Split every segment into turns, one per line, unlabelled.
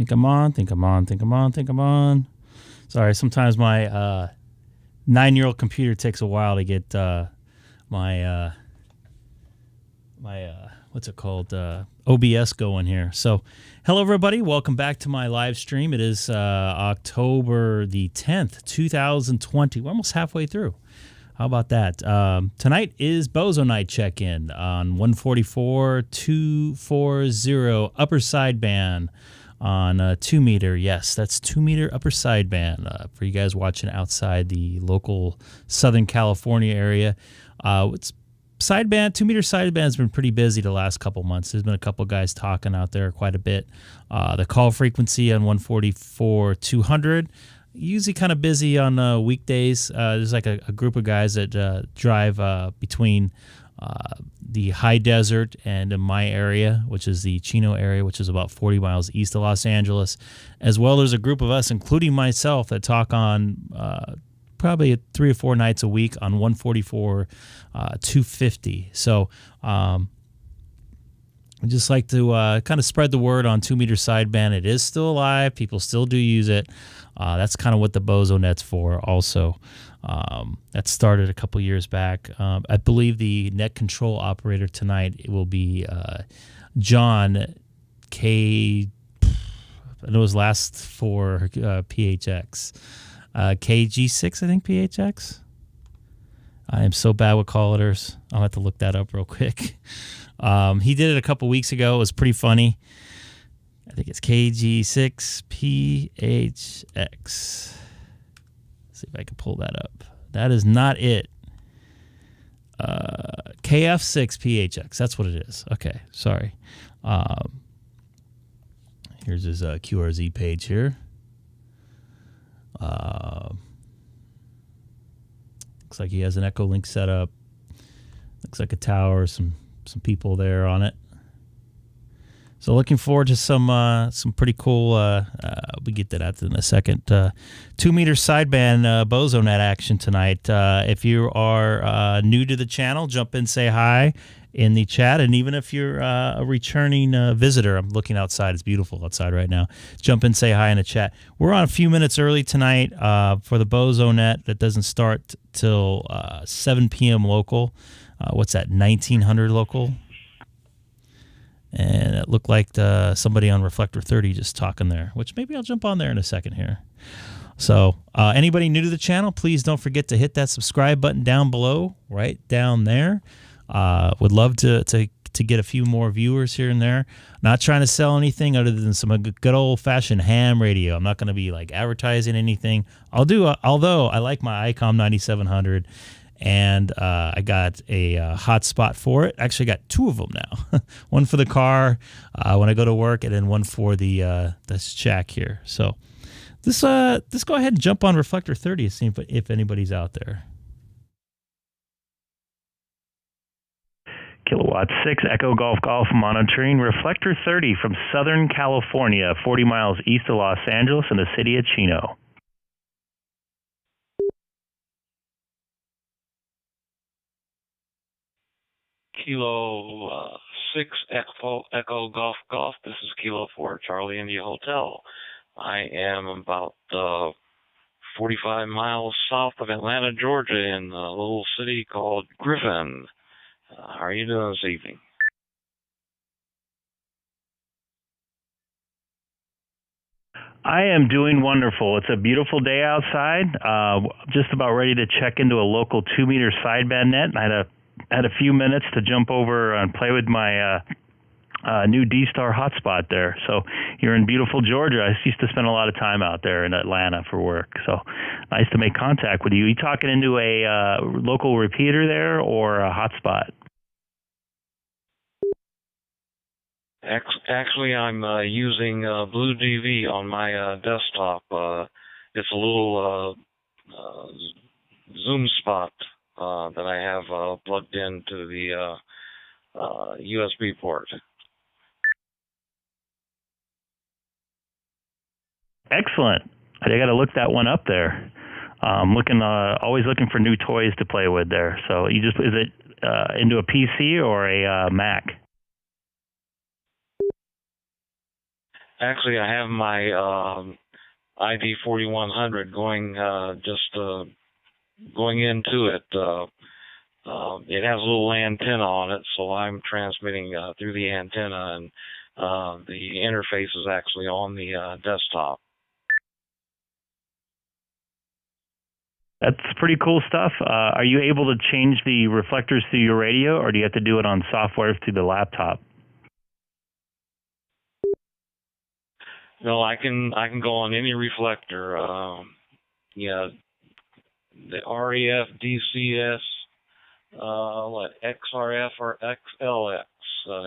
Think I'm on, think I'm on, think I'm on, think I'm on. Sorry, sometimes my 9-year-old computer takes a while to get my what's it called? OBS going here. So, hello everybody. Welcome back to my live stream. It is October the 10th, 2020. We're almost halfway through. How about that? Tonight is BOZO night check-in on 144.240 upper sideband on 2 meter. Yes, that's 2 meter upper sideband for you guys watching outside the local Southern California area. It's sideband, 2 meter sideband has been pretty busy the last couple months. There's been a couple guys talking out there quite a bit. The call frequency on 144.200. Usually kind of busy on weekdays. There's like a group of guys that drive between the high desert and in my area, which is the Chino area, which is about 40 miles east of Los Angeles. As well, there's a group of us, including myself, that talk on probably 3 or 4 nights a week on 144.250. So we just like to kind of spread the word on 2 meter sideband. It is still alive. People still do use it. That's kind of what the BOZO net's for also. That started a couple years back. I believe the net control operator tonight will be John K. I know his last for PHX. KG6, I think, PHX. I am so bad with call letters. I'll have to look that up real quick. He did it a couple weeks ago. It was pretty funny. I think it's KG6PHX. See if I can pull that up. That is not it. KF6PHX. That's what it is. Okay, sorry. Here's his QRZ page here. Looks like he has an Echo Link set up. Looks like a tower, some people there on it. So looking forward to some pretty cool. We get to that in a second. 2 meter sideband BOZO net action tonight. If you are new to the channel, jump in, say hi in the chat, and even if you're a returning visitor, I'm looking outside. It's beautiful outside right now. Jump in, say hi in the chat. We're on a few minutes early tonight for the BOZO net. That doesn't start till 7 p.m. local. What's that? 1900 local. And it looked like somebody on Reflector 30 just talking there, which maybe I'll jump on there in a second here. So anybody new to the channel, please don't forget to hit that subscribe button down below, right down there. Would love to get a few more viewers here and there. Not trying to sell anything other than some good old-fashioned ham radio. I'm not going to be like advertising anything. Although I like my Icom 9700. And I got a hotspot for it. Actually, I got 2 of them now. One for the car when I go to work, and then one for the shack here. So let's go ahead and jump on Reflector 30 to see if anybody's out there. Kilowatt 6 Echo Golf monitoring Reflector 30 from Southern California, 40 miles east of Los Angeles in the city of Chino.
Kilo 6 Echo Golf. This is Kilo 4 Charlie India Hotel. I am about 45 miles south of Atlanta, Georgia, in a little city called Griffin. How are you doing this evening?
I am doing wonderful. It's a beautiful day outside. Just about ready to check into a local 2 meter sideband net. I had a few minutes to jump over and play with my new DStar hotspot there. So you're in beautiful Georgia. I used to spend a lot of time out there in Atlanta for work. So nice to make contact with you. Are you talking into a local repeater there or a hotspot?
Actually, I'm using Blue DV on my desktop. It's a little Zoom spot that I have plugged into the USB port.
Excellent. I got to look that one up there. Always looking for new toys to play with there. So is it into a PC or a Mac?
Actually, I have my ID 4100 going going into it. It has a little antenna on it, so I'm transmitting through the antenna, and the interface is actually on the desktop.
That's pretty cool stuff. Are you able to change the reflectors through your radio, or do you have to do it on software through the laptop?
No, I can go on any reflector. Yeah, the REF, DCS, XRF or XLX,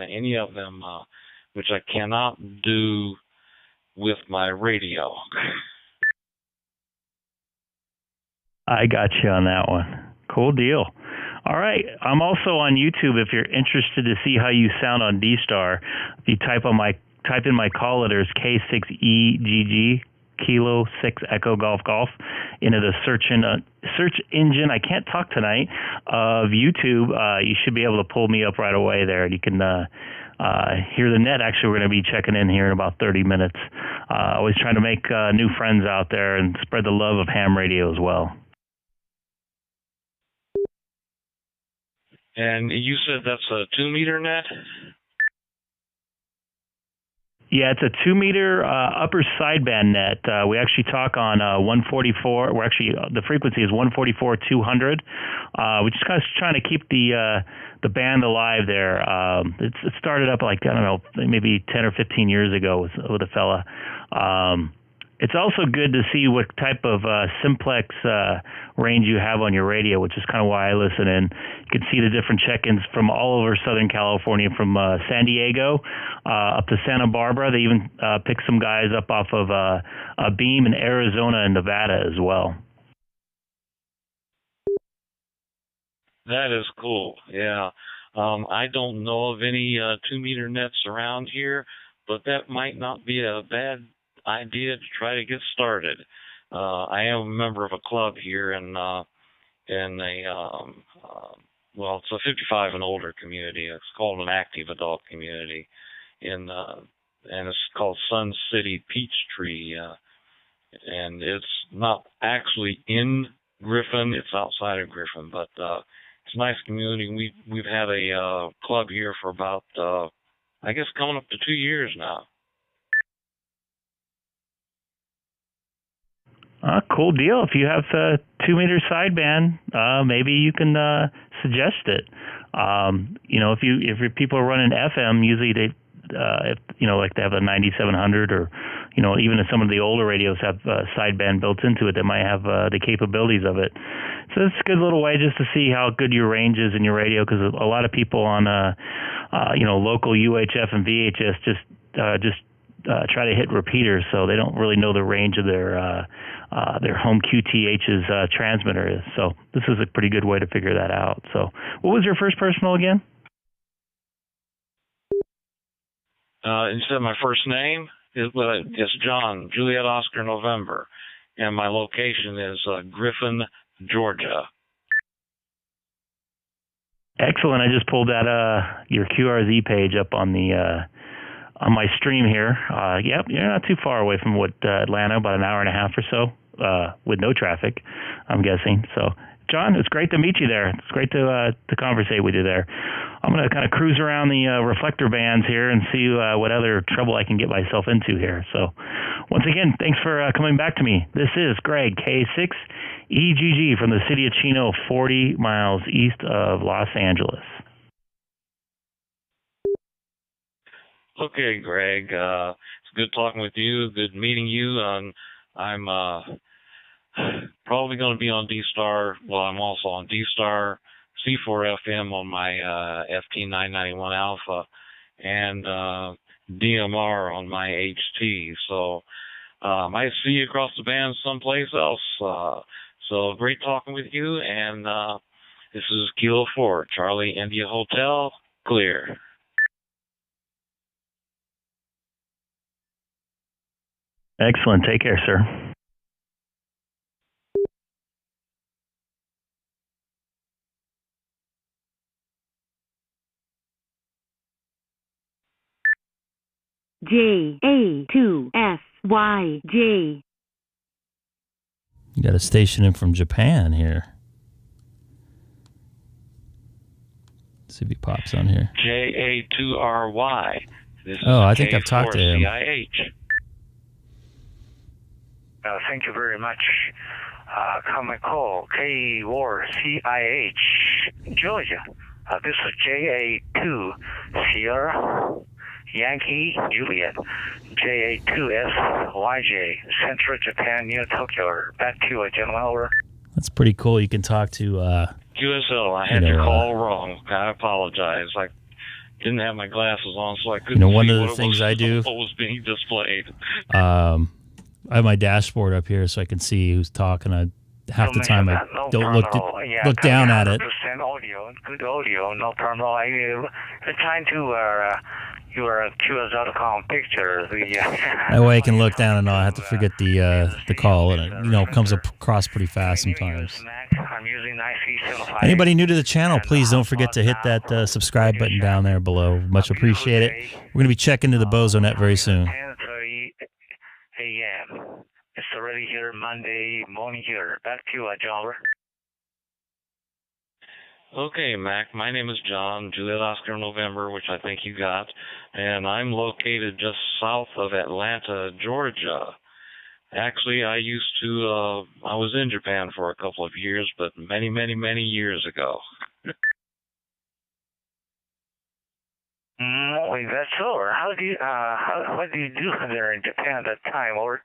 any of them, which I cannot do with my radio.
I got you on that one. Cool deal. All right. I'm also on YouTube if you're interested to see how you sound on DStar. If you type in my call letters K6EGG, Kilo 6 Echo Golf Golf, into the search engine, I can't talk tonight, of YouTube, you should be able to pull me up right away there. You can hear the net. Actually, we're going to be checking in here in about 30 minutes. Always trying to make new friends out there and spread the love of ham radio as well.
And you said that's a 2-meter net?
Yeah, it's a 2-meter upper sideband net. We actually talk on 144. We're actually the frequency is 144/200. We're just kind of trying to keep the band alive there. It started up like, I don't know, maybe 10 or 15 years ago with a fella. It's also good to see what type of simplex range you have on your radio, which is kind of why I listen in. You can see the different check-ins from all over Southern California, from San Diego up to Santa Barbara. They even pick some guys up off of a beam in Arizona and Nevada as well.
That is cool, yeah. I don't know of any 2-meter nets around here, but that might not be a bad idea to try to get started. I am a member of a club here in a well, it's a 55 and older community. It's called an active adult community, and it's called Sun City Peachtree, and it's not actually in Griffin. It's outside of Griffin, but it's a nice community. We've had a club here for about I guess coming up to 2 years now.
Cool deal. If you have a 2-meter sideband, maybe you can suggest it. If people are running FM, usually they, like they have a 9700, or even if some of the older radios have sideband built into it, that might have the capabilities of it. So it's a good little way just to see how good your range is in your radio, because a lot of people on local UHF and VHS just try to hit repeaters, so they don't really know the range of their home QTH's transmitter is. So this is a pretty good way to figure that out. So what was your first personal again?
You said my first name? It's John, Juliet Oscar November, and my location is Griffin, Georgia.
Excellent. I just pulled that your QRZ page up on the on my stream here. Yep, you're not too far away from Atlanta, about an hour and a half or so, with no traffic, I'm guessing. So, John, it's great to meet you there. It's great to conversate with you there. I'm going to kind of cruise around the reflector bands here and see what other trouble I can get myself into here. So, once again, thanks for coming back to me. This is Greg, K6EGG, from the city of Chino, 40 miles east of Los Angeles.
Okay, Greg. It's good talking with you. Good meeting you. I'm probably going to be on DStar. Well, I'm also on DStar, C4 FM on my FT991 Alpha, and DMR on my HT. So I might see you across the band someplace else. So great talking with you. And this is Kilo 4, Charlie India Hotel, clear.
Excellent. Take care, sir.
JA2SYJ.
You got a station in from Japan here. Let's see if he pops on here.
JA2RY. This is
I think I've talked to him.
K6EGG.
Thank you very much. Common call K6EGG, Georgia. This is JA2 Sierra Yankee Juliet, JA2SYJ, Central Japan near Tokyo. Back to you, gentlemen. Over.
That's pretty cool. You can talk to
QSL. I had your call wrong. I apologize. I didn't have my glasses on, so I couldn't
one
see
of the
what
things I do.
What was being displayed.
I have my dashboard up here so I can see who's talking. Half the time I don't look down at it.
100% audio, good audio, no problem. I'm trying to your QSL.com picture.
That way I can look down and I have to forget the call, and it comes across pretty fast sometimes.
I'm using IC-9700.
Anybody new to the channel, please don't forget to hit that subscribe button down there below. Much appreciate it. We're going to be checking into the BOZO net very soon.
10:30 a.m. It's already here, Monday morning here. Back to you, John.
Okay, Mac. My name is John, Juliet Oscar November, which I think you got, and I'm located just south of Atlanta, Georgia. Actually, I was in Japan for a couple of years, but many, many, many years ago.
That's so. What do you do there in Japan at that time, or?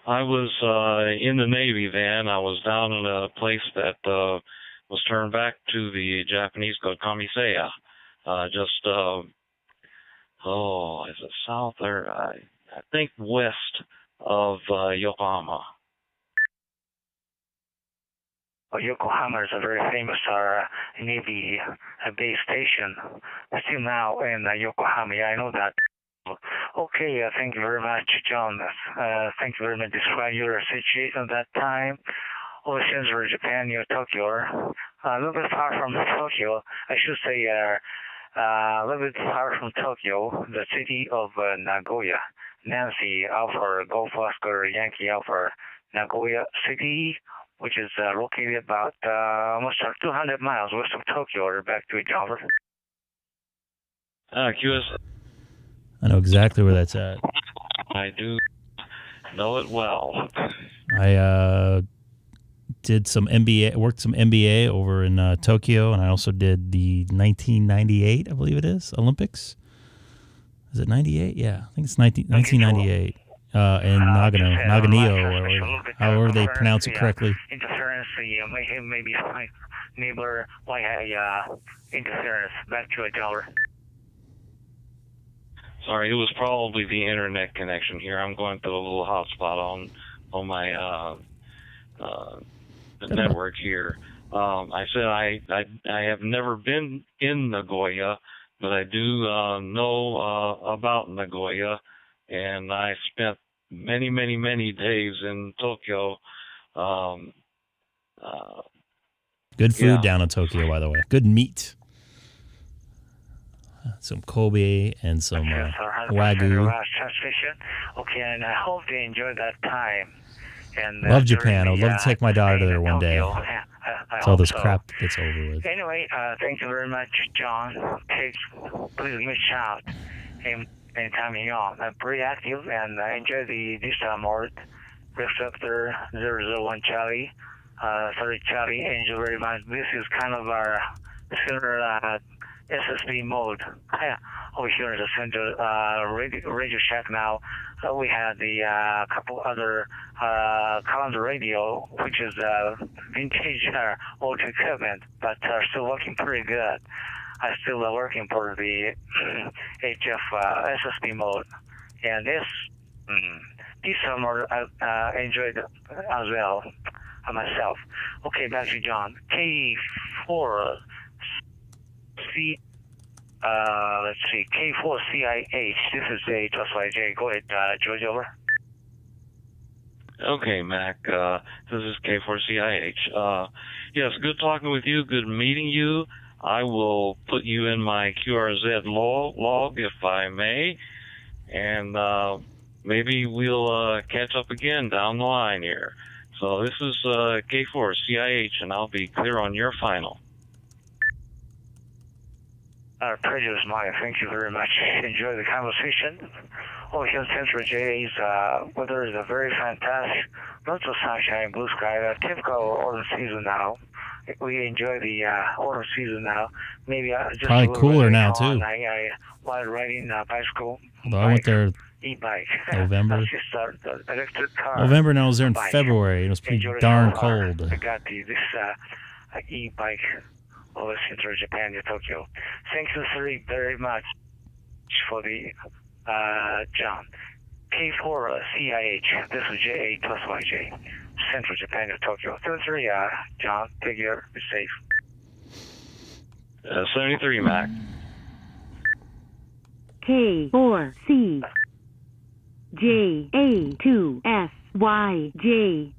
I was in the Navy then. I was down in a place that was turned back to the Japanese called Kamisea. Just, is it south or I think west of Yokohama.
Yokohama is a very famous Navy base station. Still now in Yokohama, yeah, I know that. Okay, thank you very much, John. Thank you very much. Describe your situation at that time. Since we're Japan near Tokyo, a little bit far from Tokyo. I should say a little bit far from Tokyo, the city of Nagoya. Nancy Alpha Golf Oscar Yankee Alpha, Nagoya City, which is located about almost 200 miles west of Tokyo. Back to John.
QS.
I know exactly where that's at.
I do know it well.
I did some MBA, worked some MBA over in Tokyo, and I also did the 1998, I believe it is, Olympics. Is it 98? Yeah, I think it's 1998 in Naganio, or however they pronounce it correctly.
Interference, maybe my neighbor, interference. Back to a dollar.
Sorry, it was probably the internet connection here. I'm going through a little hotspot on my network here. I said I have never been in Nagoya, but I do know about Nagoya, and I spent many, many, many days in Tokyo.
Good food down in Tokyo, by the way. Good meat. Some Kobe and some Wagyu.
Okay, and I hope they enjoy that time. And
love Japan. I would love to take my daughter there one day. So all this crap gets over with.
Anyway, thank you very much, John. Please give me a shout anytime you're on. I'm pretty active, and I enjoy the DStar mode. Reflector 001 Charlie, 30 Charlie. Enjoy very much. This is kind of our similar SSB mode. Over here in the center radio shack now, we have the couple other calendar radio, which is vintage old equipment, but still working pretty good. I'm still working for the HF SSB mode, and this summer I enjoyed as well myself. Okay, back to John. K4C. Let's see, K6EGG. This is J2SYJ. Go ahead, George, over.
Okay, Mac. This is K6EGG. Yes, good talking with you. Good meeting you. I will put you in my QRZ log if I may, and maybe we'll catch up again down the line here. So this is K4CIH, and I'll be clear on your final.
Prejudice Maya, thank you very much. Enjoy the conversation. Over here in Central JA's weather is very fantastic. Lots of sunshine, blue sky, typical autumn season now. We enjoy the autumn season now. Maybe just
probably
a
cooler now too.
While riding a bicycle,
I went there
e-bike.
November.
That's just the electric car.
November, and I was there in
bike.
February. It was pretty
Enjoy
darn
so far.
cold.
I got this e-bike over Central Japan to Tokyo. Thank you very much for the John. K4CIH. This is JA plus YJ. Central Japan to Tokyo. 73, John. Take care. Be safe.
73, Mac.
K4C JA2SYJ.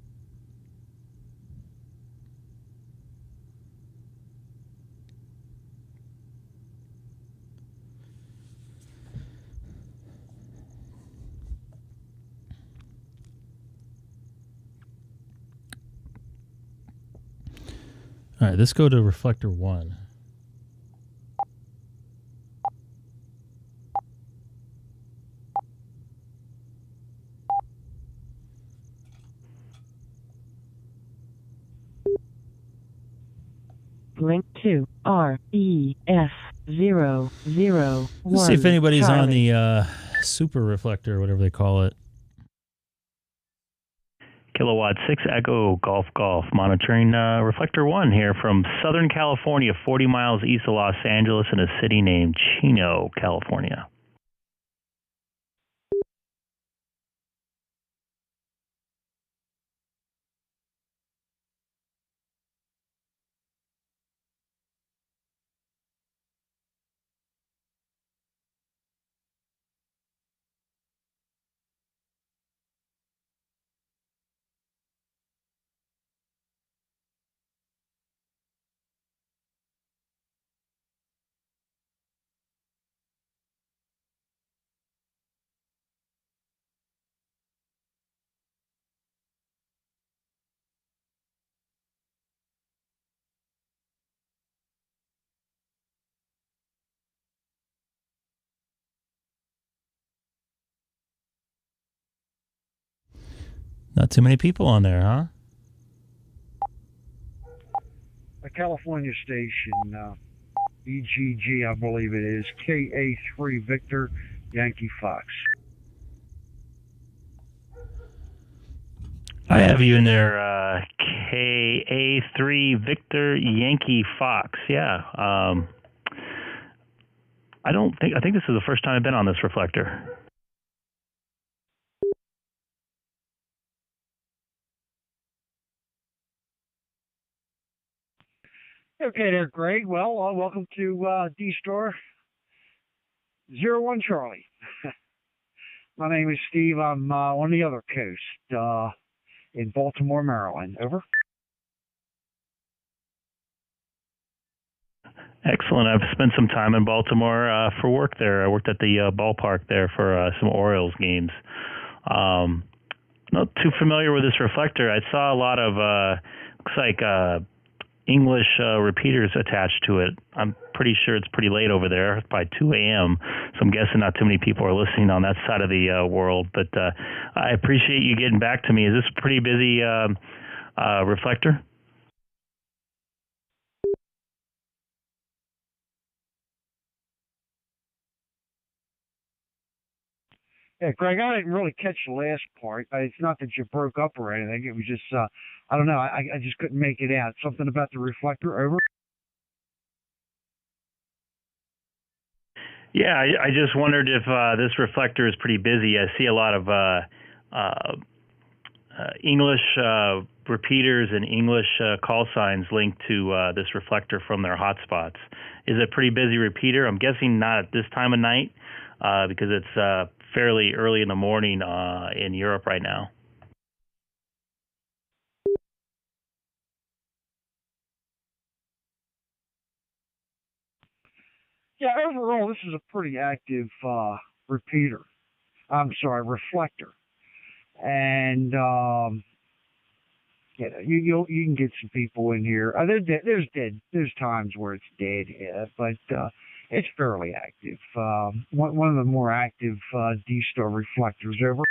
All right, let's go to reflector 1.
Link to REF001.
Let's see if anybody's on
Charlie.
the super reflector, or whatever they call it.
Kilowatt 6 Echo Golf Golf, monitoring reflector 1 here from Southern California, 40 miles east of Los Angeles in a city named Chino, California.
Not too many people on there, huh?
A California station, EGG, I believe it is, KA3 Victor Yankee Fox.
I have you in there, KA3 Victor Yankee Fox. Yeah. I think this is the first time I've been on this reflector.
Okay there, Greg. Well, welcome to DStar 01 Charlie. My name is Steve. I'm on the other coast in Baltimore, Maryland. Over.
Excellent. I've spent some time in Baltimore for work there. I worked at the ballpark there for some Orioles games. Not too familiar with this reflector. I saw a lot of, looks like English repeaters attached to it. I'm pretty sure it's pretty late over there. It's probably 2 a.m., so I'm guessing not too many people are listening on that side of the world. But I appreciate you getting back to me. Is this a pretty busy reflector?
Yeah, Greg, I didn't really catch the last part. It's not that you broke up or anything. It was just, I don't know. I just couldn't make it out. Something about the reflector. Over.
Yeah, I just wondered if this reflector is pretty busy. I see a lot of English repeaters and English call signs linked to this reflector from their hotspots. Is it a pretty busy repeater? I'm guessing not at this time of night because it's fairly early in the morning in Europe right now.
Yeah, overall, this is a pretty active repeater. I'm sorry, reflector. And you can get some people in here. There's times where it's dead, but it's fairly active. One of the more active DStar reflectors ever.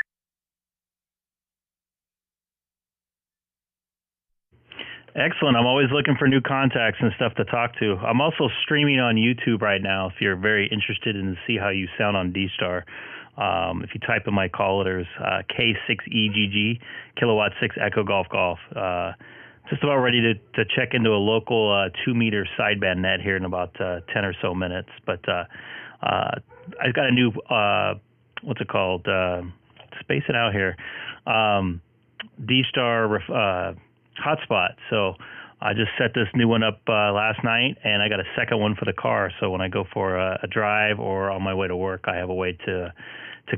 Excellent. I'm always looking for new contacts and stuff to talk to. I'm also streaming on YouTube right now if you're very interested in to see how you sound on DStar. If you type in my call letters, K6EGG, kilowatt 6 Echo Golf Golf. Just about ready to check into a local 2-meter sideband net here in about 10 or so minutes. But I've got a new, what's it called? Space it out here. DStar hotspot. So I just set this new one up last night, and I got a second one for the car. So when I go for a drive or on my way to work, I have a way to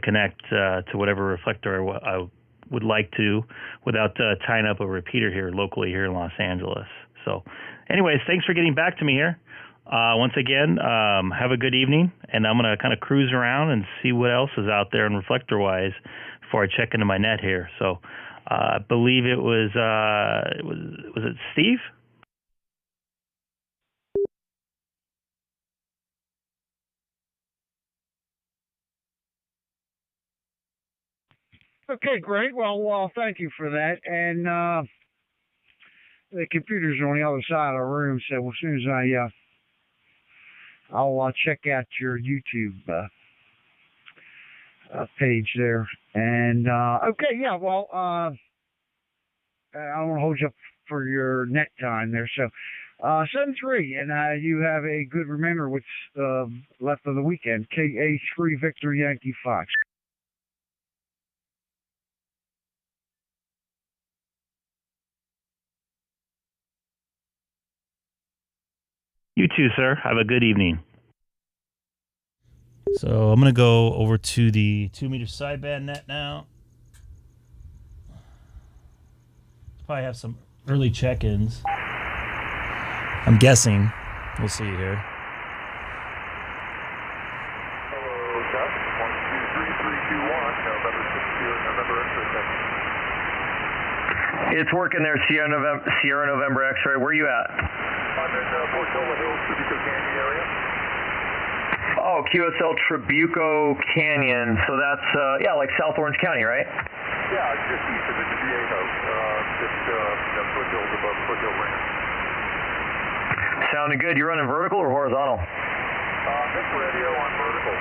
connect to whatever reflector I would like to without tying up a repeater here locally here in Los Angeles. So anyways, thanks for getting back to me here. Once again, have a good evening, and I'm going to kind of cruise around and see what else is out there in reflector-wise before I check into my net here. So I believe it was it Steve?
Okay, great. Well, thank you for that. And the computer's on the other side of the room, so as soon as I'll check out your YouTube page there. And okay, yeah. Well, I don't want to hold you up for your net time there. So 7-3, and you have a good remainder what's left of the weekend. KA3 Victor Yankee Fox.
You too, sir. Have a good evening.
So I'm going to go over to the 2-meter sideband net now. Probably have some early check-ins. I'm guessing. We'll see here.
Hello, South. 123-321, November 60, November X-ray.
It's working there, Sierra November X-ray. Where are you at?
I'm in Portola Hills, Trabuco Canyon area.
Oh, QSL Trabuco Canyon. So that's, like South Orange County, right?
Yeah, it's just east of it, the Viejo. Just foothills above Foothill Ranch.
Sounding good. You running vertical or horizontal?
This radio on vertical.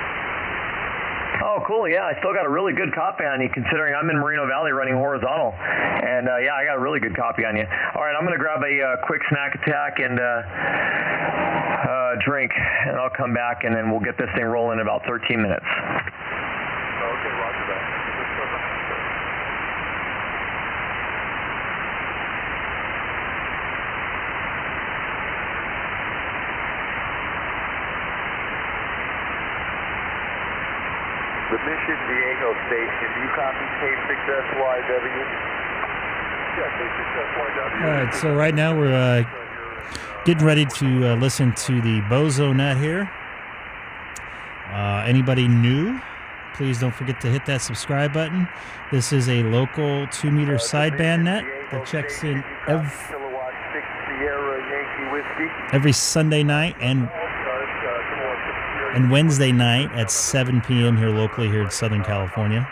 Oh, cool. Yeah, I still got a really good copy on you, considering I'm in Moreno Valley running horizontal. And, I got a really good copy on you. All right, I'm going to grab a quick snack attack and drink, and I'll come back, and then we'll get this thing rolling in about 13 minutes.
Okay, roger that. The Mission Diego station, do you copy K6SYW? Yeah, K6SYW.
All right, so right now we're getting ready to listen to the BOZO net here. Anybody new, please don't forget to hit that subscribe button. This is a local 2-meter sideband net that checks in every Sunday night and Wednesday night at 7 p.m. here locally here in Southern California.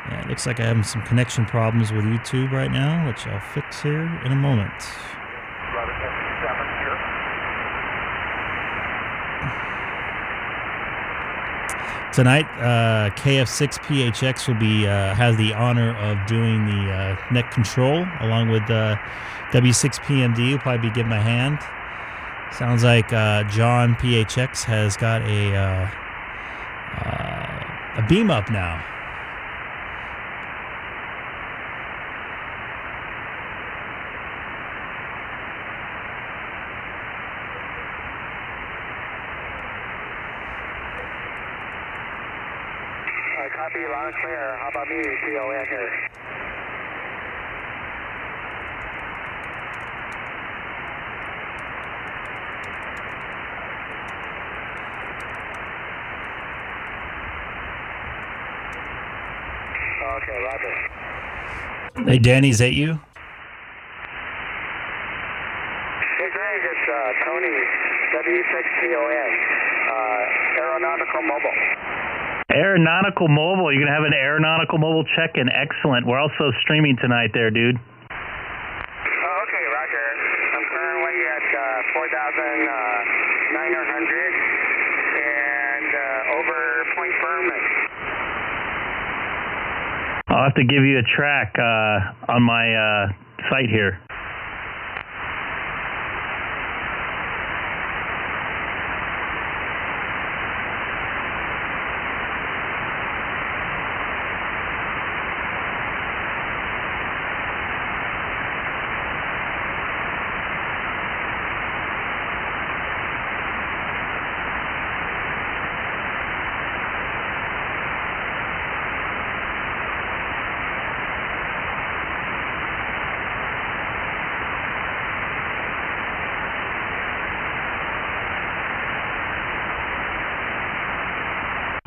Yeah, it looks like I'm having some connection problems with YouTube right now, which I'll fix here in a moment. Tonight, KF6PHX will be has the honor of doing the net control along with W6PMD. Will probably be giving a hand. Sounds like John PHX has got a beam up now.
Copy, loud and clear. How about me, CON here? Okay, roger.
Hey, Danny, is that you?
Hey, Greg, it's Tony, W6TON, Aeronautical Mobile.
Aeronautical Mobile. You're going to have an Aeronautical Mobile check-in. Excellent. We're also streaming tonight there, dude.
Oh, okay, roger. I'm currently at 4,900 and over Point Furman.
I'll have to give you a track on my site here.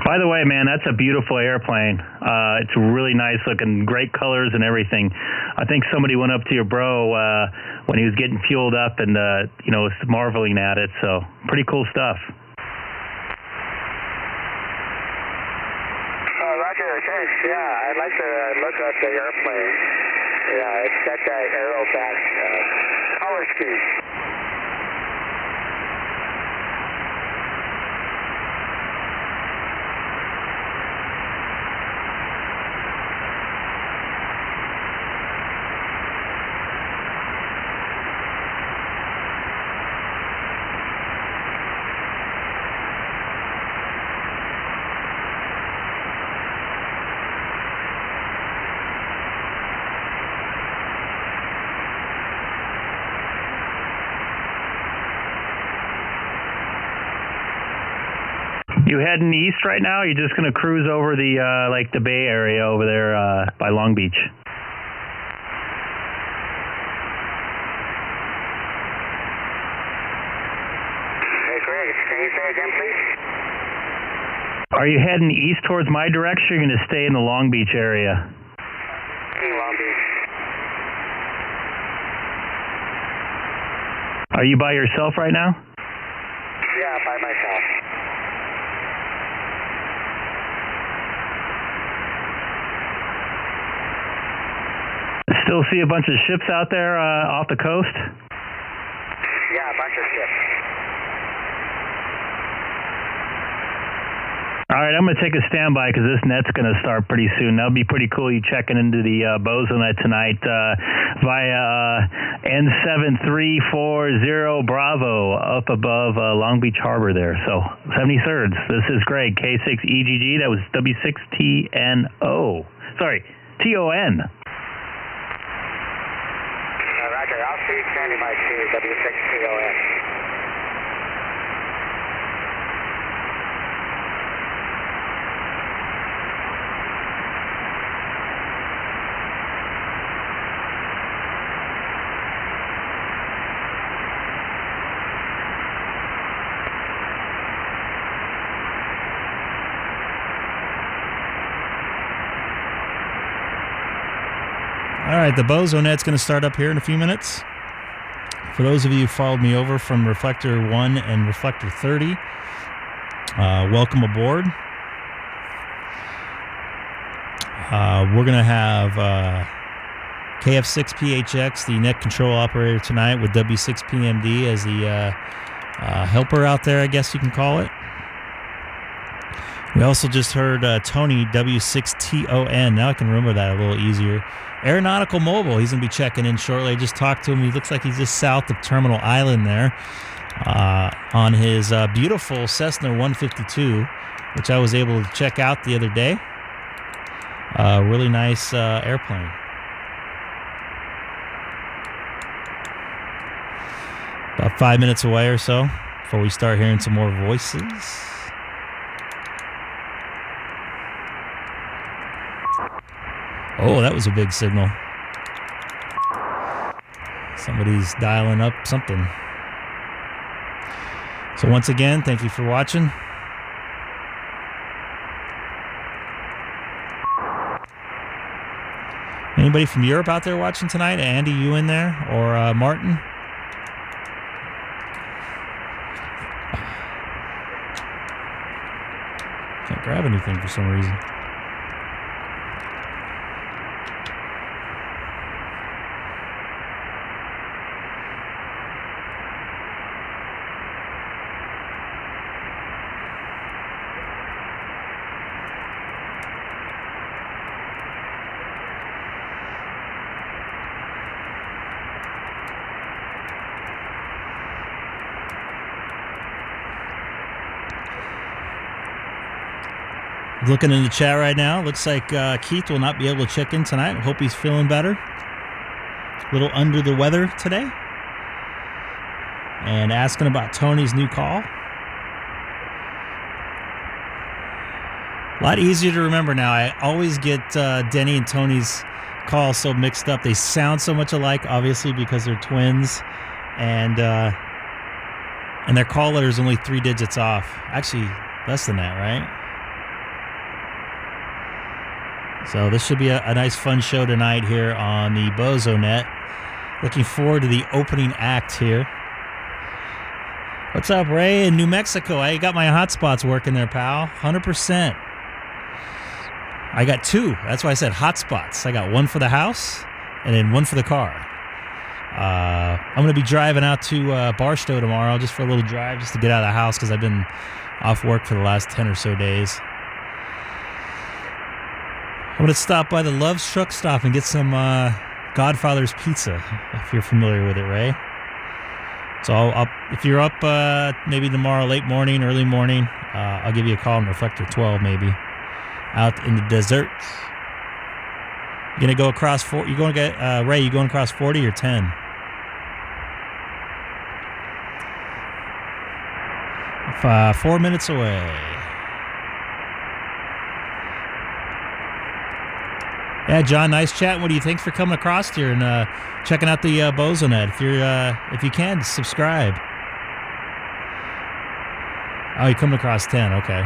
By the way, man, that's a beautiful airplane. It's really nice looking, great colors and everything. I think somebody went up to your bro when he was getting fueled up and, was marveling at it. So pretty cool stuff.
Roger, thanks. Yeah, I'd like to look at the airplane. Yeah, it's got that aero back power speed.
You heading east right now? Or you're just going to cruise over the the Bay Area over there by Long Beach?
Hey, Greg, can you say again, please?
Are you heading east towards my direction, or are you going to stay in the Long Beach area?
Long Beach.
Are you by yourself right now?
Yeah, by myself.
Still see a bunch of ships out there off the coast?
Yeah, a bunch of ships.
All right, I'm going to take a standby because this net's going to start pretty soon. That'll be pretty cool. You checking into the BOZO net tonight via N7340 Bravo up above Long Beach Harbor there. So 73rds. This is Greg, K6EGG. That was W6TNO. Sorry, TON.
Roger, I'll see standing by to W6TON.
All right, the BOZO net's going to start up here in a few minutes. For those of you who followed me over from Reflector 1 and Reflector 30, welcome aboard. We're going to have KF6PHX, the net control operator tonight, with W6PMD as the helper out there, I guess you can call it. We also just heard Tony, W6TON. Now I can remember that a little easier. Aeronautical Mobile, he's going to be checking in shortly. I just talked to him. He looks like he's just south of Terminal Island there on his beautiful Cessna 152, which I was able to check out the other day. Really nice airplane. About 5 minutes away or so before we start hearing some more voices. Oh, that was a big signal. Somebody's dialing up something. So once again, thank you for watching. Anybody from Europe out there watching tonight? Andy, you in there? Or Martin? Can't grab anything for some reason. Looking in the chat right now, looks like Keith will not be able to check in tonight. I hope he's feeling better. A little under the weather today. And asking about Tony's new call. A lot easier to remember now. I always get Denny and Tony's calls so mixed up. They sound so much alike, obviously, because they're twins. And their call letter is only 3 digits off. Actually, less than that, right? So this should be a nice fun show tonight here on the BOZO net. Looking forward to the opening act here. What's up, Ray, in New Mexico? I got my hotspots working there, pal. 100%. I got 2. That's why I said hotspots. I got 1 for the house and then 1 for the car. I'm going to be driving out to Barstow tomorrow just for a little drive, just to get out of the house because I've been off work for the last 10 or so days. I'm going to stop by the Love's Truck Stop and get some Godfather's Pizza, if you're familiar with it, Ray. So if you're up maybe tomorrow, late morning, early morning, I'll give you a call on Reflector 12 maybe, out in the desert. You're going to go across, you're going to get, Ray, you going across 40 or 10? If, 4 minutes away. Yeah, John, nice chat. What do you think for coming across here and checking out the BOZO net? If you can, subscribe. Oh, you're coming across 10. Okay.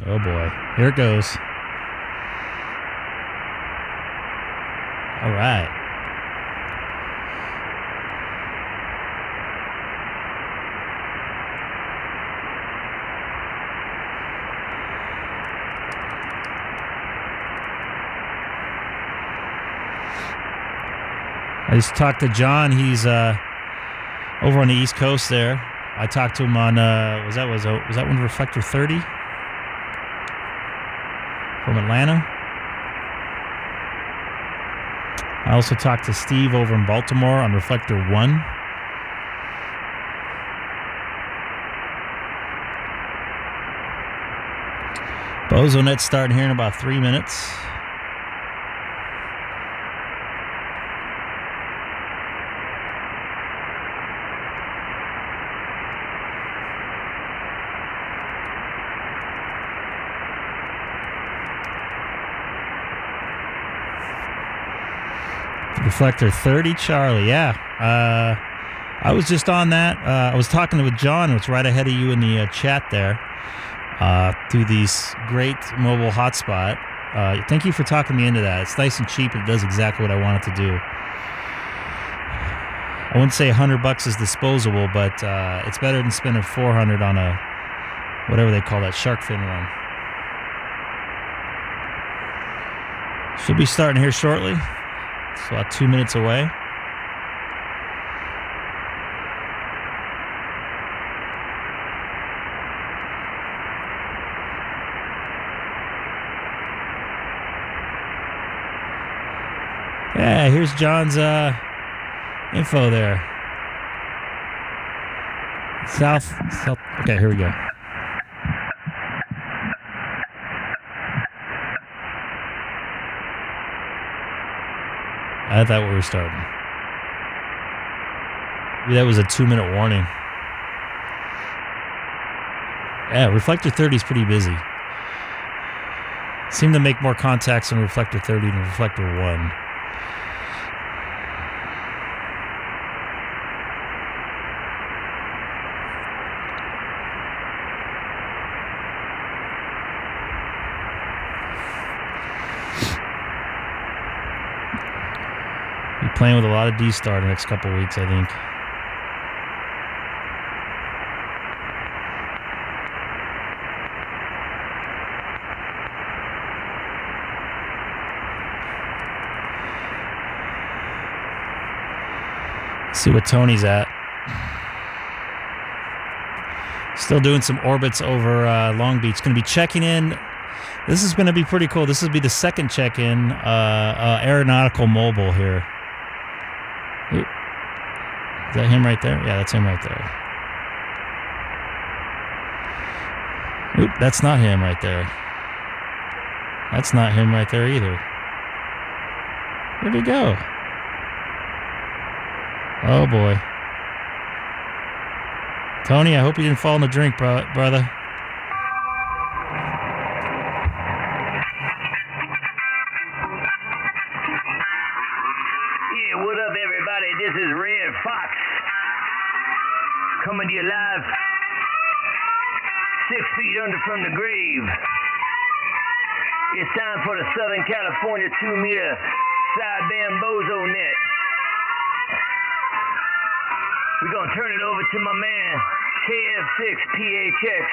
Oh boy, here it goes. All right. I just talked to John. He's over on the East Coast there. I talked to him on was that one Reflector 30 from Atlanta. I also talked to Steve over in Baltimore on Reflector 1. BOZO net starting here in about 3 minutes. Reflector 30, Charlie. Yeah. I was just on that. I was talking with John, who's right ahead of you in the chat there, through these great mobile hotspot. Thank you for talking me into that. It's nice and cheap. It does exactly what I want it to do. I wouldn't say $100 is disposable, but it's better than spending $400 on a whatever they call that shark fin one. Should be starting here shortly. It's about 2 minutes away. Yeah, here's John's info there. South. Okay, here we go. I thought we were starting. Maybe that was a 2-minute warning. Yeah, Reflector 30 is pretty busy. Seem to make more contacts on Reflector 30 than Reflector 1. playing with a lot of DStar the next couple of weeks, I think. See what Tony's at. Still doing some orbits over Long Beach. Going to be checking in. This is going to be pretty cool. This will be the second check-in aeronautical mobile here. Ooh. Is that him right there? Yeah, that's him right there. Oop, that's not him right there. That's not him right there either. Where'd he go? Oh boy. Tony, I hope you didn't fall in the drink, brother.
Yeah, what up, everybody? This is Red Fox. Coming to you live. 6 feet under from the grave. It's time for the Southern California 2-meter sideband BOZO net. We're going to turn it over to my man, K6EGG,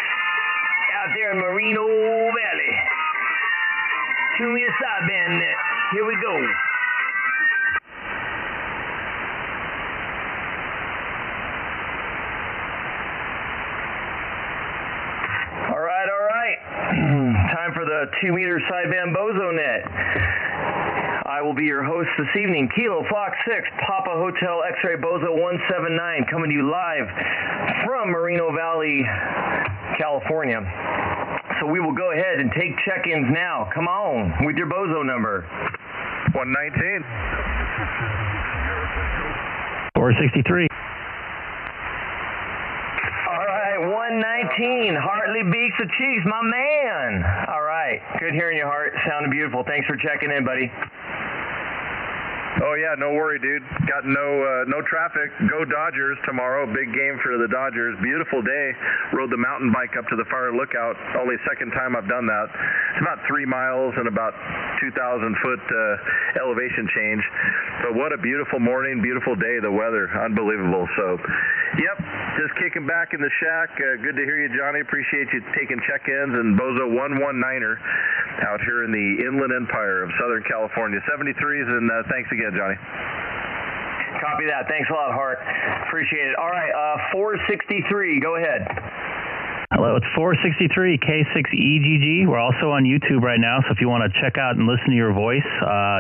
out there in Moreno Valley. 2-meter sideband net. Here we go. All right. Time for the 2-meter sideband BOZO net. I will be your host this evening. Kilo Fox 6, Papa Hotel X-Ray BOZO 179, coming to you live from Moreno Valley, California. So we will go ahead and take check-ins now. Come on, with your BOZO number.
119.
463.
All right, 119. Hartley Beaks of Cheeks, my man. All right, good hearing you, Hart. Sounded beautiful. Thanks for checking in, buddy.
Oh yeah, no worry, dude. Got no traffic. Go Dodgers tomorrow. Big game for the Dodgers. Beautiful day. Rode the mountain bike up to the fire lookout. Only second time I've done that. It's about 3 miles and about 2,000 foot elevation change. But what a beautiful morning, beautiful day. The weather, unbelievable. So, yep, just kicking back in the shack. Good to hear you, Johnny. Appreciate you taking check-ins and BOZO 119er out here in the Inland Empire of Southern California. 73s, and thanks again, Johnny.
Copy that. Thanks a lot, Hart. Appreciate it. All right, 463. Go ahead.
Hello, it's 463 K6EGG. We're also on YouTube right now, so if you want to check out and listen to your voice,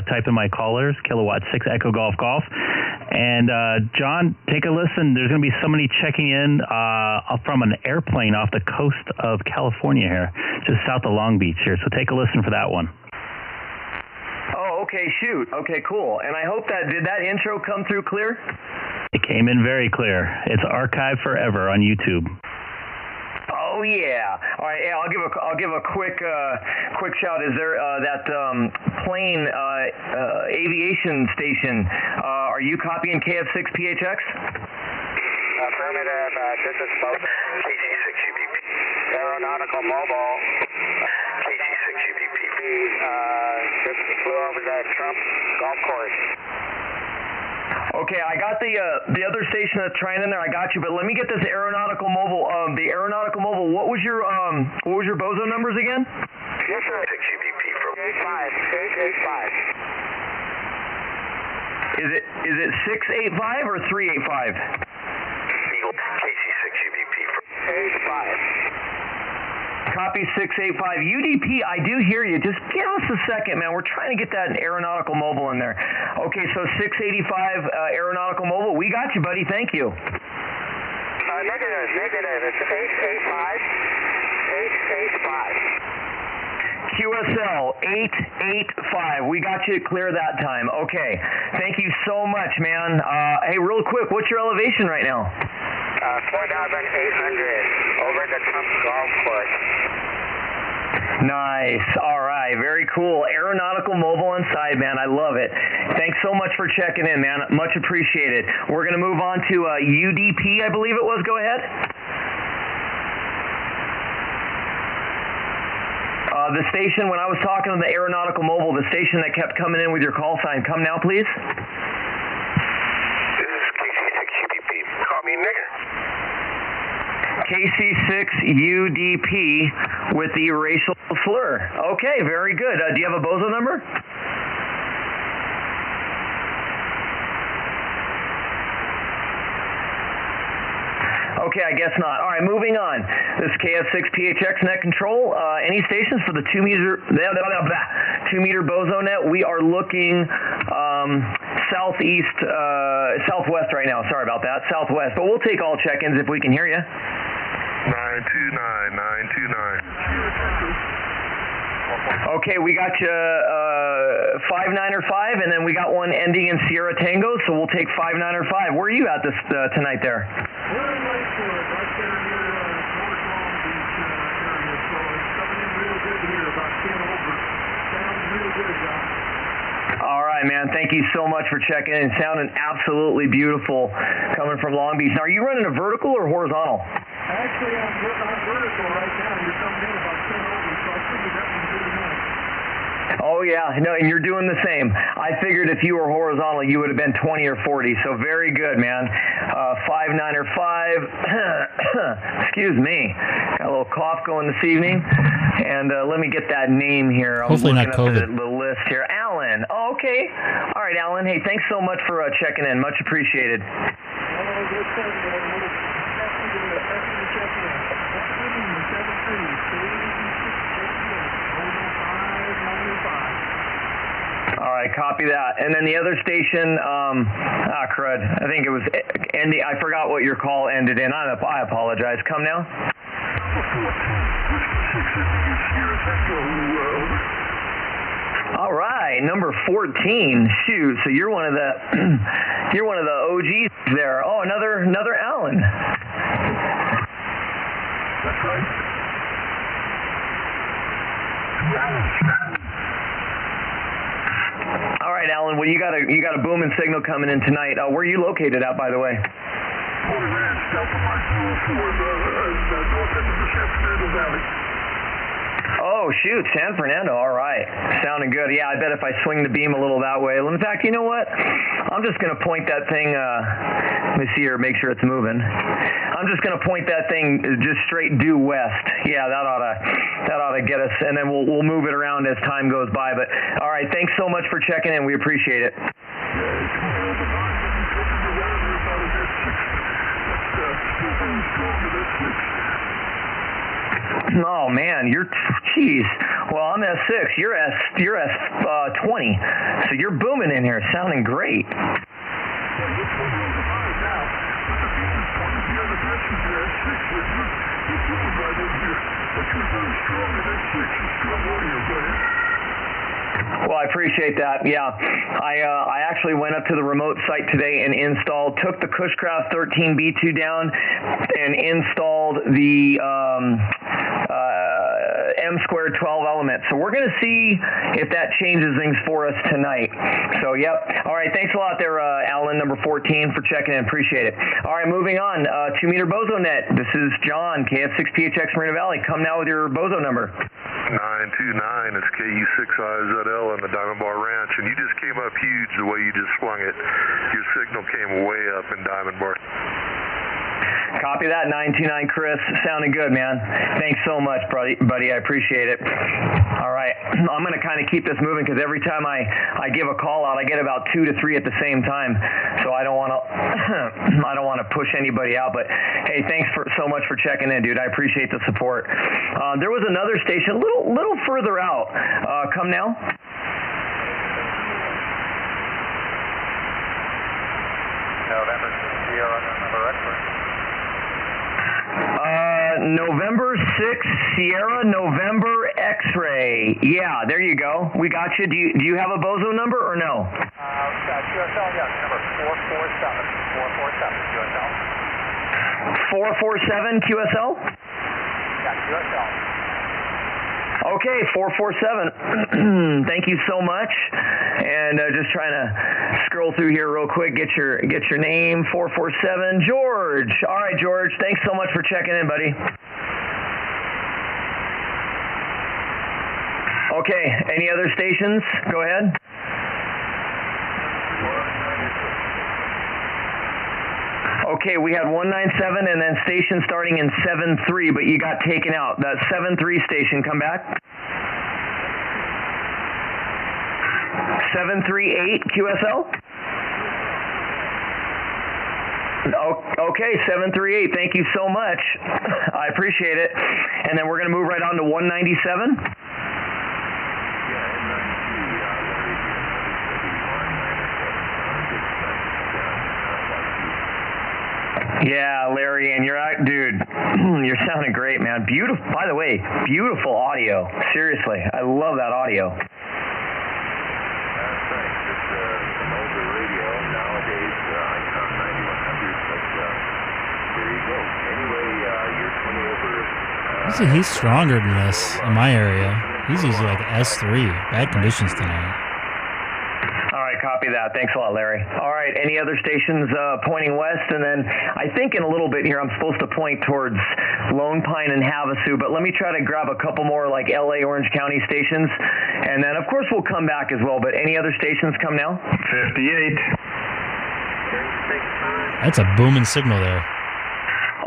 type in my callers, kilowatt 6 Echo Golf Golf. And John, take a listen. There's going to be somebody checking in from an airplane off the coast of California here, just south of Long Beach here. So take a listen for that one.
Oh, okay, shoot. Okay, cool. And I hope did that intro come through clear?
It came in very clear. It's archived forever on YouTube.
Oh yeah. All right. Yeah, I'll give a quick shout. Is there that plane aviation station? Are you copying KF6PHX?
Affirmative. This is both
K6EGG.
aeronautical mobile.
K6EGG.
Just flew over the Trump golf course.
Okay, I got the other station that's trying in there. I got you, but let me get this aeronautical mobile. The aeronautical mobile. What was your BOZO numbers again?
Yes, sir. 685.
Is it 685 or 385?
K6EGG.
85.
Copy 685. UDP, I do hear you. Just give us a second, man. We're trying to get that aeronautical mobile in there. Okay, so 685 aeronautical mobile. We got you, buddy. Thank you.
Negative. It's 885. 885.
QSL 885. We got you clear that time. Okay. Thank you so much, man. Hey, real quick, what's your elevation right now?
4,800 over the Trump golf course.
Nice. All right. Very cool. Aeronautical mobile and sideband. I love it. Thanks so much for checking in, man. Much appreciated. We're going to move on to UDP, I believe it was. Go ahead. The station, when I was talking to the aeronautical mobile, the station that kept coming in with your call sign, come now, please. KC6UDP with the racial slur. Okay, very good. Do you have a BOZO number? Okay, I guess not. All right, moving on. This is KF6PHX net control. Any stations for the 2 meter BOZO net? We are looking southeast, southwest right now. Sorry about that, southwest. But we'll take all check-ins if we can hear you.
929, 929.
Okay, we got you 5905, and then we got one ending in Sierra Tango, so we'll take 5905. Where are you at this tonight there?
We're in Lakewood, right there near North Long Beach area, so it's coming in real good here, about 10 over. Sounds real good, John.
All right, man. Thank you so much for checking in. Sounding absolutely beautiful coming from Long Beach. Now, are you running a vertical or horizontal?
Actually, I'm vertical right now. You're coming in about 10 over, so I figured that one's really nice.
Oh, yeah. No, and you're doing the same. I figured if you were horizontal, you would have been 20 or 40. So very good, man. 5905. Excuse me. Got a little cough going this evening. And let me get that name here.
Hopefully not COVID.
The list here. Alan. Oh, okay. All right, Alan. Hey, thanks so much for checking in. Much appreciated.
Oh, good thing, man. Happy to check in. 595.
All right, copy that. And then the other station, crud. I think it was ending. I forgot what your call ended in. I apologize. Come now. All right, number 14. Shoot, so you're one of the you're one of the OGs there. Oh, another Alan.
That's right.
All right, Alan. Well, you got a booming signal coming in tonight. Where are you located at, by the way?
Holy Ranch, Delta Mike 204, north end of the San Fernando Valley.
Oh, shoot, San Fernando. All right. Sounding good. Yeah, I bet if I swing the beam a little that way. In fact, you know what? I'm just going to point that thing, let me see here, make sure it's moving. I'm just going to point that thing just straight due west. Yeah, that ought to get us, and then we'll move it around as time goes by. But, all right, thanks so much for checking in. We appreciate it. Oh man, geez. Well, I'm S6. You're S20. So you're booming in here, sounding great. Well, I appreciate that. Yeah, I actually went up to the remote site today and took the Cushcraft 13B2 down and installed the M2 12 element. So we're going to see if that changes things for us tonight. So, yep. All right. Thanks a lot there, Alan, number 14, for checking in. Appreciate it. All right. Moving on. 2 meter BOZO net. This is John, KF6PHX Marina Valley. Come now with your BOZO number.
929. It's KU6IZL on the Diamond Bar Ranch, and you just came up huge the way you just flung it. Your signal came way up in Diamond Bar.
Copy that, 929 Chris. Sounding good, man. Thanks so much, buddy. I appreciate it. All right. I'm going to kind of keep this moving because every time I give a call out, I get about 2 to 3 at the same time. So I don't want to push anybody out. But hey, thanks so much for checking in, dude. I appreciate the support. There was another station a little further out. Come now.
November Sierra, number X-ray.
November 6 Sierra November X-ray. Yeah, there you go. We got you. Do you have a BOZO number or no?
QSL, yes, number 447. 447 QSL.
447 QSL?
Yeah, QSL.
Okay, 447. Thank you so much. And just trying to scroll through here real quick. Get your name. 447 George. All right, George. Thanks so much for checking in, buddy. Okay. Any other stations? Go ahead. Okay, we had 197 and then station starting in 73, but you got taken out. That 73 station, come back. 738 QSL? Okay, 738, thank you so much. I appreciate it. And then we're going to move right on to 197. Yeah, Larry, and dude, you're sounding great, man. Beautiful, by the way, beautiful audio. Seriously, I love that audio.
Thanks. It's an older radio nowadays, Icom 9100, but there you go. Anyway, you're coming over.
He's stronger than this in my area. He's usually like S3. Bad conditions tonight.
All right, copy that. Thanks a lot, Larry. All right, any other stations pointing west? And then I think in a little bit here I'm supposed to point towards Lone Pine and Havasu, but let me try to grab a couple more like LA, Orange County stations. And then, of course, we'll come back as well. But any other stations come now?
58.
That's a booming signal there.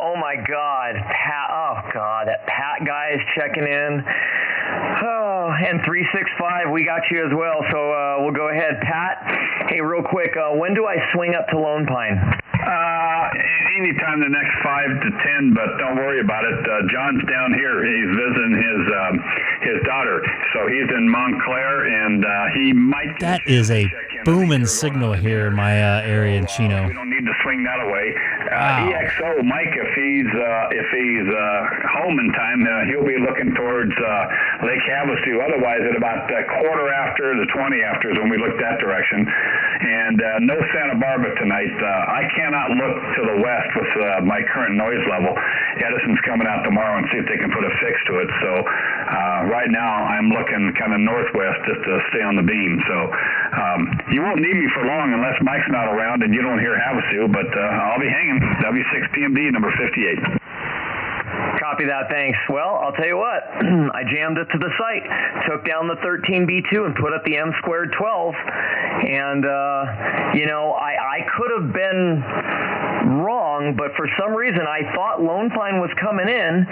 Oh, my God. Pat, oh, God, that Pat guy is checking in. Oh, and 365, we got you as well. So we'll go ahead. Pat, hey, real quick, when do I swing up to Lone Pine?
Anytime the next 5 to 10, but don't worry about it. John's down here. He's visiting his daughter, so he's in Montclair, and he might.
That is a booming signal here in my area in Chino.
We don't need to swing that away.
Wow.
EXO Mike, if he's home in time, he'll be looking towards Lake Havasu. Otherwise, at about quarter after the 20 after is when we look that direction. And no Santa Barbara tonight. I cannot look to the west with my current noise level. Edison's coming out tomorrow and see if they can put a fix to it. So right now I'm looking kind of northwest just to stay on the beam. So you won't need me for long unless Mike's not around and you don't hear Havasu, but I'll be hanging. W6 PMD number 58.
Copy that, thanks. Well, I'll tell you what, I jammed it to the site, took down the 13B2 and put up the M212, and, I could have been wrong, but for some reason I thought Lone Pine was coming in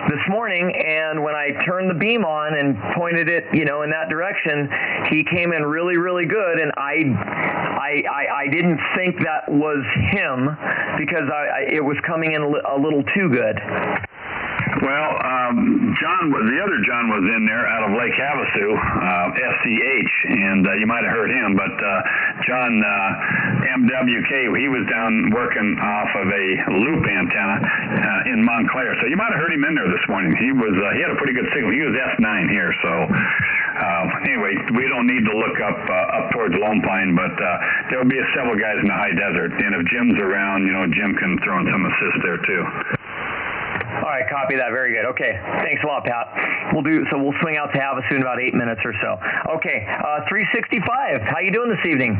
this morning, and when I turned the beam on and pointed it, in that direction, he came in really, really good, and I didn't think that was him because it was coming in a little too good.
Well, the other John was in there out of Lake Havasu, SCH, and you might have heard him, but John MWK, he was down working off of a loop antenna in Montclair, so you might have heard him in there this morning. He had a pretty good signal. He was S9 here, so anyway, we don't need to look up towards Lone Pine, but there will be several guys in the high desert, and if Jim's around, Jim can throw in some assist there too.
All right, copy that. Very good. Okay, thanks a lot, Pat. We'll swing out to Havasu in about 8 minutes or so. Okay, 365. How you doing this evening?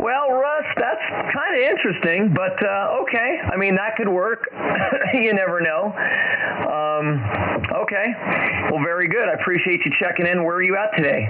Well, Russ, that's kind of interesting, but okay. I mean, that could work. You never know. Okay. Well, very good. I appreciate you checking in. Where are you at today?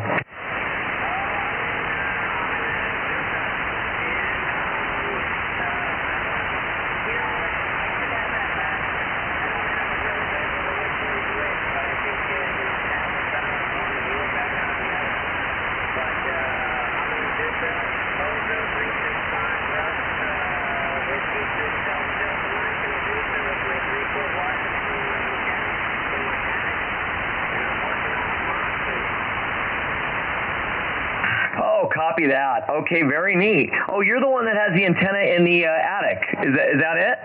Copy that. Okay, very neat. Oh, you're the one that has the antenna in the attic. Is that it?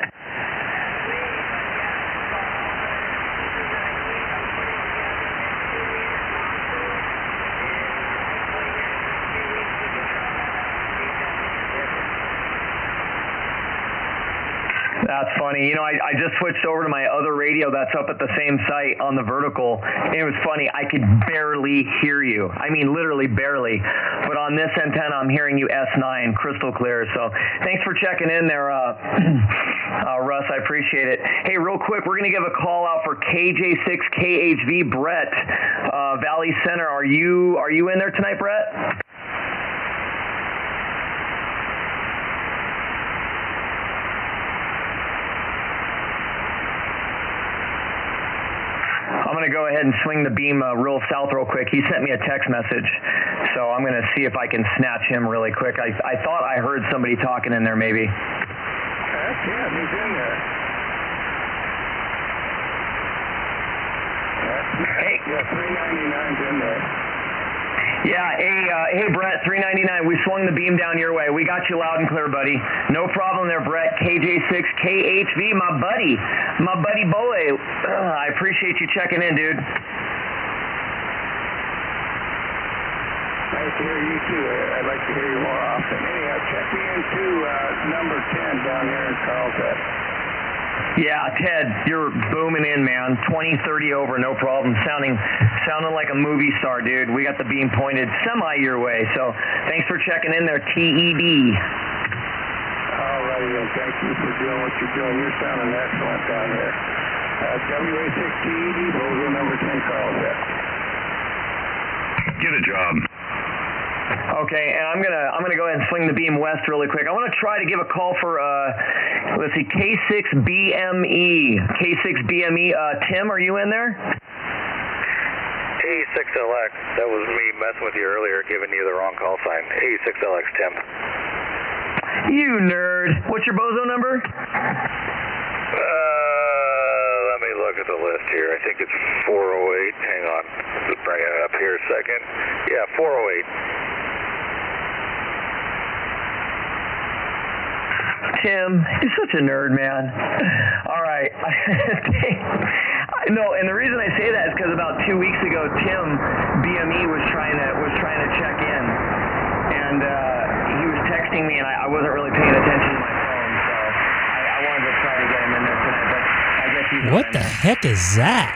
That's funny. You know, I just switched over to my other radio that's up at the same site on the vertical, and it was funny. I could barely hear you. I mean, literally barely. But on this antenna, I'm hearing you S9 crystal clear. So thanks for checking in there, Russ. I appreciate it. Hey, real quick, we're going to give a call out for KJ6KHV Brett, Valley Center. Are you in there tonight, Brett? I'm going to go ahead and swing the beam real south real quick. He sent me a text message, so I'm going to see if I can snatch him really quick. I thought I heard somebody talking in there maybe.
That's him. He's in there.
Hey.
Yeah, 399's in there.
Yeah, hey Brett, 399. We swung the beam down your way. We got you loud and clear, buddy. No problem there, Brett. KJ6KHV, my buddy boy. I appreciate you checking in, dude.
Nice to hear you too. I'd like to hear you more often. Anyhow, check me into number 10 down here in Carlsbad.
Yeah, Ted, you're booming in, man. 20, 30 over, no problem. Sounding like a movie star, dude. We got the beam pointed semi your way. So thanks for checking in there, TED.
All righty, then. Thank you for doing what you're doing. You're sounding excellent down here. WA6TED, BOZO number 10, Carlsbad.
Get a job.
Okay, and I'm gonna go ahead and swing the beam west really quick. I want to try to give a call for let's see, K6BME. K6BME. Tim, are you in there?
A6LX. That was me messing with you earlier, giving you the wrong call sign. A6LX, Tim.
You nerd. What's your BOZO number?
Let me look at the list here. I think it's 408. Hang on. Just bring it up here a second. Yeah, 408.
Tim, you're such a nerd, man. All right. No, and the reason I say that is because about 2 weeks ago, Tim BME was trying to check in, and he was texting me, and I wasn't really paying attention to my phone, so I wanted to try to get him in there tonight. But I guess he's
What the heck is that?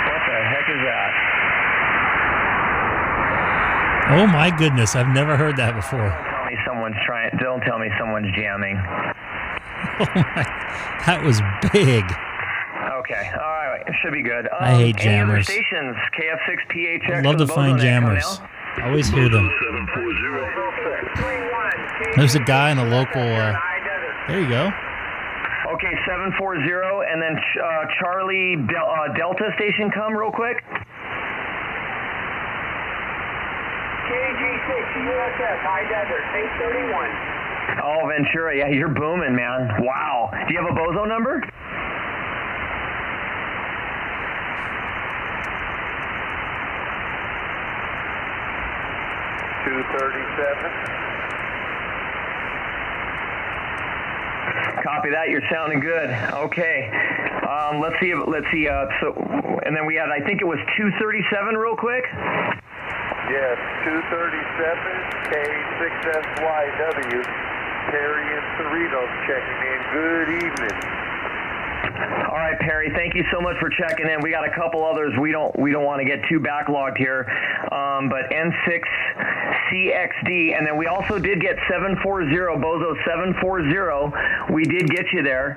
What the heck is that?
Oh my goodness, I've never heard that before.
Don't tell me someone's jamming.
Oh my, that was big.
Okay, all right, it should be good.
I hate
any other
jammers.
Stations, KF6PHX.
I'd love to find jammers. I always hear them. There's a guy in a local, there you go.
Okay, 740, and then Charlie Delta Station, come real quick.
KG6 USS High Desert 831.
Oh, Ventura, yeah, you're booming, man. Wow. Do you have a BOZO number?
237.
Copy that. You're sounding good. Okay. Let's see. So, and then we had, I think it was 237 real quick.
Yes, 237 K6SYW. Perry and Cerritos checking in. Good evening.
All right, Perry. Thank you so much for checking in. We got a couple others. We don't want to get too backlogged here. But N6CXD, and then we also did get 740 BOZO 740. We did get you there.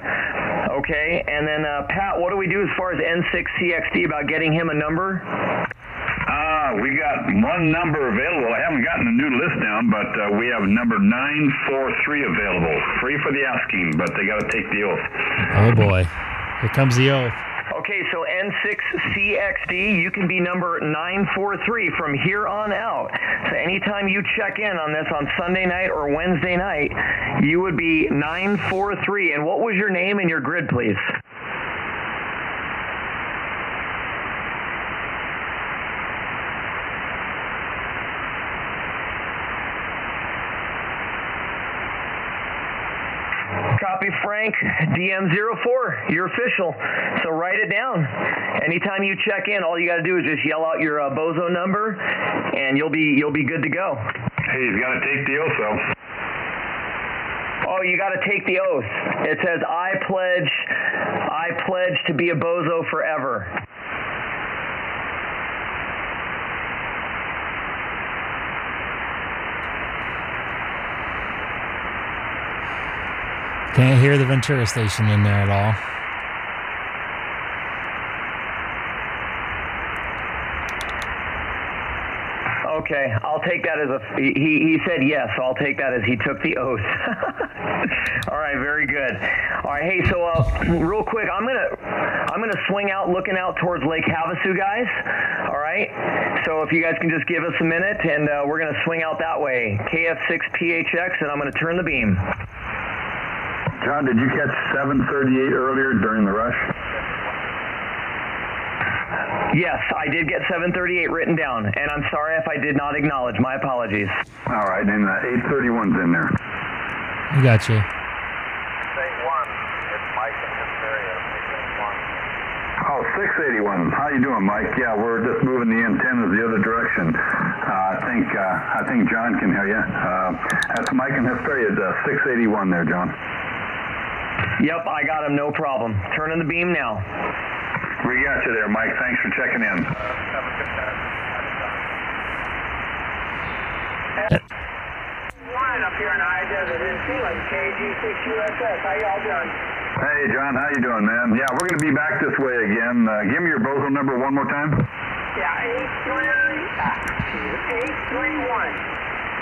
Okay. And then Pat, what do we do as far as N6CXD about getting him a number?
We got one number available. I haven't gotten a new list down, but we have number 943 available. Free for the asking, but they got to take the oath.
Oh boy, here comes the oath.
Okay, so N6CXD, you can be number 943 from here on out. So anytime you check in on this on Sunday night or Wednesday night, you would be 943. And what was your name and your grid, please? Copy, Frank. DM04. You're official. So write it down. Anytime you check in, all you got to do is just yell out your BOZO number, and you'll be good to go.
Hey, he's got to take the oath, though.
Oh, you got to take the oath. It says, I pledge to be a BOZO forever.
Can't hear the Ventura station in there at all.
Okay, I'll take that as he said yes, so I'll take that as he took the oath. All right, very good. All right, hey, so real quick, I'm gonna swing out, looking out towards Lake Havasu, guys. All right, so if you guys can just give us a minute, and we're gonna swing out that way. KF6PHX, and I'm gonna turn the beam.
John, did you catch 738 earlier during the rush?
Yes, I did get 738 written down, and I'm sorry if I did not acknowledge. My apologies.
All right, and 831's in there.
I got you.
Say 1, it's Mike and Hysteria.
Oh, 681. How you doing, Mike? Yeah, we're just moving the antennas the other direction. I think John can hear you. That's Mike and Hysteria. 681 there, John.
Yep, I got him, no problem. Turning the beam now.
We got you there, Mike. Thanks for checking in.
Line up here in High Desert in Sealand, KG6USS. How y'all doing?
Hey, John. How you doing, man? Yeah, we're going to be back this way again. Give me your BOZO number one more time.
Yeah, 831.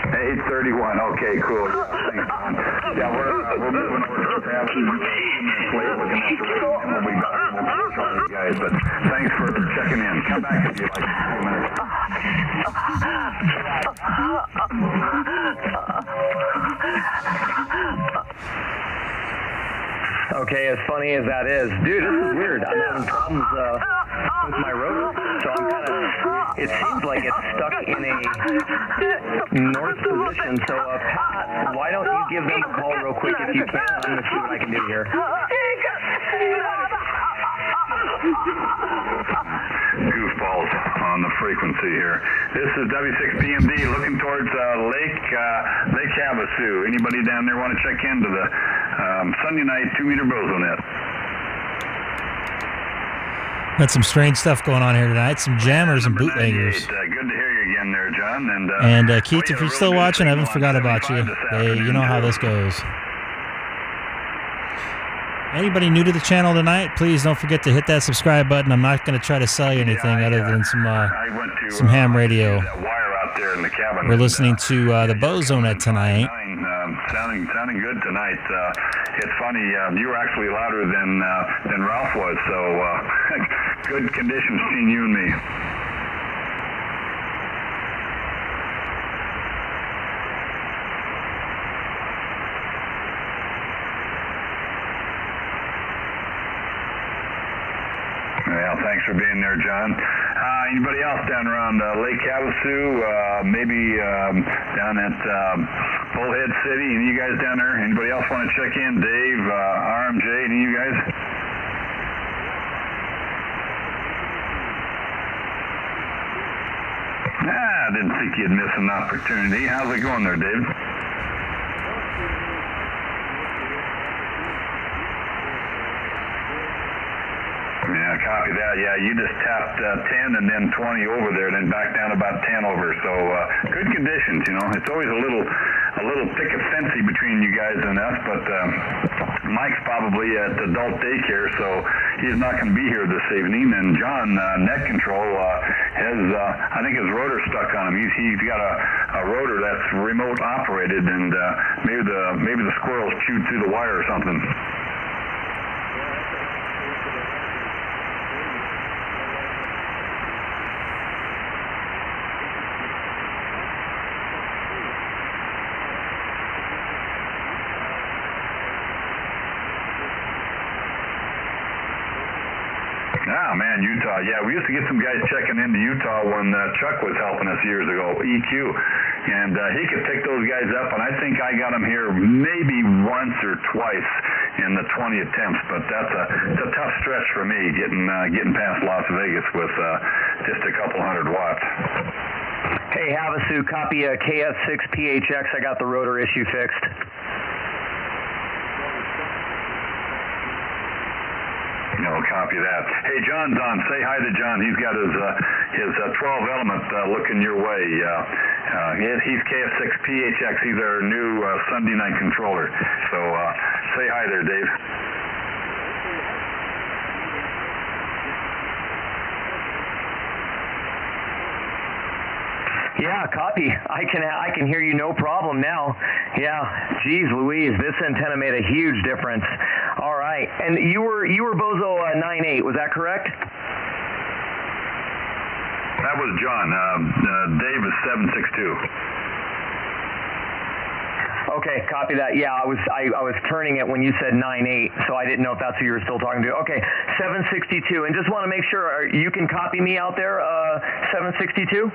831. Okay, cool. Yeah, thanks, John. Yeah, we're moving over to the Avenue. We're going to have to and we'll be back. We'll talk to you guys, but thanks for checking in. Come back if you like in a few minutes.
Okay, as funny as that is, dude, this is weird. I'm having problems with my rotor, so I'm kind of. It seems like it's stuck in a north position. So, Pat, why don't you give them a call real quick if you can? I'm going to see what I can do here.
Goofballs on the frequency here. This is W6PMD looking towards Lake Havasu. Anybody down there want to check into the Sunday night 2-meter BOZO net?
Got some strange stuff going on here tonight. Some jammers and bootleggers.
Good to hear you again there, John.
And Keith, if you're still watching, I haven't forgot about you. Hey, you know how this goes. Anybody new to the channel tonight, please don't forget to hit that subscribe button. I'm not going to try to sell you anything other than some ham radio. We're listening to the BOZO net tonight.
Sounding good tonight. It's funny, you were actually louder than Ralph was, so good conditions between you and me. Well, thanks for being there, John. Anybody else down around Lake Havasu, maybe down at Bullhead City? Any of you guys down there? Anybody else want to check in? Dave, RMJ, any of you guys? I didn't think you'd miss an opportunity. How's it going there, Dave? Yeah, copy that. Yeah, you just tapped 10 and then 20 over there, then back down about 10 over. So good conditions, you know. It's always a little picket fencey between you guys and us, but Mike's probably at adult daycare, so he's not going to be here this evening. And John, net control, has I think his rotor stuck on him. He's got a rotor that's remote operated, and maybe the squirrels chewed through the wire or something. Oh, man, Utah. Yeah, we used to get some guys checking into Utah when Chuck was helping us years ago, EQ. And he could pick those guys up, and I think I got them here maybe once or twice in the 20 attempts. But it's a tough stretch for me getting past Las Vegas with just a couple hundred watts.
Hey, Havasu, copy KS6PHX. I got the rotor issue fixed.
No, copy that. Hey, John's on. Say hi to John. He's got his 12 element looking your way. He's KS6PHX. He's our new Sunday night controller. So say hi there, Dave.
Yeah, copy. I can hear you no problem now. Yeah, geez Louise, this antenna made a huge difference. All right, and you were BOZO 98, was that correct?
That was John. Dave is 762.
Okay, copy that. Yeah, I was turning it when you said 98, so I didn't know if that's who you were still talking to. Okay, 762, and just want to make sure you can copy me out there, 762.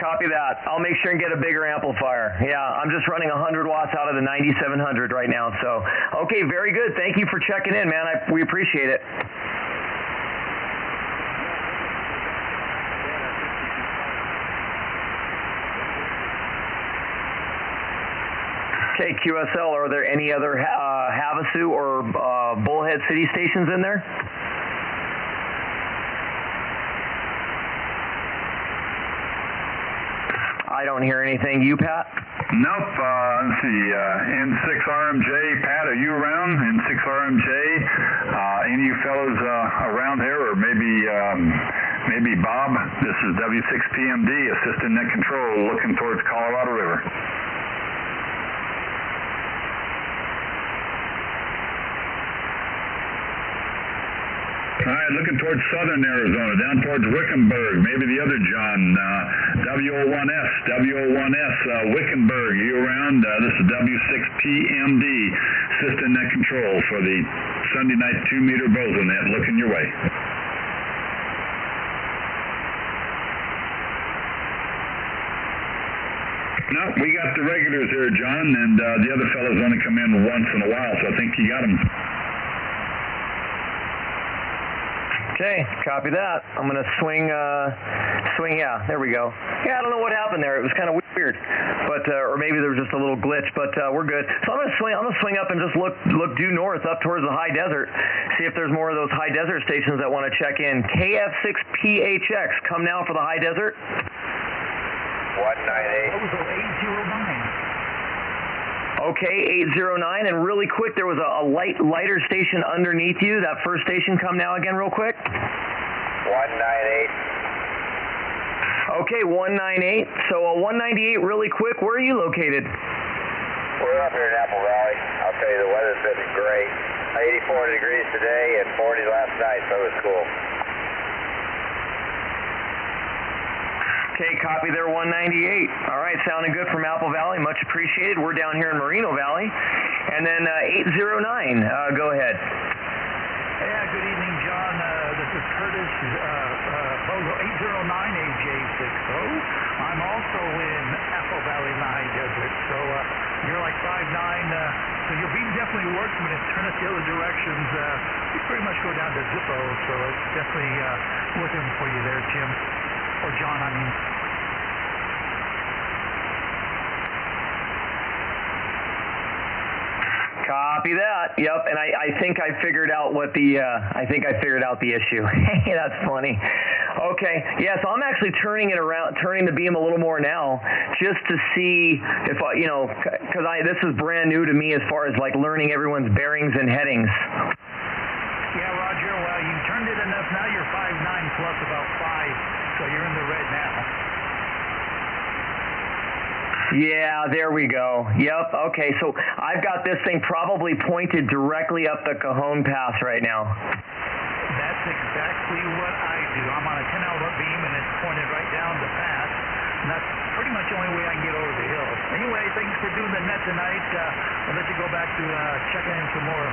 Copy that. I'll make sure and get a bigger amplifier. Yeah, I'm just running 100 watts out of the 9700 right now. So, okay, very good. Thank you for checking in, man. We appreciate it. Okay, QSL, are there any other Havasu or Bullhead City stations in there? I don't hear anything. You, Pat?
Nope. Let's see. N6RMJ. Pat, are you around? N6RMJ. Any of you fellows around here, or maybe Bob? This is W6PMD, Assistant Net Control, looking towards Colorado River. All right, looking towards southern Arizona, down towards Wickenburg, maybe the other John, W01S, Wickenburg, you around? This is W6PMD, Assistant Net Control for the Sunday night 2-meter BOZO net, looking your way. No, we got the regulars here, John, and the other fellows only come in once in a while, so I think you got them.
Okay, copy that. I'm going to swing, yeah, there we go. Yeah, I don't know what happened there. It was kind of weird, but, or maybe there was just a little glitch, but we're good. So I'm going to swing up and just look due north up towards the high desert, see if there's more of those high desert stations that want to check in. KF6PHX, come now for the high desert.
198.
Okay, 809, and really quick, there was a lighter station underneath you. That first station, come now again real quick.
198.
Okay, 198. So 198, really quick, where are you located?
We're up here in Apple Valley. I'll tell you, the weather's been great. 84 degrees today and 40 last night, so it was cool.
Okay, copy there, 198. All right, sounding good from Apple Valley. Much appreciated. We're down here in Moreno Valley. And then 809, go ahead.
Yeah, good evening, John. This is Curtis, BOZO 809AJ60. I'm also in Apple Valley in the high desert. So you're like 5'9", so you'll be definitely working it. Turn us the other directions. You pretty much go down to Zippo, so it's definitely working for you there, Jim. Or John, I mean.
Copy that. Yep, and I think I figured out what the issue. Hey, that's funny. Okay, yeah. So I'm actually turning the beam a little more now, just to see if because this is brand new to me as far as like learning everyone's bearings and headings.
Yeah, Roger. Well, you turned it enough. Now you're 5'9" plus about 5, so you're in the red now.
Yeah, there we go. Yep, okay, so I've got this thing probably pointed directly up the Cajon Pass right now.
That's exactly what I do. I'm on a 10-hour beam, and it's pointed right down the pass, and that's pretty much the only way I can get over the hill. Anyway, thanks for doing the net tonight. I'll let you go back to checking in some more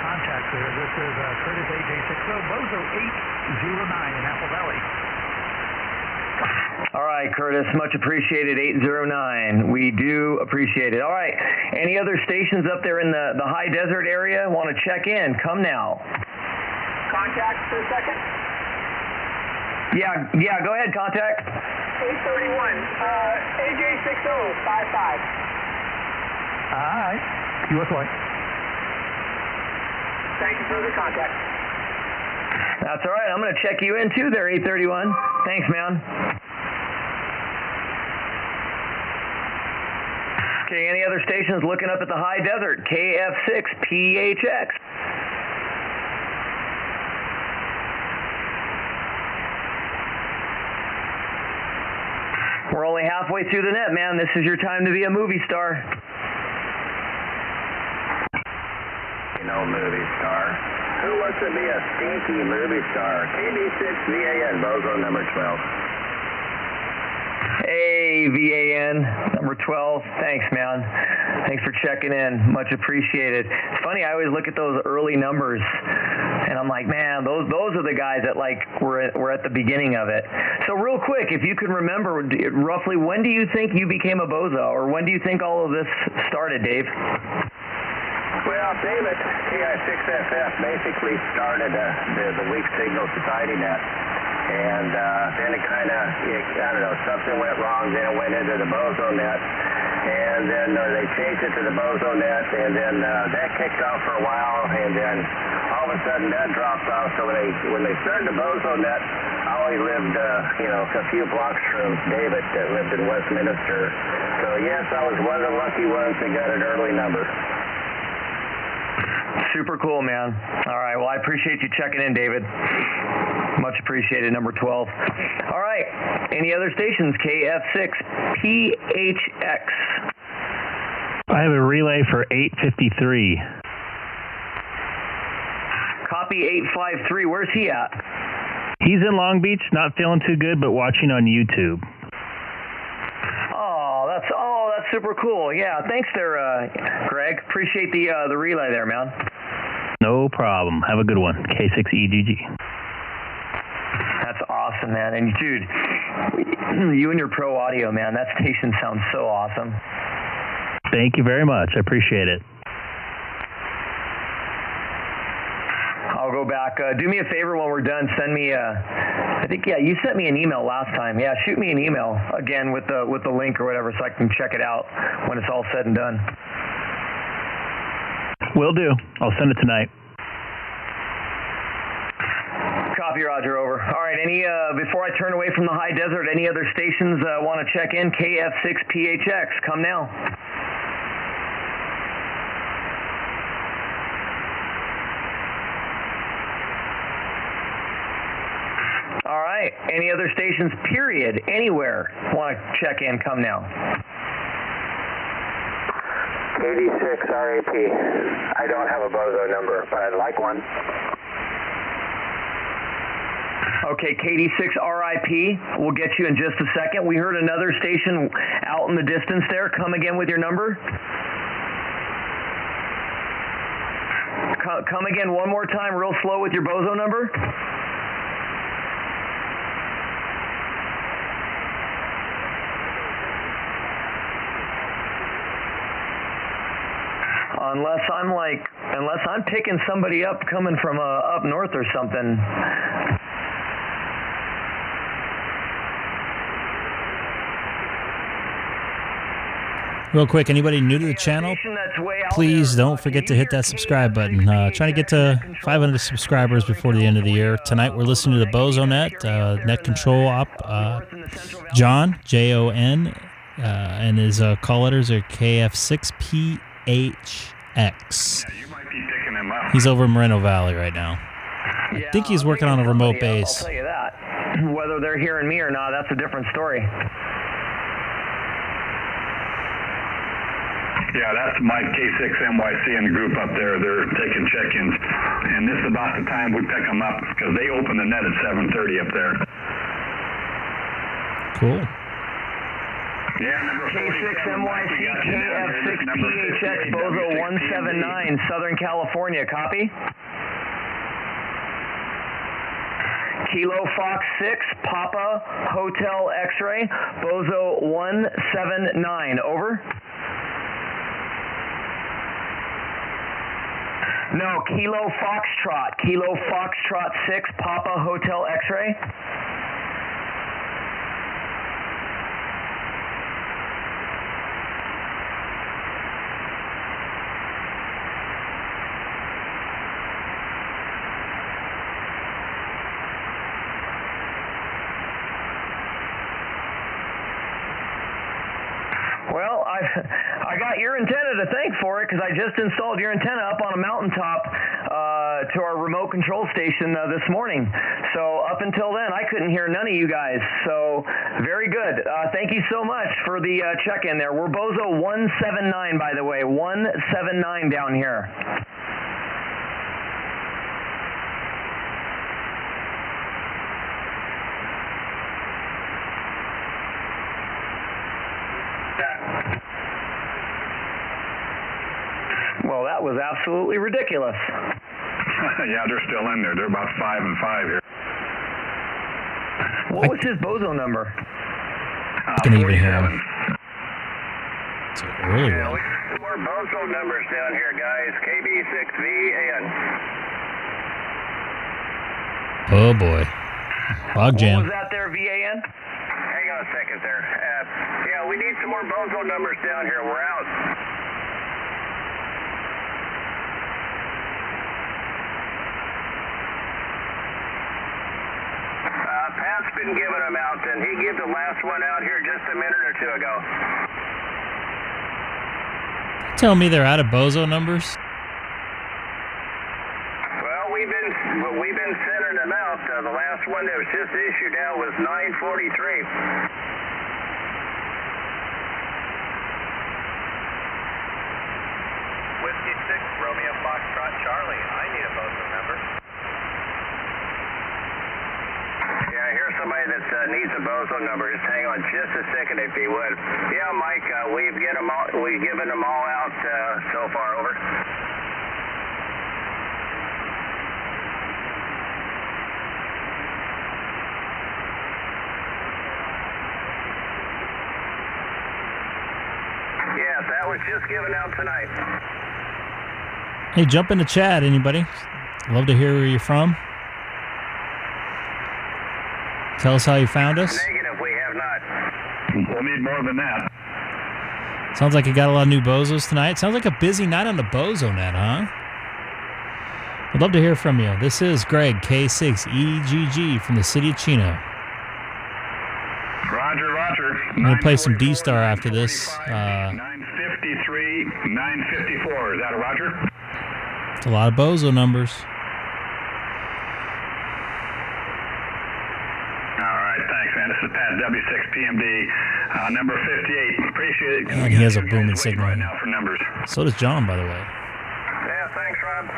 contacts there. This is Curtis AJ60, BOZO 809 in Apple Valley.
All right, Curtis, much appreciated, 809. We do appreciate it. All right, any other stations up there in the high desert area want to check in? Come now.
Contact for a second.
Yeah, go ahead, contact.
831, AJ6055.
All right, US 1.
Thank you for the contact.
That's all right. I'm going to check you in too there, 831. Thanks, man. Okay, any other stations looking up at the high desert? KF6PHX. We're only halfway through the net, man. This is your time to be a movie star.
You know, movie star. Who wants to be a stinky movie star? KB6VAN, BOZO number 12.
Hey, VAN, number 12. Thanks, man. Thanks for checking in. Much appreciated. It's funny, I always look at those early numbers, and I'm like, man, those are the guys that, like, were at the beginning of it. So real quick, if you can remember, roughly, when do you think you became a BOZO, or when do you think all of this started, Dave?
Well, David, TI6FF basically started the Weak Signal Society net. And then it kind of, I don't know, something went wrong, then it went into the BOZO net. And then they changed it to the BOZO net, and then that kicked off for a while, and then all of a sudden that dropped off. So when they started the BOZO net, I only lived, a few blocks from David that lived in Westminster. So yes, I was one of the lucky ones that got an early number.
Super cool, man. All right, well, I appreciate you checking in, David. Much appreciated, number 12. All right, any other stations? KF6PHX.
I have a relay for 853.
Copy 853. Where's he at?
He's in Long Beach, not feeling too good, but watching on YouTube.
Oh, that's super cool. Yeah, thanks there, Greg. Appreciate the relay there, man.
No problem. Have a good one. K6EGG.
That's awesome, man. And dude, you and your pro audio, man, that station sounds so awesome.
Thank you very much. I appreciate it.
I'll go back. Do me a favor when we're done. Send me I think, yeah, you sent me an email last time. Yeah, shoot me an email again with the link or whatever so I can check it out when it's all said and done.
Will do. I'll send it tonight.
Copy, Roger, over. All right, before I turn away from the high desert, any other stations want to check in? KF6PHX, come now. All right, any other stations, period, anywhere, want to check in, come now.
KD6RAP. I don't have a BOZO number, but I'd like one.
Okay, KD6RIP, we'll get you in just a second. We heard another station out in the distance there. Come again with your number. Come again one more time, real slow with your BOZO number. Unless I'm picking somebody up coming from up north or something.
Real quick, anybody new to the channel, please don't forget to hit that subscribe button. Trying to get to 500 subscribers before the end of the year. Tonight we're listening to the BOZO net, net control op, John, Jon, and his call letters are KF6PHX. He's over in Moreno Valley right now. I think he's working on a remote base.
I'll tell you that. Whether they're hearing me or not, that's a different story.
Yeah, that's my K6NYC and the group up there. They're taking check-ins. And this is about the time we pick them up because they open the net at 7:30 up there.
Cool.
Yeah,
K6NYC, KF6PHX, BOZO 179, Southern California. Copy? Kilo Fox 6, Papa Hotel X-ray, BOZO 179, over. No, Kilo Foxtrot 6, Papa Hotel X-ray. Well, I got your antenna to thank for it because I just installed your antenna up on a mountaintop to our remote control station this morning. So up until then, I couldn't hear none of you guys. So very good. Thank you so much for the check-in there. We're BOZO 179, by the way, 179 down here. Well, that was absolutely ridiculous.
Yeah, they're still in there. They're about 5 and 5 here.
What was his BOZO number?
Can even hear him. It's really
Yeah,
well.
we got some more BOZO numbers down here, guys. KB6VAN.
Oh boy. Log
What
jam.
was that there, VAN?
Hang on a second there. Yeah, we need some more BOZO numbers down here. We're out. Pat's been giving them out, and he gave the last one out here just a minute or two ago.
Tell me they're out of BOZO numbers?
Well, we've been sending them out. The last one that was just issued out was 943.
Whiskey 6, Romeo Foxtrot Charlie. I need a BOZO number.
Yeah, I hear somebody that needs a BOZO number. Just hang on just a second if you would. Yeah, Mike, we've given them all out so far. Over. Yes, that was just given out tonight.
Hey, jump in the chat, anybody. Love to hear where you're from. Tell us how you found us.
Negative, we have not.
We'll need more than that.
Sounds like you got a lot of new BOZOs tonight. Sounds like a busy night on the BOZO net, huh? I'd love to hear from you. This is Greg, K6EGG from the city of Chino.
Roger, roger.
I'm going to play some DStar after this.
953, 954. Is that a roger?
It's a lot of BOZO numbers.
All right, thanks, man. This is Pat, W6PMD, number 58. Appreciate it.
And he has a booming signal.
Right now for numbers.
So does John, by the way.
Yeah, thanks, Rob.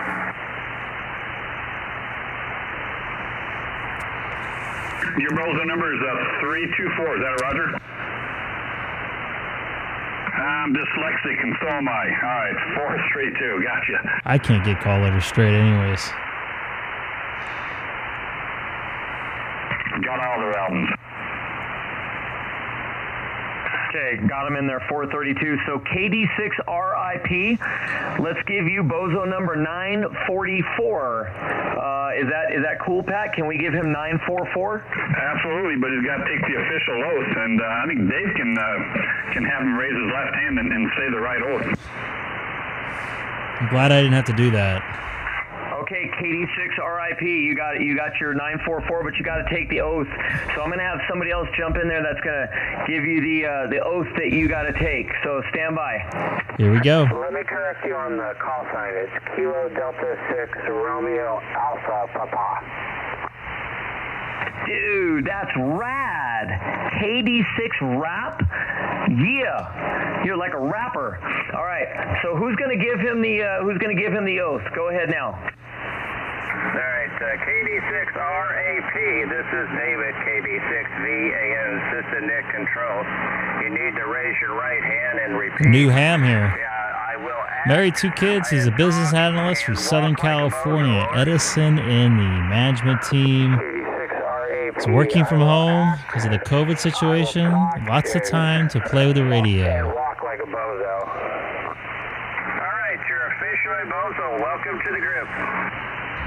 Your BOZO number is 324. Is that a roger? I'm dyslexic, and so am I. All right, 432. Gotcha.
I can't get call letters straight anyways.
Got all their albums.
Okay, got them in there, 432. So KD6RIP, let's give you BOZO number 944. Is that cool, Pat? Can we give him 944?
Absolutely, but he's got to take the official oath, and I think Dave can have him raise his left hand and say the right oath.
I'm glad I didn't have to do that.
Okay, KD6RIP, you got your 944, but you got to take the oath. So I'm going to have somebody else jump in there that's going to give you the oath that you got to take. So stand by.
Here we go.
Let me correct you on the call sign. It's Kilo Delta 6 Romeo Alpha Papa.
Dude, that's rad. KD6 rap? Yeah. You're like a rapper. All right. So who's going to give him the oath? Go ahead now.
All right, KD6RAP. This is David, KB6VAN, Assistant Net Control. You need to raise your right hand and repeat.
New ham here.
Yeah, I will.
Married 2 kids. He's a business analyst from Southern California. Edison in the management team.
KD6RAP.
It's working from home because of the COVID situation. Lots of time to play with the radio.
Walk like a bozo. All right, you're officially bozo. Welcome to the group.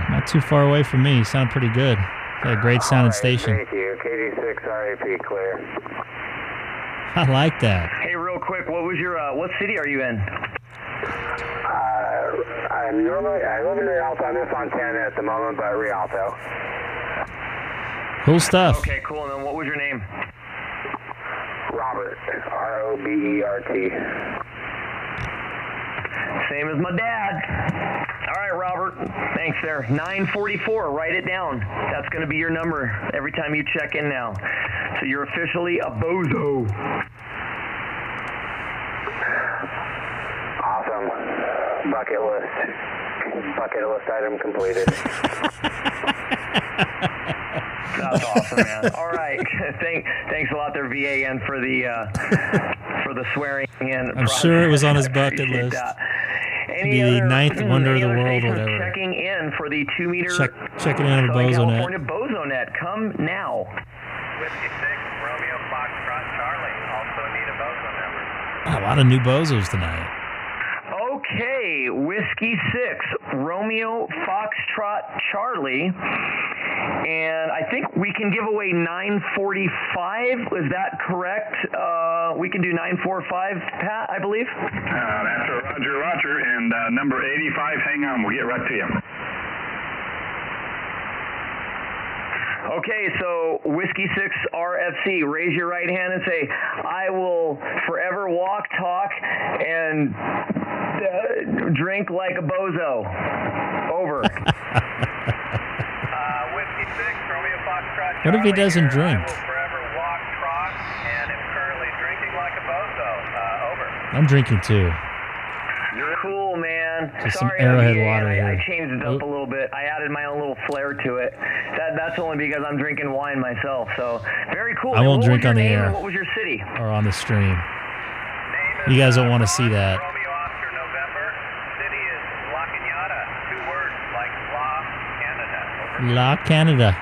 Not too far away from me. You sound pretty good. Got a great sounding station.
Thank you. KD6RAP clear.
I like that.
Hey, real quick, what city are you in?
I live in Rialto. I'm in Fontana at the moment, but Rialto.
Cool stuff.
Okay, cool. And then what was your name?
Robert. ROBERT.
Same as my dad. All right, Robert. Thanks there. 944. Write it down. That's going to be your number every time you check in now. So you're officially a bozo.
Awesome. Bucket list item completed.
That's awesome, man. All right. Thanks a lot there, VAN, for the swearing in.
I'm sure it was on his bucket list.
Any
be the
other,
ninth wonder of the world,
stations
whatever.
Checking in for the 2-meter
checking in on the
Southern
BOZO net.
California BOZO net. Come now.
Whiskey 6, Romeo Foxtrot Charlie. Also need a bozo number.
A lot of new BOZOs tonight.
Okay, Whiskey 6, Romeo Foxtrot Charlie. And I think we can give away 945. Is that correct? We can do 945, Pat, I believe.
That's Roger, and number 85. Hang on, we'll get right to you.
Okay, so Whiskey 6 RFC, raise your right hand and say, I will forever walk, talk, and drink like a bozo. Over.
Whiskey 6, Romeo Foxtrot Charlie.
What if he doesn't drink?
I will forever walk, talk, and am currently drinking like a bozo. Over.
I'm drinking too.
Cool, man.
Just
Sorry,
some Arrowhead
VA,
water here.
I changed it up a little bit. I added my own little flair to it. That's only because I'm drinking wine myself. So very cool.
I won't drink on the air.
What was your city?
Or on the stream. You guys don't want to see that.
Romeo Oscar November. City is La Cañada. 2 words like La Canada. Over.
La Canada.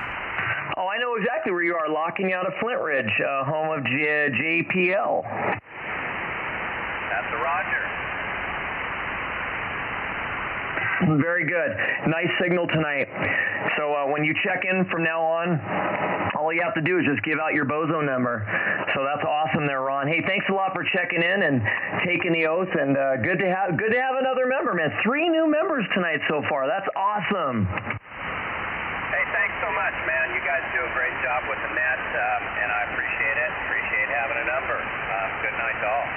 Oh, I know exactly where you are. La Cañada, Flint Ridge, home of JPL.
That's a Roger.
Very good. Nice signal tonight. So when you check in from now on, all you have to do is just give out your BOZO number. So that's awesome there, Ron. Hey, thanks a lot for checking in and taking the oath, and good to have another member, man. 3 new members tonight so far. That's awesome.
Hey, thanks so much, man. You guys do a great job with the net, and I appreciate it. Appreciate having a number. Good night to all.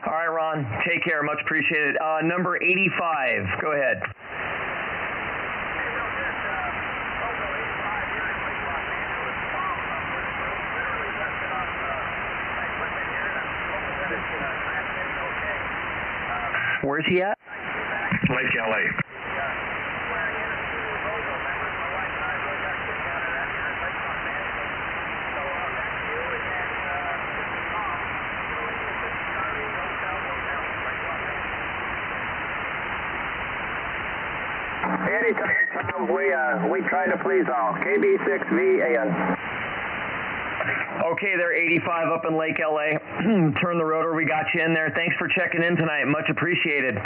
All right, Ron. Take care. Much appreciated. Number 85. Go ahead. Where's he at?
Lake LA.
Anytime, Tom, we try to please all. KB6VAN.
Okay, they're 85 up in Lake LA. Turn the rotor. We got you in there. Thanks for checking in tonight. Much appreciated.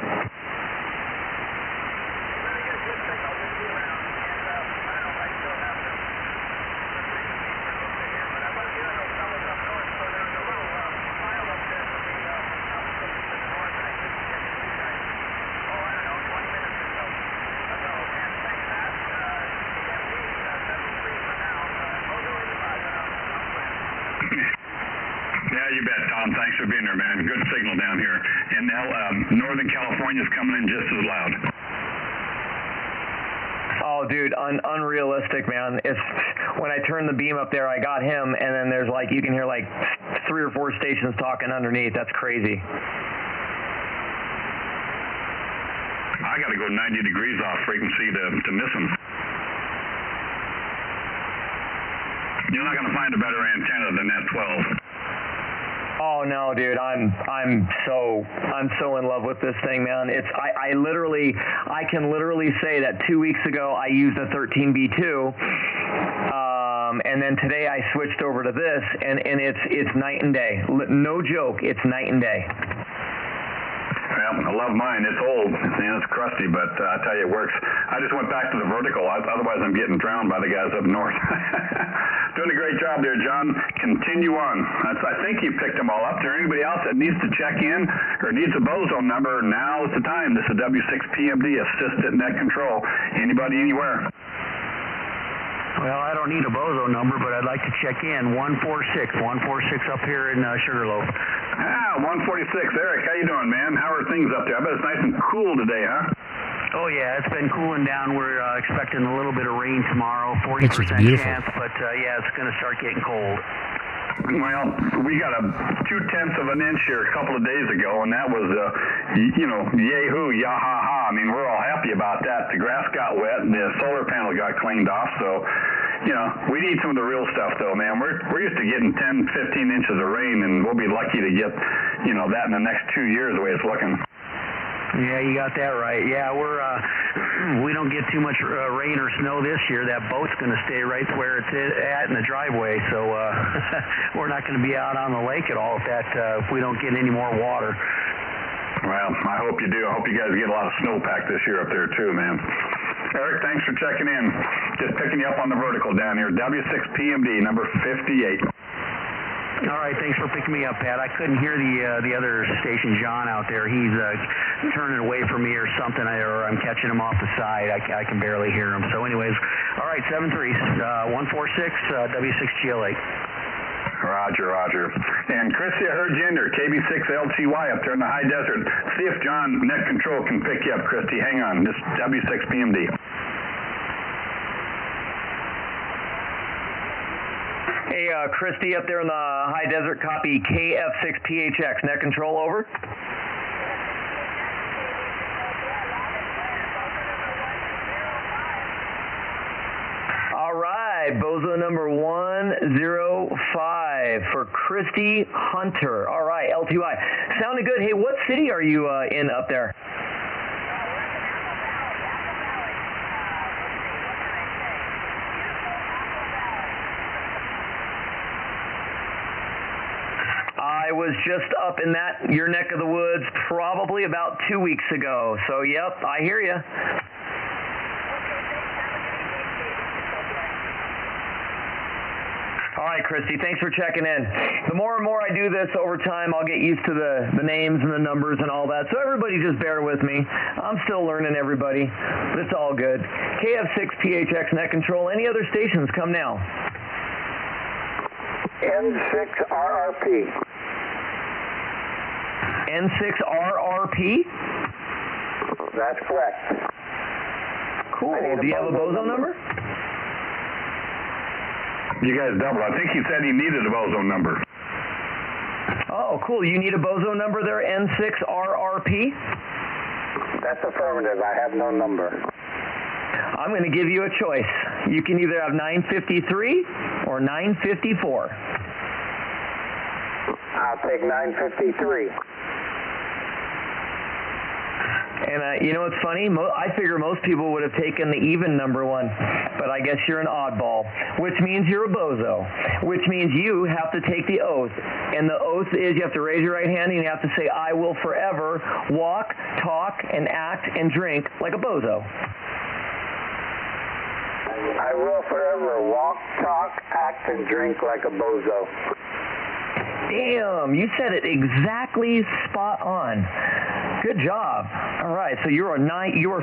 Yeah, you bet, Tom. Thanks for being there, man. Good signal down here. And now Northern California's coming in just as loud.
Oh, dude, unrealistic, man. It's when I turn the beam up there, I got him, and then there's like, you can hear like 3 or 4 stations talking underneath. That's crazy.
I got to go 90 degrees off frequency to miss them. You're not going to find a better antenna than that 12.
Oh no, dude, I'm so in love with this thing, man. I can literally say that 2 weeks ago I used a 13B2 And then today I switched over to this, and it's night and day. No joke, it's night and day.
Well, I love mine. It's old. It's crusty, but I tell you, it works. I just went back to the vertical. Otherwise, I'm getting drowned by the guys up north. Doing a great job there, John. Continue on. I think you picked them all up. Is there anybody else that needs to check in or needs a BOZO number? Now is the time. This is W6PMD, Assistant Net Control. Anybody, anywhere?
Well, I don't need a BOZO number, but I'd like to check in. 146 up here in Sugarloaf.
146. Eric, how you doing, man? How are things up there? I bet it's nice and cool today, huh?
Oh, yeah, it's been cooling down. We're expecting a little bit of rain tomorrow, 40% chance, but yeah, it's going to start getting cold.
Well, we got a 0.2 of an inch here a couple of days ago, and that was, yay-hoo, yah-ha-ha. I mean, we're all happy about that. The grass got wet, and the solar panel got cleaned off, so, we need some of the real stuff, though, man. We're used to getting 10, 15 inches of rain, and we'll be lucky to get, that in the next 2 years, the way it's looking.
Yeah, you got that right. Yeah, we don't get too much rain or snow this year. That boat's going to stay right where it's at in the driveway, so we're not going to be out on the lake at all if we don't get any more water.
Well, I hope you do. I hope you guys get a lot of snowpack this year up there too, man. Eric, thanks for checking in. Just picking you up on the vertical down here. W6PMD, number 58.
All right, thanks for picking me up, Pat. I couldn't hear the other station, John, out there. He's turning away from me or something, or I'm catching him off the side. I can barely hear him. So anyways, all right, 146 W6GLA.
Roger. And Chrissy, I heard you in there, KB6LTY up there in the high desert. See if John Net Control can pick you up, Christy. Hang on, this W6PMD.
Hey, Christy up there in the high desert, copy KF6PHX. Net Control, over. All right, BOZO number 105 for Christy Hunter. All right, LTY. Sounded good. Hey, what city are you in up there? I was just up in your neck of the woods probably about 2 weeks ago. So, yep, I hear you. All right, Christy, thanks for checking in. The more and more I do this over time, I'll get used to the names and the numbers and all that. So everybody just bear with me. I'm still learning, everybody. But it's all good. KF6PHX Net Control. Any other stations, come now.
N6RRP.
N6RRP?
That's correct.
Cool. Do you have a BOZO number?
You guys doubled. I think he said he needed a BOZO number.
Oh, cool. You need a BOZO number there, N6RRP?
That's affirmative. I have no number.
I'm going to give you a choice. You can either have 953 or 954.
I'll take 953.
And you know what's funny? I figure most people would have taken the even number one, but I guess you're an oddball, which means you're a BOZO, which means you have to take the oath. And the oath is you have to raise your right hand and you have to say, I will forever walk, talk, and act and drink like a BOZO.
I will forever walk, talk, act, and drink like a BOZO.
Damn, you said it exactly spot on. Good job. All right, so you are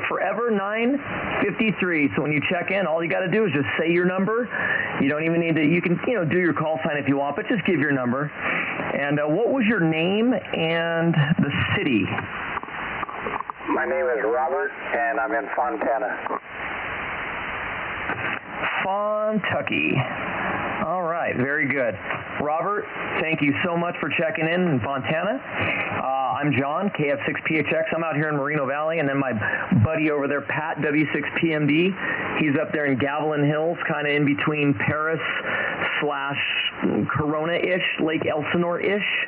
forever 953. So when you check in, all you got to do is just say your number. You don't even need to. You can do your call sign if you want, but just give your number. And what was your name and the city?
My name is Robert, and I'm in Fontana.
Kentucky. All right, very good. Robert, thank you so much for checking in Fontana. I'm John, KF6PHX. I'm out here in Moreno Valley, and then my buddy over there, Pat, W6PMD, he's up there in Gavilan Hills, kind of in between Paris / Corona-ish, Lake Elsinore-ish.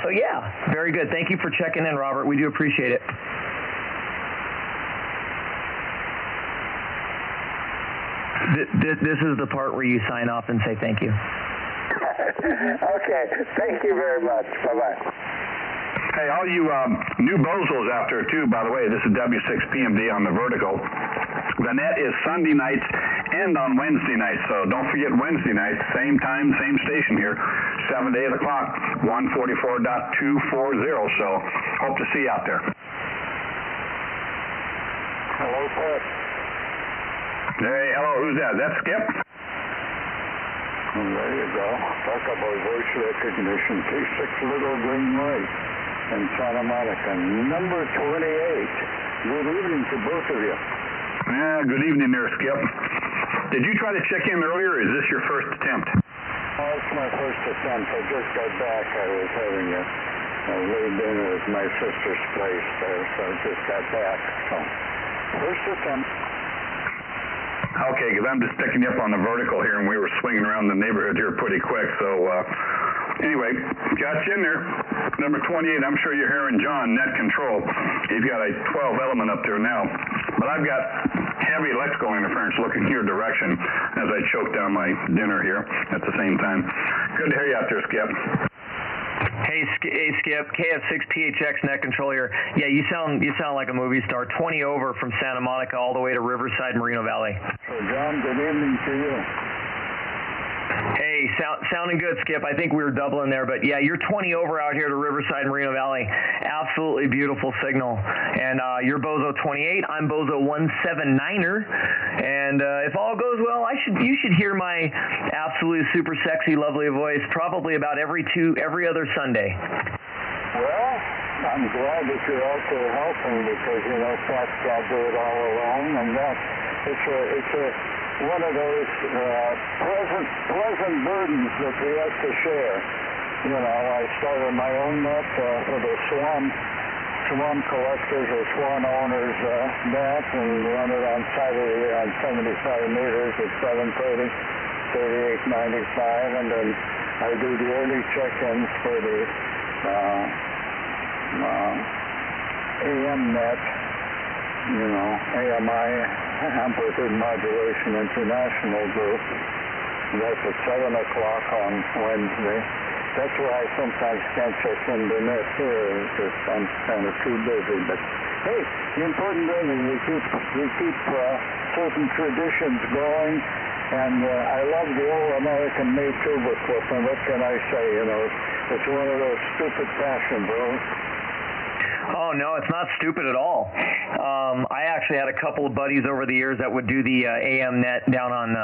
So, yeah, very good. Thank you for checking in, Robert. We do appreciate it.
This is the part where you sign off and say thank you.
Okay, thank you very much. Bye-bye.
Hey, all you new BOZOs out there, too, by the way, this is W6PMD on the vertical. The net is Sunday nights and on Wednesday nights, so don't forget Wednesday nights, same time, same station here, 7 to 8 o'clock, 144.240, so hope to see you out there.
Hello, Pat.
Hey, hello, who's that? Is that Skip?
Well, there you go. Talk about voice recognition. K6 Little Green Light in Santa Monica, number 28. Good evening to both of you.
Yeah, good evening there, Skip. Did you try to check in earlier, or is this your first attempt?
Oh, it's my first attempt. I just got back. I was having a late dinner at my sister's place there, so I just got back. So, first attempt.
Okay, because I'm just picking you up on the vertical here, and we were swinging around the neighborhood here pretty quick. So, anyway, got you in there. Number 28, I'm sure you're hearing John, net control. He's got a 12 element up there now. But I've got heavy electrical interference looking your direction as I choke down my dinner here at the same time. Good to hear you out there, Skip.
Hey, Skip, KF6PHX net control here. Yeah, you sound like a movie star. 20 over from Santa Monica all the way to Riverside, Moreno Valley.
So, John, good evening to you.
Hey, sounding good, Skip. I think we were doubling there, but yeah, you're 20 over out here to Riverside, Moreno Valley. Absolutely beautiful signal. And you're BOZO 28. I'm BOZO 179er. And if all goes well, you should hear my absolutely super sexy, lovely voice probably about every other Sunday.
Well, I'm glad that you're out there helping because, Pat can't do it all alone, and it's one of those pleasant burdens that we have to share. I started my own net for the swan collectors or swan owners net and run it on Saturday on 75 meters at 7:30, 38.95, and then I do the early check-ins for the AM net, AMI, Amplitude Modulation International Group. That's at 7 o'clock on Wednesday. That's why I sometimes can't check in the net here because I'm kind of too busy. But hey, the important thing is we keep certain traditions going. And I love the old American-made tuba equipment. What can I say? It's one of those stupid fashion, bro.
Oh, no, it's not stupid at all. I actually had a couple of buddies over the years that would do the AM net down on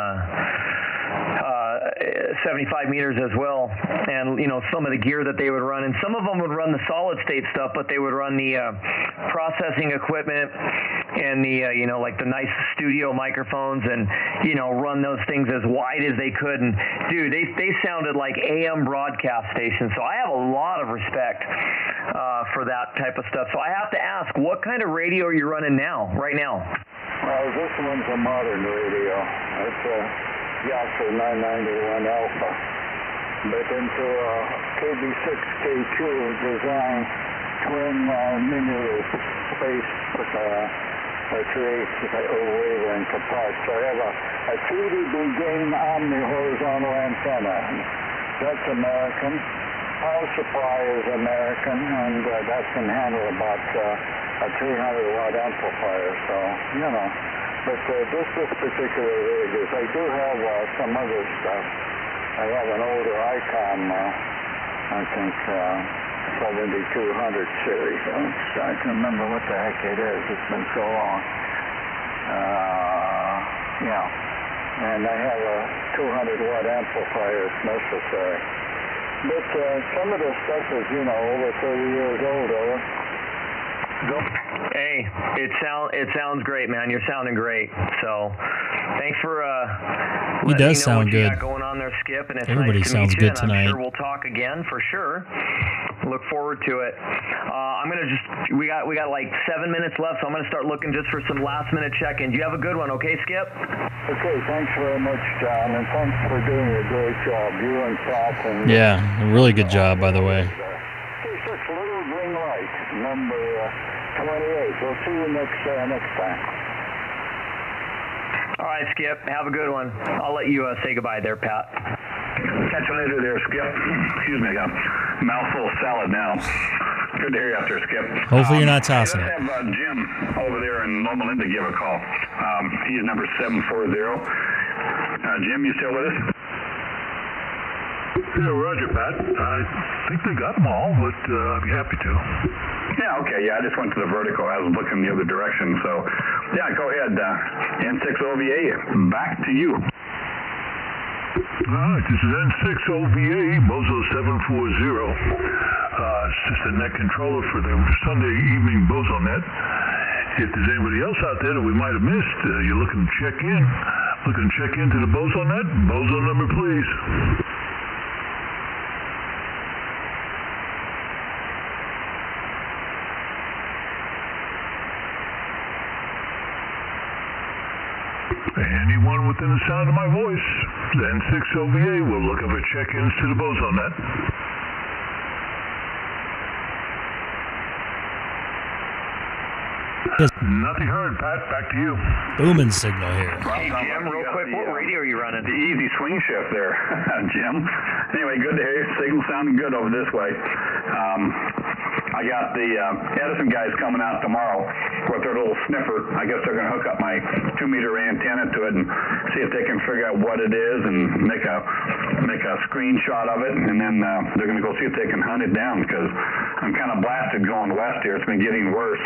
75 meters as well. And, some of the gear that they would run. And some of them would run the solid-state stuff, but they would run the processing equipment and the, like the nice studio microphones and, run those things as wide as they could. And, dude, they sounded like AM broadcast stations. So I have a lot of respect for that type of stuff. So I have to ask, what kind of radio are you running right now?
Well, this one's a modern radio. It's a Yasser 991 Alpha. But into a KB6K2 design twin linear space creates a wavelength apart. So I have a 3 dB gain omni-horizontal antenna. That's American. Power supply is American, and that can handle about a 300-watt amplifier. So, But this particular rig is, I do have some other stuff. I have an older Icom, I think, 7200 series. I can remember what the heck it is. It's been so long. And I have a 200-watt amplifier if necessary. But some of the stuff is, over 30 years old, though.
Hey, it sounds great, man. You're sounding great. So, thanks for
he does sound good.
Got going on there, Skip, and it's
Everybody
nice to
sounds
meet you,
good
and
tonight.
I'm sure we'll talk again for sure. Look forward to it. I'm gonna we got like 7 minutes left, so I'm gonna start looking just for some last minute check-ins. You have a good one, okay, Skip?
Okay, thanks very much, John, and thanks for doing a great job. You and Pat and
yeah, a really good job, by the way.
K6 Little Green Light, number 28. We'll see you next time.
All right, Skip. Have a good one. I'll let you say goodbye there, Pat.
Catch you later there, Skip. Excuse me, I got a mouthful of salad now. Good to hear you out there, Skip.
Hopefully you're not tossing it.
Let's have Jim over there in Loma Linda give a call. He's number 740. Jim, you still with us?
Yeah, roger, Pat. I think they got them all, but I'd be happy to.
Yeah, okay. Yeah, I just went to the vertical. I was looking the other direction. So, yeah, go ahead. N6OVA, back to you.
All right, this is N6OVA, BOZO 740. It's just a net controller for the Sunday evening BOZO net. If there's anybody else out there that we might have missed, you're looking to check in. Looking to check into the BOZO net? BOZO number, please. Anyone within the sound of my voice, the N6OVA will look up at check-ins to the BOZO net.
Yes.
Nothing heard, Pat. Back to you.
Booming signal here.
Hey, Jim, real quick, what radio are you running?
The easy swing shift there, Jim. Anyway, good to hear you. Signal sounding good over this way. I got the Edison guys coming out tomorrow with their little sniffer. I guess they're going to hook up my 2-meter antenna to it and see if they can figure out what it is and make a screenshot of it, and then they're going to go see if they can hunt it down, because I'm kind of blasted going west here. It's been getting worse.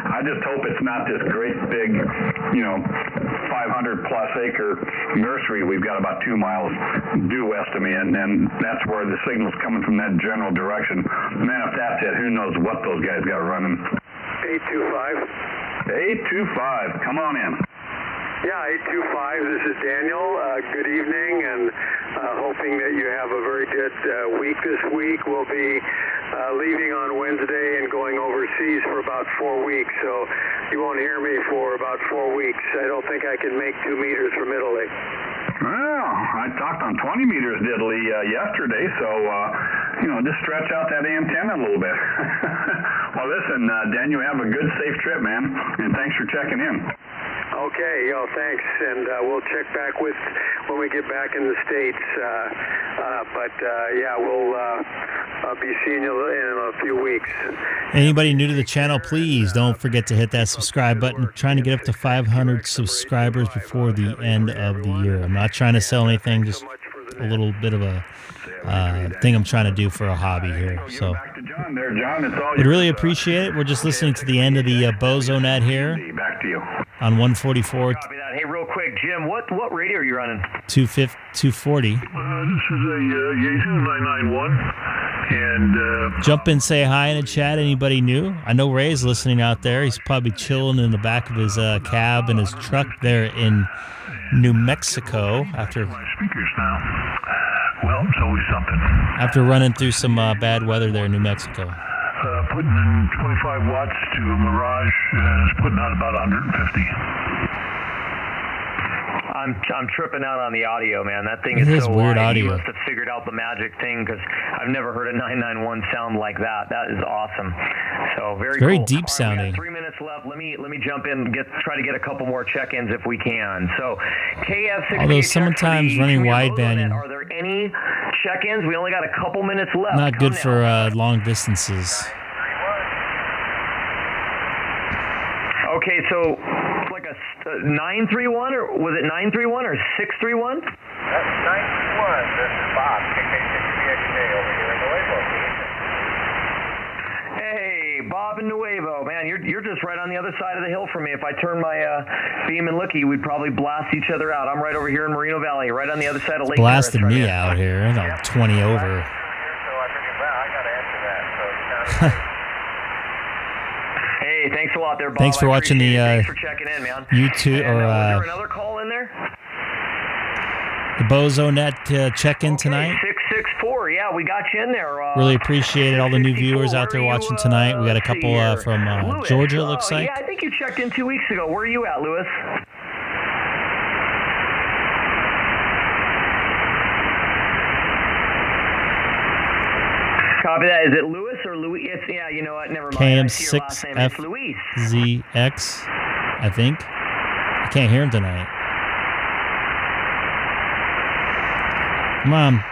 I just hope it's not this great big, 500 plus acre nursery we've got about 2 miles due west of me, and that's where the signal's coming from, that general direction. Man, if that's it, who knows what those guys got running.
825.
825, come on in.
Yeah, 825, this is Daniel. Good evening, and hoping that you have a very good week this week. We'll be leaving on Wednesday and going overseas for about 4 weeks, so you won't hear me for about 4 weeks. I don't think I can make 2 meters from Italy.
Well, I talked on 20 meters to Italy yesterday, so, just stretch out that antenna a little bit. Well, listen, Dan, you have a good, safe trip, man, and thanks for checking in.
Okay, thanks, and we'll check back with when we get back in the States. We'll be seeing you in a few weeks.
Anybody new to the channel, please don't forget to hit that subscribe button. Trying to get up to 500 subscribers before the end of the year. I'm not trying to sell anything, just a little bit of a thing I'm trying to do for a hobby here. So I'd really appreciate it. We're just listening to the end of the BOZO net here on 144.
Copy that. Hey, real quick, Jim, what radio are you running?
240.
This is a Yaesu 991. And
jump in, say hi in the chat. Anybody new? I know Ray's listening out there. He's probably chilling in the back of his cab in his truck there in New Mexico after
speakers now. Well, it's always something.
After running through some bad weather there in New Mexico.
Putting in 25 watts to a Mirage is putting out about 150.
I'm tripping out on the audio, man. That thing
is
so
weird
wide.
audio.
You must have figured out the magic thing, because I've never heard a 991 sound like that. That is awesome. So very cool.
Deep sounding.
We got 3 minutes left. Let me jump in and try to get a couple more check-ins if we can. So KF6.
Although sometimes running wideband,
are there any check-ins? We only got a couple minutes left.
Not good for long distances.
Okay, so it's like a 931, or was it 931 or 631?
That's 931. This is Bob, K6EGG over here in Nuevo.
Hey, Bob in Nuevo, man, you're just right on the other side of the hill from me. If I turn my beam and looky, we'd probably blast each other out. I'm right over here in Moreno Valley, right on the other side of Lake.
Blasted me out here. I'm 20 over.
So I figured, well, I got to answer that. So it's
Hey, thanks a lot there, Bob.
Thanks for watching the
thanks for checking in, man.
YouTube
and, was there another call in there?
The BOZO net check-in tonight.
664. Yeah, we got you in there.
Really appreciate it. All the new viewers out there watching tonight. We got a couple from Georgia, it looks like.
Yeah, I think you checked in 2 weeks ago. Where are you at, Lewis? Copy that. Is it Lewis or Louis? Yeah, you know what? Never mind.
KM6FZX, I think. I can't hear him tonight. Come on.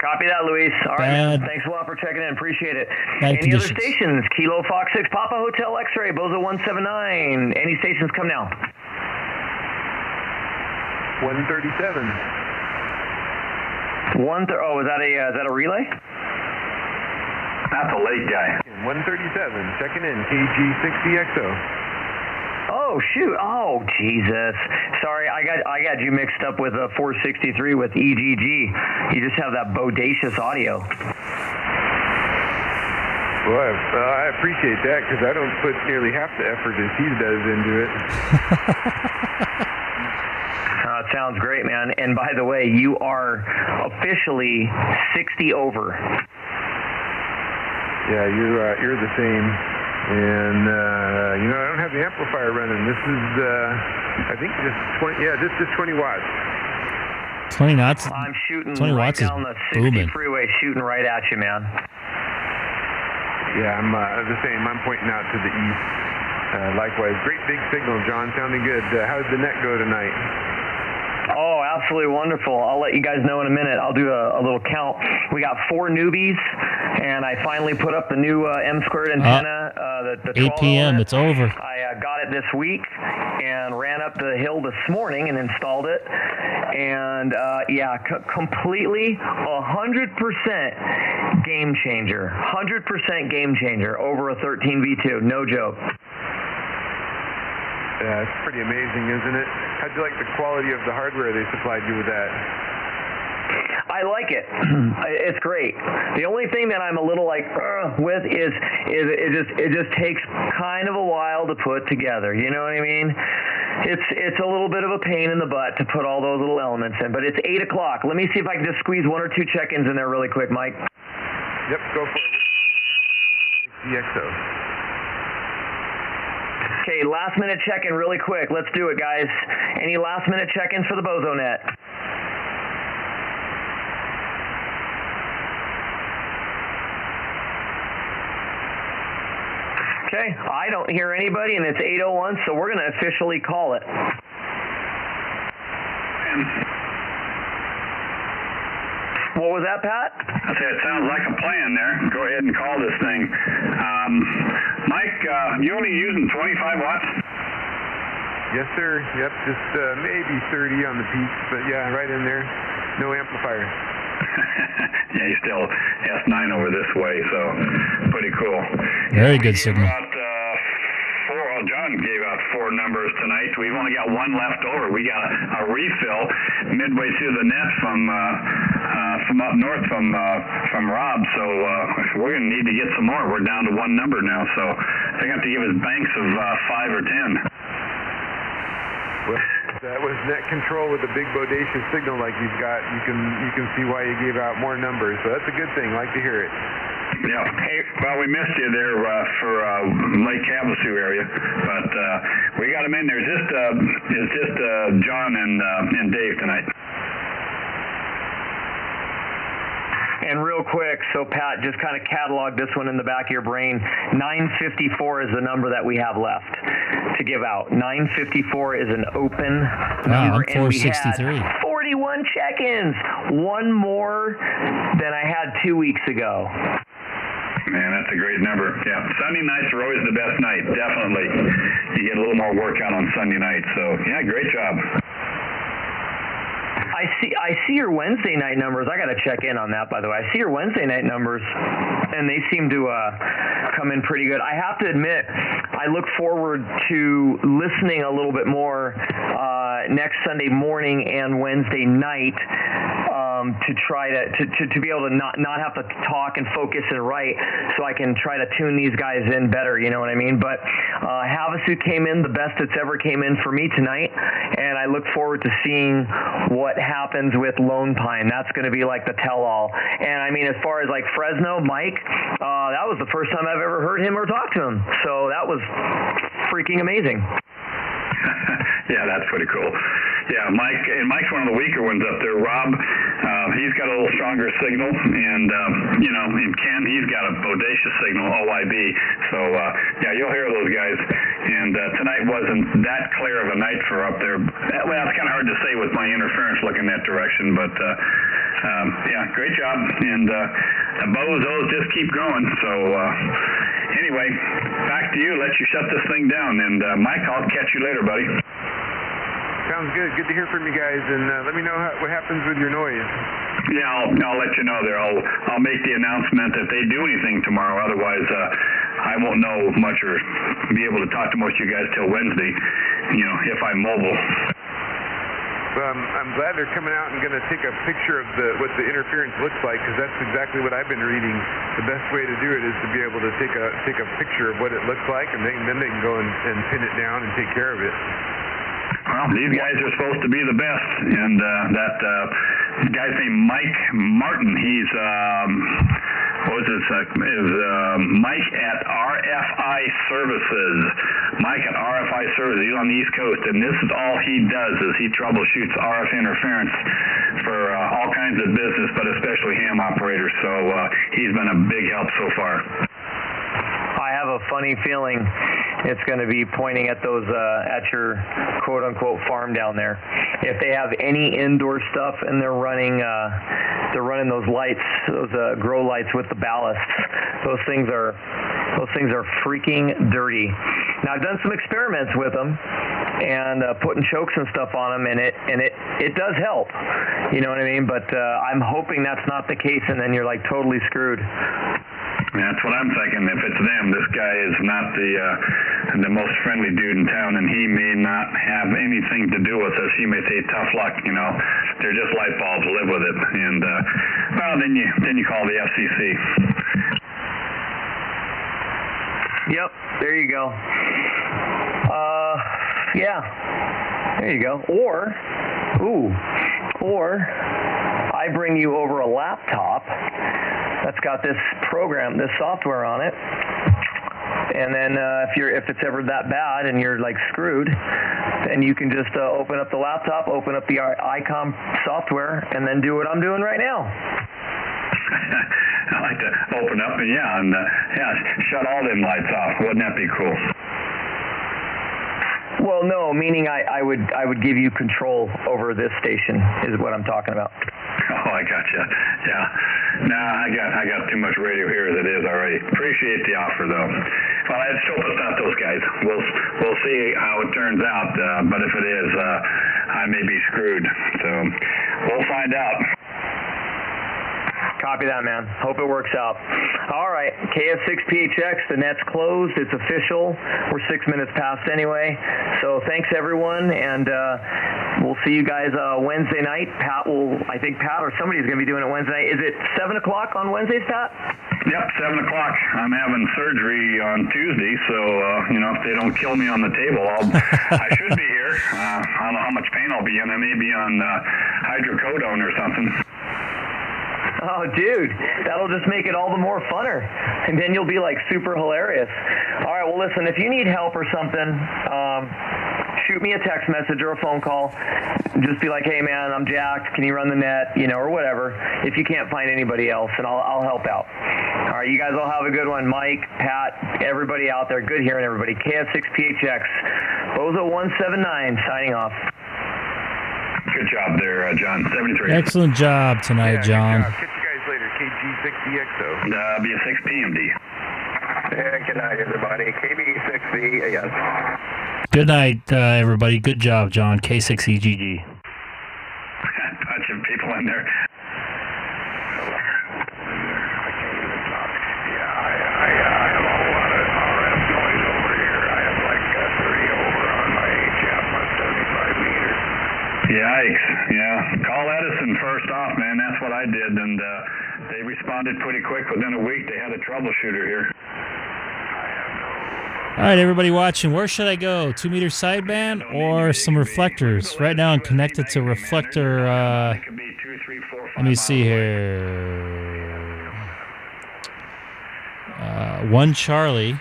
Copy that, Luis. All right, man. Thanks a lot for checking in. Appreciate it. Any other stations? Kilo Fox 6, Papa Hotel X-Ray, Bozo 179. Any stations come now?
137.
Oh, is that a relay?
That's a late guy.
137, checking in, KG6EXO.
Oh shoot! Oh Jesus! Sorry, I got you mixed up with a 463 with EGG. You just have that bodacious audio.
Well, I appreciate that because I don't put nearly half the effort as he does into it.
It sounds great, man. And by the way, you are officially 60 over.
Yeah, you're the same. And, I don't have the amplifier running. This is, I think just 20, just 20 watts.
20 knots?
I'm shooting
20
right
watts is
down the 60
booming.
freeway, shooting right at you, man.
Yeah, I'm the same. I'm pointing out to the east. Likewise, great big signal, John. Sounding good. How did the net go tonight?
Oh, absolutely wonderful. I'll let you guys know in a minute. I'll do a little count. We got 4 newbies, and I finally put up the new M-squared antenna. The
8 p.m. It's over.
I got it this week and ran up the hill this morning and installed it. And, completely 100% game changer. 100% game changer over a 13V2. No joke.
Yeah, it's pretty amazing, isn't it? How'd you like the quality of the hardware they supplied you with that?
I like it. It's great. The only thing that I'm a little with is it just takes kind of a while to put together. You know what I mean? It's a little bit of a pain in the butt to put all those little elements in, but it's 8 o'clock. Let me see if I can just squeeze 1 or 2 check-ins in there really quick, Mike.
Yep, go for it. EXO.
Okay, last minute check-in really quick. Let's do it, guys. Any last minute check-ins for the BOZO net? Okay, I don't hear anybody, and it's 8:01, so we're going to officially call it. What was that, Pat?
I said, it sounds like a plan there. Go ahead and call this thing. Mike, you only using 25 watts?
Yes, sir. Yep, just maybe 30 on the peak, but yeah, right in there. No amplifier.
Yeah, you still S9 over this way, so pretty cool.
Very good signal.
John gave out 4 numbers tonight. We've only got 1 left over. We got a refill midway through the net from up north from Rob. So we're going to need to get some more. We're down to 1 number now, so they're going to have to give us banks of 5 or 10.
Well, that was net control with a big bodacious signal like you've got. You can see why you gave out more numbers. So that's a good thing. Like to hear it.
Yeah. Hey, well, we missed you there for Lake Havasu area, but we got them in there. It's just John and Dave tonight.
And real quick, so Pat, just kind of catalog this one in the back of your brain. 954 is the number that we have left to give out. 954 is an open number.
I'm 463.
And we had 41 check-ins. 1 more than I had 2 weeks ago.
Man, that's a great number. Yeah, Sunday nights are always the best night, definitely. You get a little more workout on Sunday night, so yeah, great job.
I see your Wednesday night numbers. I got to check in on that, by the way. I see your Wednesday night numbers, and they seem to come in pretty good. I have to admit, I look forward to listening a little bit more next Sunday morning and Wednesday night to try to be able to not have to talk and focus and write, so I can try to tune these guys in better, you know what I mean? But Havasu came in the best it's ever came in for me tonight, and I look forward to seeing what happens with Lone Pine. That's going to be like the tell-all. And I mean, as far as like Fresno, Mike, that was the first time I've ever heard him or talked to him. So that was freaking amazing.
Yeah, that's pretty cool. Yeah, Mike's one of the weaker ones up there. Rob, he's got a little stronger signal, and and Ken, he's got a bodacious signal, OIB. So yeah, you'll hear those guys. And tonight wasn't that clear of a night for up there. Well, it's kind of hard to say with my interference looking that direction, but Yeah, great job. And the BOZOs just keep growing. So anyway, back to you. Let you shut this thing down. And Mike, I'll catch you later, buddy.
Sounds good. Good to hear from you guys. And let me know what happens with your noise.
Yeah, I'll let you know there. I'll make the announcement if they do anything tomorrow. Otherwise, I won't know much or be able to talk to most of you guys till Wednesday, if I'm mobile.
I'm glad they're coming out and going to take a picture of what the interference looks like, because that's exactly what I've been reading. The best way to do it is to be able to take a picture of what it looks like, and then they can go and pin it down and take care of it.
Well, these guys are supposed to be the best, and that guy's named Mike Martin. He's Mike at RFI Services. Mike at RFI Services. He's on the East Coast, and this is all he does is he troubleshoots RF interference for all kinds of business, but especially ham operators. So he's been a big help so far.
I have a funny feeling it's going to be pointing at those at your quote-unquote farm down there. If they have any indoor stuff and they're running those lights, those grow lights with the ballasts, those things are freaking dirty. Now I've done some experiments with them and putting chokes and stuff on them, and it does help. You know what I mean? But I'm hoping that's not the case, and then you're like totally screwed.
That's what I'm thinking. If it's them, this guy is not the most friendly dude in town, and he may not have anything to do with us. He may say, "Tough luck," They're just light bulbs. Live with it. And well, then you call the FCC.
Yep. There you go. Yeah. There you go. Or I bring you over a laptop that's got this program, this software on it, and then if it's ever that bad and you're like screwed, then you can just open up the laptop, open up the Icom software, and then do what I'm doing right now.
I like to open up and shut all them lights off. Wouldn't that be cool?
Well, no, meaning I would give you control over this station is what I'm talking about.
Oh, I gotcha. Yeah. Nah, I got too much radio here as it is already. Appreciate the offer though. Well, I just hope it's not those guys. We'll see how it turns out. But if it is, I may be screwed. So we'll find out.
Copy that, man. Hope it works out. All right, KS6PHX, the net's closed. It's official. We're 6 minutes past anyway. So thanks, everyone, and we'll see you guys Wednesday night. Pat or somebody's going to be doing it Wednesday night. Is it 7 o'clock on Wednesdays, Pat?
Yep, 7 o'clock. I'm having surgery on Tuesday, so, if they don't kill me on the table, I should be here. I don't know how much pain I'll be in. I may be on hydrocodone or something.
Oh, dude, that'll just make it all the more funner. And then you'll be like super hilarious. All right, well, listen, if you need help or something, shoot me a text message or a phone call. Just be like, hey, man, I'm jacked. Can you run the net? Or whatever. If you can't find anybody else, and I'll help out. All right, you guys all have a good one. Mike, Pat, everybody out there. Good hearing everybody. KS6PHX, BOZO 179, signing off.
Good job there, John. 73.
Excellent job tonight, John.
Catch you guys later. KG6EXO.
Be a 6 PMD.
Yeah, good night, everybody. KB6V, yes.
Good night, everybody. Good job, John. K6EGG.
Bunch of people in there. Yikes. Yeah. Call Edison first off, man. That's what I did, and they responded pretty quick. Within a week, they had a troubleshooter here.
All right, everybody watching, where should I go? 2-meter sideband or some reflectors? Right now I'm connected to reflector, let me see here. 1 Charlie.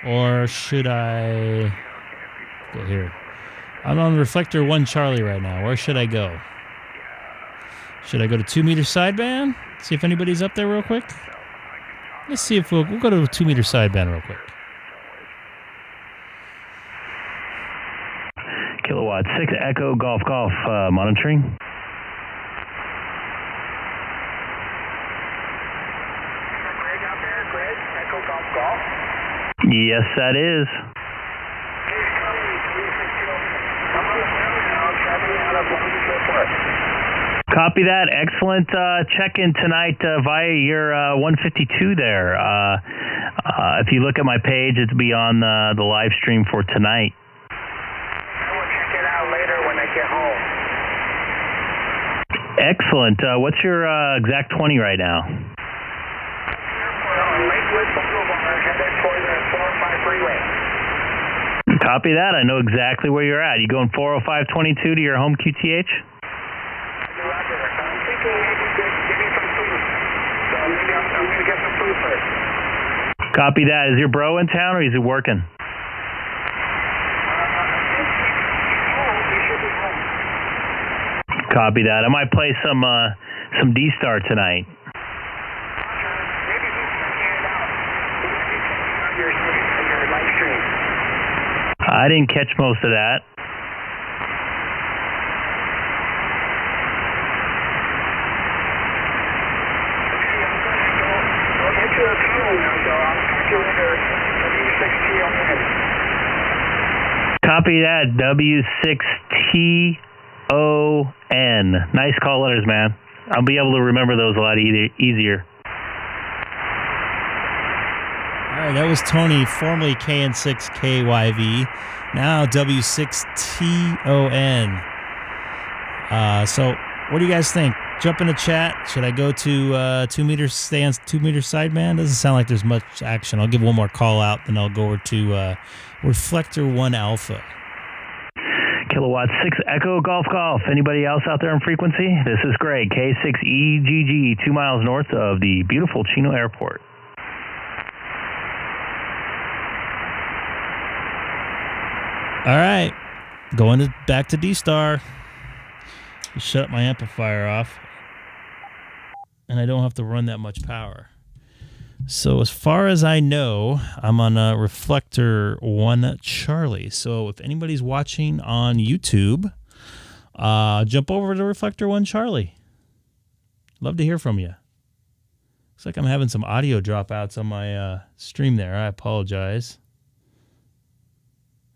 Or should I go here? I'm on reflector 1 Charlie right now. Where should I go? Should I go to 2-meter sideband? See if anybody's up there real quick. Let's see if we'll go to a 2-meter sideband real quick.
Kilowatt 6 Echo Golf monitoring.
Echo Golf Golf.
Yes, that is. Copy that. Excellent check-in tonight via your 152 there. If you look at my page, it'll be on the live stream for tonight.
I will check it out later when I get home.
Excellent. What's your exact 20 right now?
Lakewood Boulevard, headed for the 405 freeway.
Copy that. I know exactly where you're at. You going 40522 to your home QTH?
Roger. I'm thinking maybe give me some food. So maybe I'm going to get some food first.
Copy that. Is your bro in town or is he working? Copy that. I might play some DStar tonight. I didn't catch most of that. Copy that. W6TON. Nice call letters, man. I'll be able to remember those a lot easier.
All right, that was Tony, formerly KN6KYV, now W6TON. So what do you guys think? Jump in the chat. Should I go to 2 meter stands, 2 meter sideband? Doesn't sound like there's much action. I'll give one more call out, then I'll go over to Reflector 1 Alpha.
Kilowatt 6 Echo Golf Golf. Anybody else out there in frequency? This is Greg, K6EGG, 2 miles north of the beautiful Chino Airport.
All right, going back to DStar. Shut my amplifier off, and I don't have to run that much power. So as far as I know, I'm on a Reflector 1 Charlie. So if anybody's watching on YouTube, jump over to Reflector 1 Charlie. Love to hear from you. Looks like I'm having some audio dropouts on my stream there. I apologize.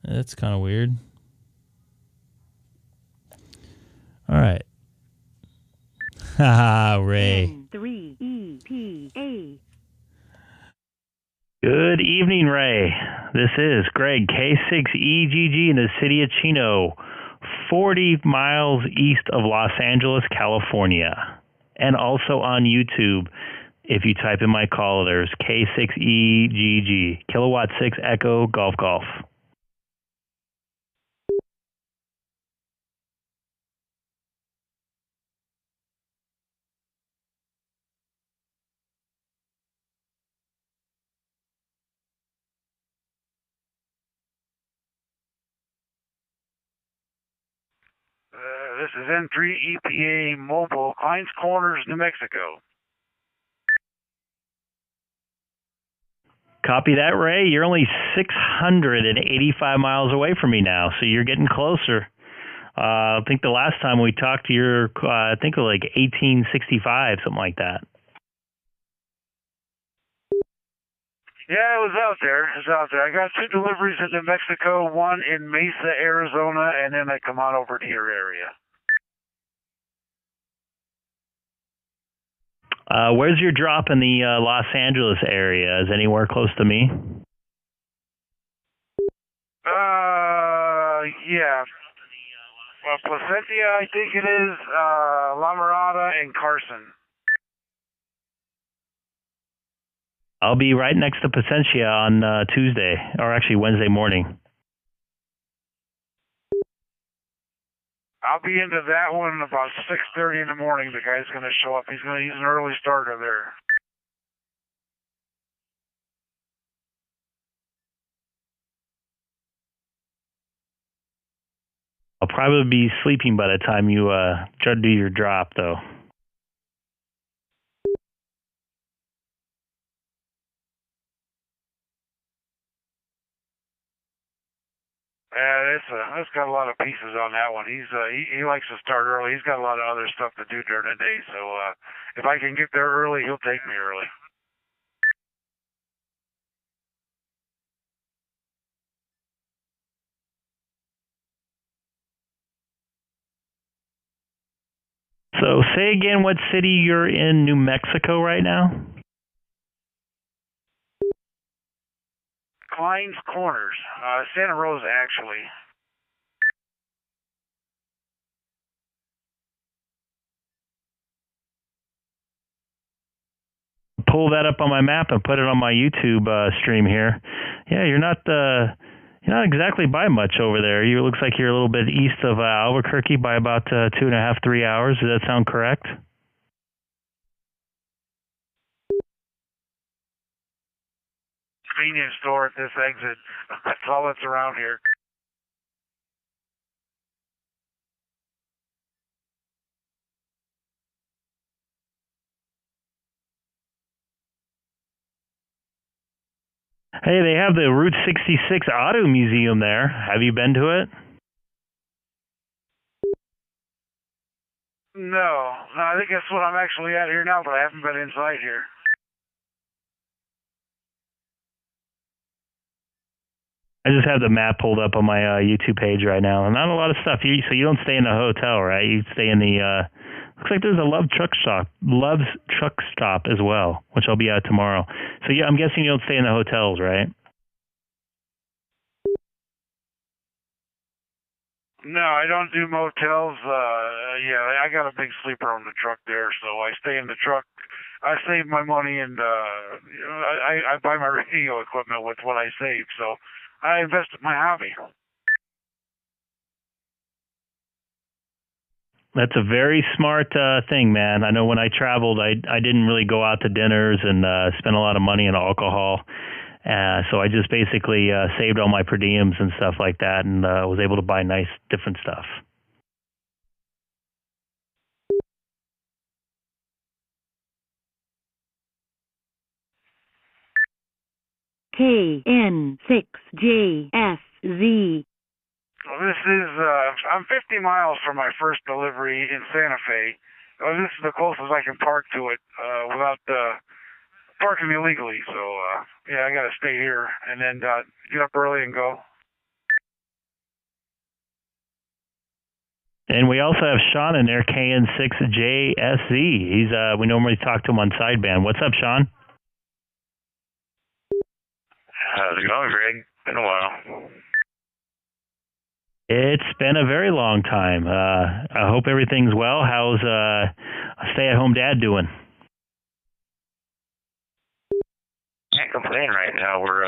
That's kind of weird. All right. Haha, Ray.
3EPA.
Good evening, Ray. This is Greg, K6EGG in the city of Chino, 40 miles east of Los Angeles, California. And also on YouTube, if you type in my call, there's K6EGG, Kilowatt 6 Echo Golf Golf.
This is N3EPA Mobile, Hines Corners, New Mexico.
Copy that, Ray. You're only 685 miles away from me now, so you're getting closer. I think the last time we talked, you're, I think it was like 1865, something like that.
Yeah, it was out there. I got 2 deliveries in New Mexico, one in Mesa, Arizona, and then I come on over to your area.
Where's your drop in the Los Angeles area? Is anywhere close to me?
Yeah. Well, Placentia, I think it is, La Mirada, and Carson.
I'll be right next to Placentia on Tuesday, or actually Wednesday morning.
I'll be into that one about 6:30 in the morning. The guy's going to show up. He's going to use an early starter there.
I'll probably be sleeping by the time you try to do your drop, though.
It's got a lot of pieces on that one. He likes to start early. He's got a lot of other stuff to do during the day. So if I can get there early, he'll take me early.
So say again what city you're in New Mexico right now?
Klein's Corners, Santa Rosa, actually.
Pull that up on my map and put it on my YouTube stream here. Yeah, you're not exactly by much over there. You looks like you're a little bit east of Albuquerque by about 2.5, 3 hours. Does that sound correct?
Convenience store at this exit. That's all that's around here.
Hey, they have the Route 66 Auto Museum there. Have you been to it?
No, I think that's what I'm actually at here now, but I haven't been inside here.
I just have the map pulled up on my YouTube page right now. Not a lot of stuff. So you don't stay in the hotel, right? You stay in the. Looks like there's a Love's Truck Stop as well, which I'll be at tomorrow. So yeah, I'm guessing you don't stay in the hotels, right?
No, I don't do motels. Yeah, I got a big sleeper on the truck there, so I stay in the truck. I save my money, and I buy my radio equipment with what I save. So I invest in my hobby.
That's a very smart thing, man. I know when I traveled, I didn't really go out to dinners and spend a lot of money on alcohol. So I just basically saved all my per diems and stuff like that, and was able to buy nice, different stuff.
K6JSZ.
Well, this is, I'm 50 miles from my first delivery in Santa Fe. Well, this is the closest I can park to it without parking illegally. So, yeah, I got to stay here and then get up early and go.
And we also have Sean in there, KN6JSZ. He's we normally talk to him on sideband. What's up, Sean?
How's it going, Greg? Been a while.
It's been a very long time. I hope everything's well. How's a stay-at-home dad doing?
Can't complain right now. We're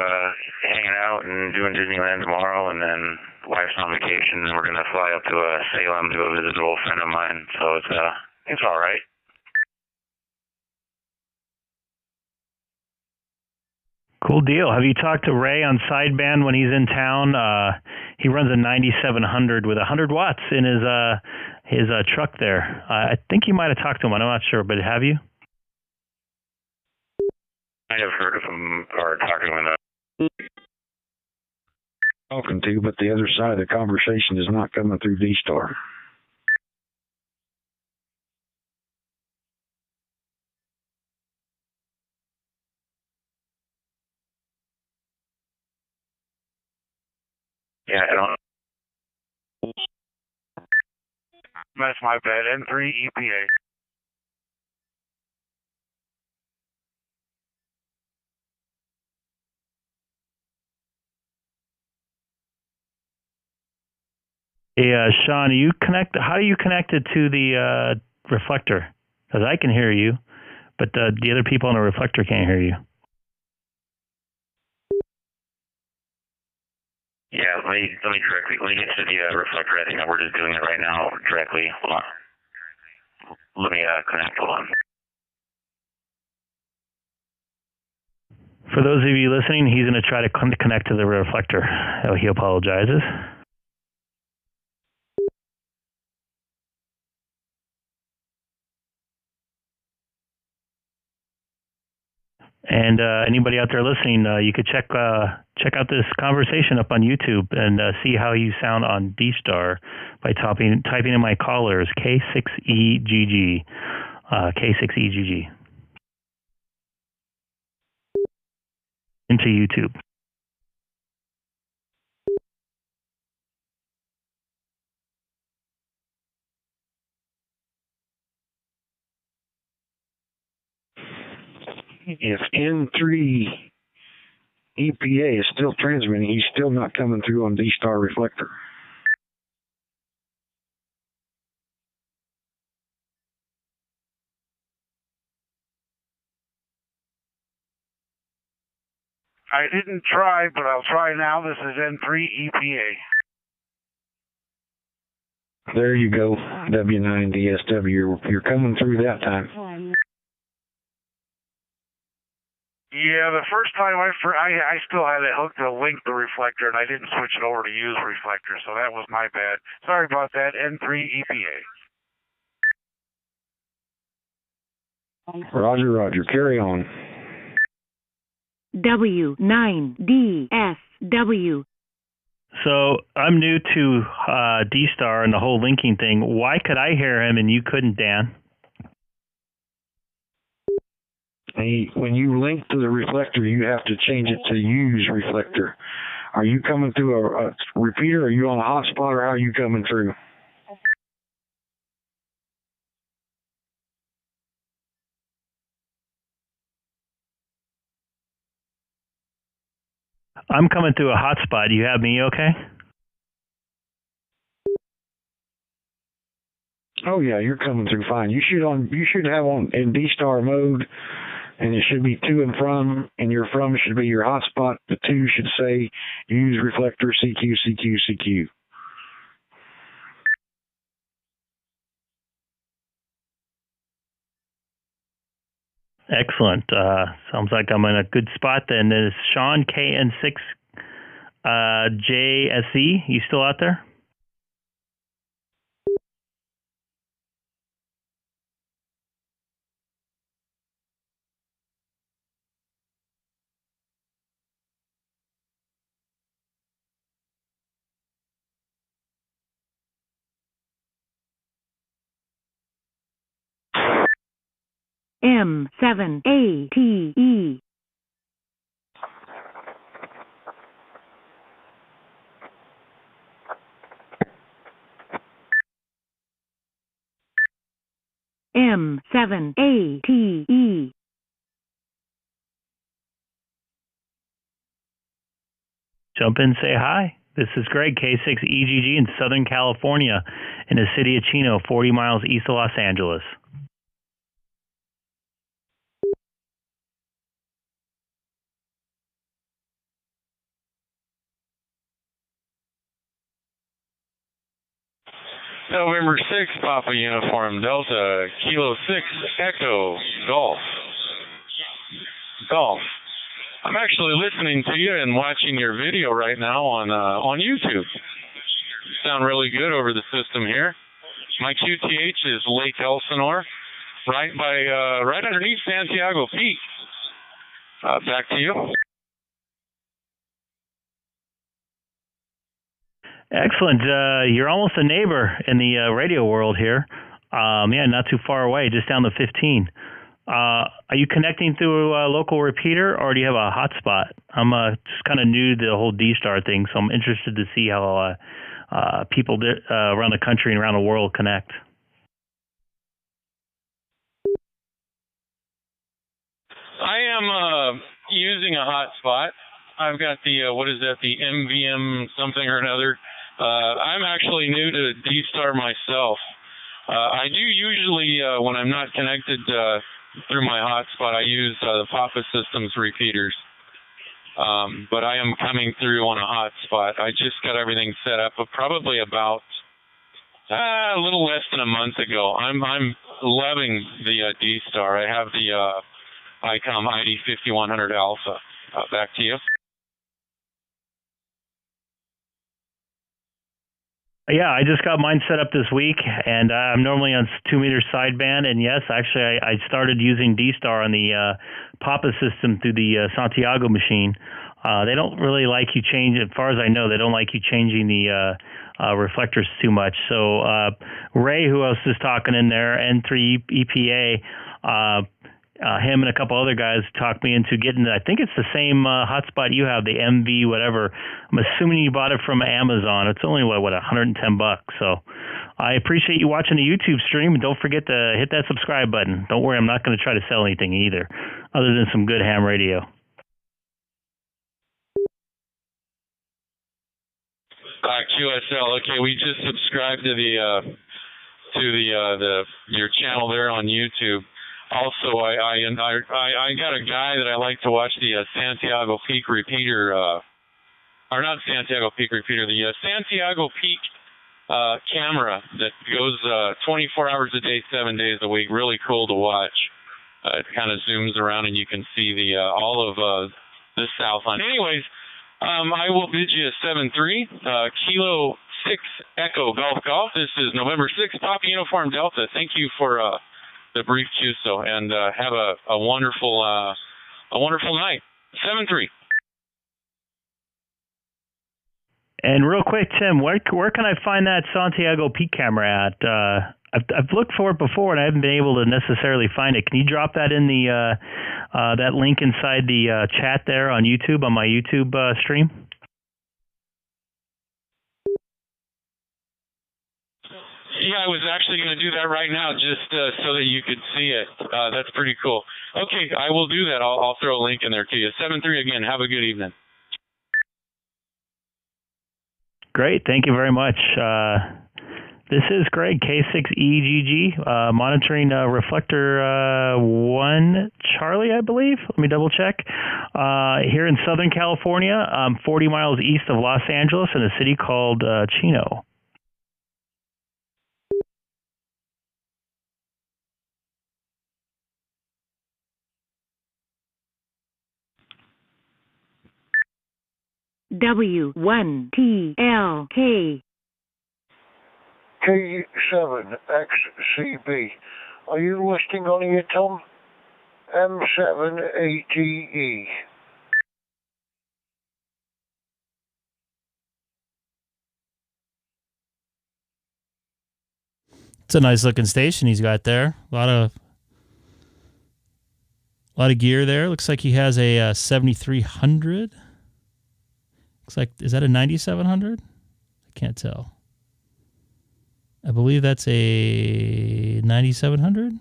hanging out and doing Disneyland tomorrow, and then wife's on vacation, and we're going to fly up to Salem to go visit an old friend of mine. So it's all right.
Cool deal. Have you talked to Ray on sideband when he's in town? He runs a 9700 with 100 watts in his truck there. I think you might have talked to him. I'm not sure, but have you?
I have heard of him or talked to him.
Talking to, but the other side of the conversation is not coming through DStar.
Yeah, I don't.
That's my bad. N3 EPA.
Yeah, Sean, how are you connected to the reflector? Because I can hear you, but the other people on the reflector can't hear you.
Yeah, let me get to the reflector. I think we're just doing it right now directly. Hold on. Let me connect. Hold on.
For those of you listening, he's going to try to connect to the reflector. He apologizes. And anybody out there listening, you could check out this conversation up on YouTube and see how you sound on DStar by typing in my callers K6EGG, K6EGG into YouTube.
if N3 EPA is still transmitting, he's still not coming through on DStar reflector.
I didn't try, but I'll try now. This is N3 EPA.
There you go, W9DSW. You're coming through that time.
Yeah, the first time I still had it hooked to link the reflector, and I didn't switch it over to use reflector, so that was my bad. Sorry about that, N3 EPA.
Roger, roger. Carry on.
W9DSW.
So I'm new to DStar and the whole linking thing. Why could I hear him and you couldn't, Dan?
When you link to the reflector, you have to change it to use reflector. Are you coming through a repeater? Are you on a hotspot, or how are you coming through?
I'm coming through a hotspot. You have me okay?
Oh yeah, you're coming through fine. You should have on in DStar mode, and it should be to and from, and your from should be your hotspot. The to should say use reflector CQ CQ CQ.
Excellent. Sounds like I'm in a good spot then. Is Sean K6EGG, you still out there?
M7ATE. M7ATE.
Jump in, say hi. This is Greg, K6EGG in Southern California, in the city of Chino, 40 miles east of Los Angeles.
November 6th, Papa Uniform Delta, Kilo 6, Echo, Golf. Golf. I'm actually listening to you and watching your video right now on YouTube. You sound really good over the system here. My QTH is Lake Elsinore, right underneath Santiago Peak. Back to you.
Excellent. You're almost a neighbor in the radio world here. Yeah, not too far away, just down the 15. Are you connecting through a local repeater, or do you have a hotspot? I'm just kind of new to the whole DStar thing, so I'm interested to see how people around the country and around the world connect.
I am using a hotspot. I've got the, the MVM something or another. I'm actually new to DStar myself. I do usually, when I'm not connected through my hotspot, I use the Papa Systems repeaters. But I am coming through on a hotspot. I just got everything set up probably about a little less than a month ago. I'm loving the DStar. I have the Icom ID-5100 Alpha. Back to you.
Yeah, I just got mine set up this week, and I'm normally on 2-meter sideband. And yes, actually, I started using DStar on the Papa system through the Santiago machine. They don't really like you change, as far as I know, they don't like you changing the reflectors too much. So Ray, who else is talking in there, N3 EPA, him and a couple other guys talked me into getting, I think it's the same hotspot you have, the MV whatever. I'm assuming you bought it from Amazon. It's only, what, $110. So I appreciate you watching the YouTube stream, and don't forget to hit that subscribe button. Don't worry, I'm not going to try to sell anything either, other than some good ham radio.
QSL. Okay, we just subscribed to the your channel there on YouTube. Also, I got a guy that I like to watch the Santiago Peak repeater, or not Santiago Peak repeater, the Santiago Peak camera that goes 24 hours a day, 7 days a week. Really cool to watch. It kind of zooms around and you can see the all of the Southland. Anyways, I will bid you a 7-3, Kilo 6 Echo Golf Golf. This is November 6th, Papa Uniform Delta. Thank you for the brief QSO, and have a wonderful night. 7-3.
And real quick, Tim, where can I find that Santiago Peak camera at? I've looked for it before and I haven't been able to necessarily find it. Can you drop that in the that link inside the chat there on YouTube, on my YouTube stream?
Yeah, I was actually going to do that right now, just so that you could see it. That's pretty cool. Okay, I will do that. I'll throw a link in there to you. 7-3 again. Have a good evening.
Great. Thank you very much. This is Greg, K6EGG, monitoring reflector 1 Charlie, I believe. Let me double check. Here in Southern California, 40 miles east of Los Angeles in a city called Chino.
W1TLK.
K7XCB. Are you listening on Icom M7ATE?
It's a nice looking station he's got there. A lot of gear there. Looks like he has a 7300. Looks like, is that a 9700? I can't tell. I believe that's a 9700.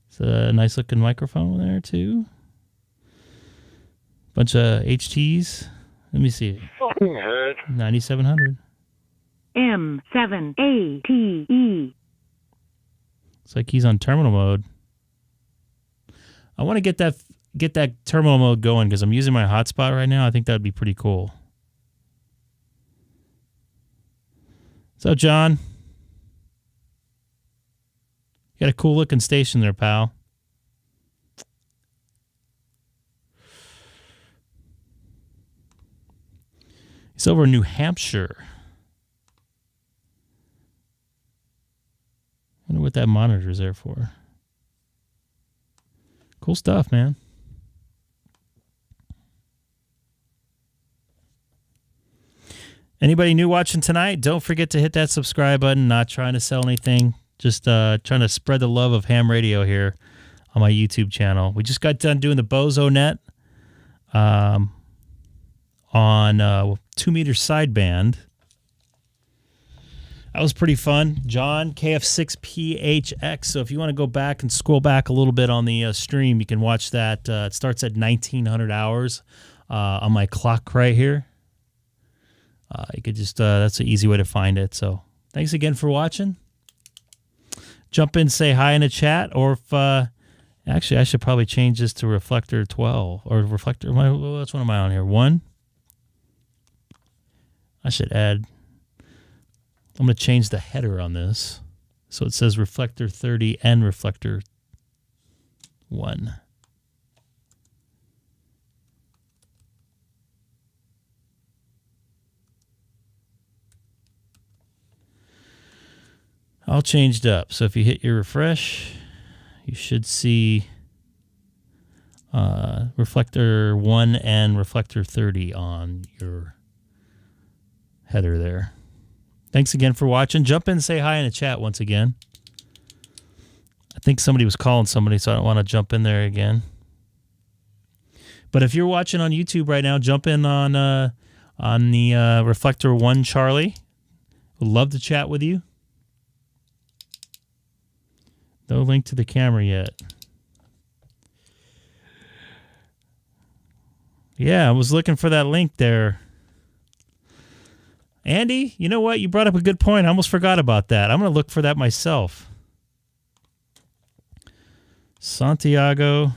It's a nice looking microphone there too. Bunch of HTs. Let me see. 9700.
M7ATE.
It's like he's on terminal mode. I want to get that terminal mode going because I'm using my hotspot right now. I think that would be pretty cool. So, John, you got a cool looking station there, pal. He's over in New Hampshire. I wonder what that monitor is there for. Cool stuff, man. Anybody new watching tonight, don't forget to hit that subscribe button. Not trying to sell anything. Just trying to spread the love of ham radio here on my YouTube channel. We just got done doing the BOZO net on 2-meter sideband. That was pretty fun. John, KF6PHX. So if you want to go back and scroll back a little bit on the stream, you can watch that. It starts at 1900 hours on my clock right here. You could just, that's an easy way to find it. So thanks again for watching. Jump in, say hi in the chat, or if, actually I should probably change this to reflector 12 or reflector, which one am I on here? 1? I should add, I'm going to change the header on this. So it says reflector 30 and reflector 1. All changed up. So if you hit your refresh, you should see reflector 1 and reflector 30 on your header there. Thanks again for watching. Jump in and say hi in the chat once again. I think somebody was calling somebody, so I don't want to jump in there again. But if you're watching on YouTube right now, jump in on the Reflector 1 Charlie. Would love to chat with you. No link to the camera yet. Yeah, I was looking for that link there. Andy, you know what? You brought up a good point. I almost forgot about that. I'm going to look for that myself. Santiago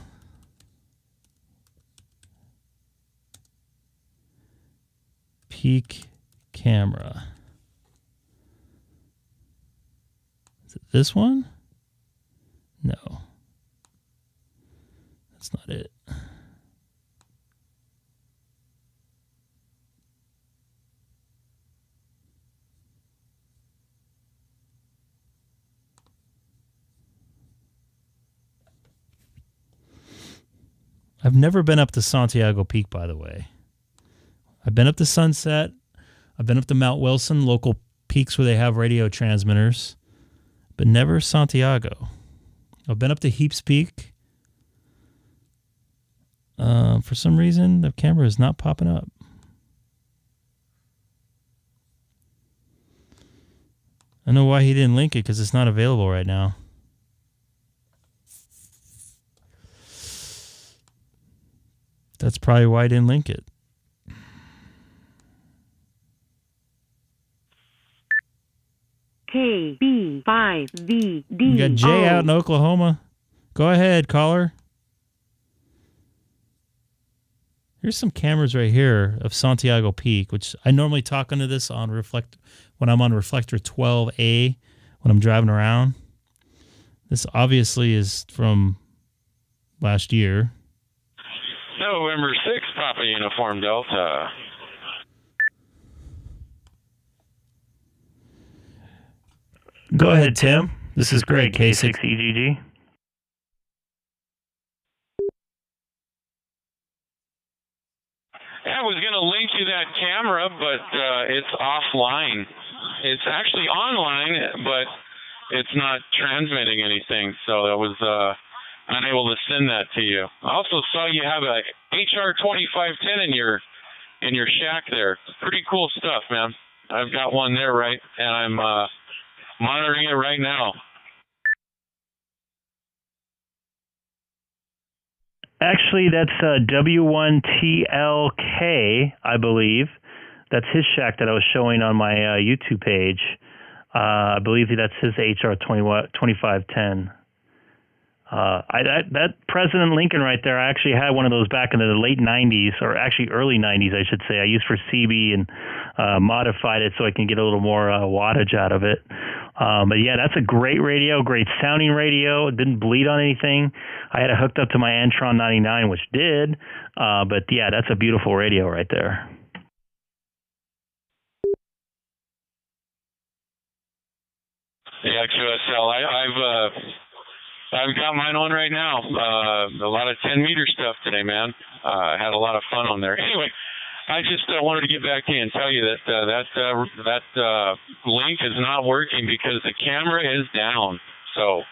Peak camera. Is it this one? No. That's not it. I've never been up to Santiago Peak, by the way. I've been up to Sunset. I've been up to Mount Wilson, local peaks where they have radio transmitters, but never Santiago. I've been up to Heaps Peak. For some reason, the camera is not popping up. I know why he didn't link it, because it's not available right now. That's probably why I didn't link it.
KB5VD.
You got Jay out in Oklahoma. Go ahead, caller. Here's some cameras right here of Santiago Peak, which I normally talk under this on when I'm on Reflector 12A when I'm driving around. This obviously is from last year.
November 6th, Papa Uniform Delta.
Go ahead, Tim. This is Greg, K6EGG.
I was going to link you that camera, but it's offline. It's actually online, but it's not transmitting anything, so I was unable to send that to you. I also saw you have a HR2510 in your shack there. Pretty cool stuff, man. I've got one there, right, and I'm monitoring it right now.
Actually, that's W1TLK, I believe. That's his shack that I was showing on my YouTube page. I believe that's his HR2510. That President Lincoln right there, I actually had one of those back in the late 90s, or actually early 90s, I should say. I used for CB and modified it so I can get a little more wattage out of it. But yeah, that's a great radio, great sounding radio. It didn't bleed on anything. I had it hooked up to my Antron 99, which did. But yeah, that's a beautiful radio right there.
Yeah, QSL. I've got mine on right now. A lot of 10-meter stuff today, man. I had a lot of fun on there. Anyway, I just wanted to get back to you and tell you that that link is not working because the camera is down. So,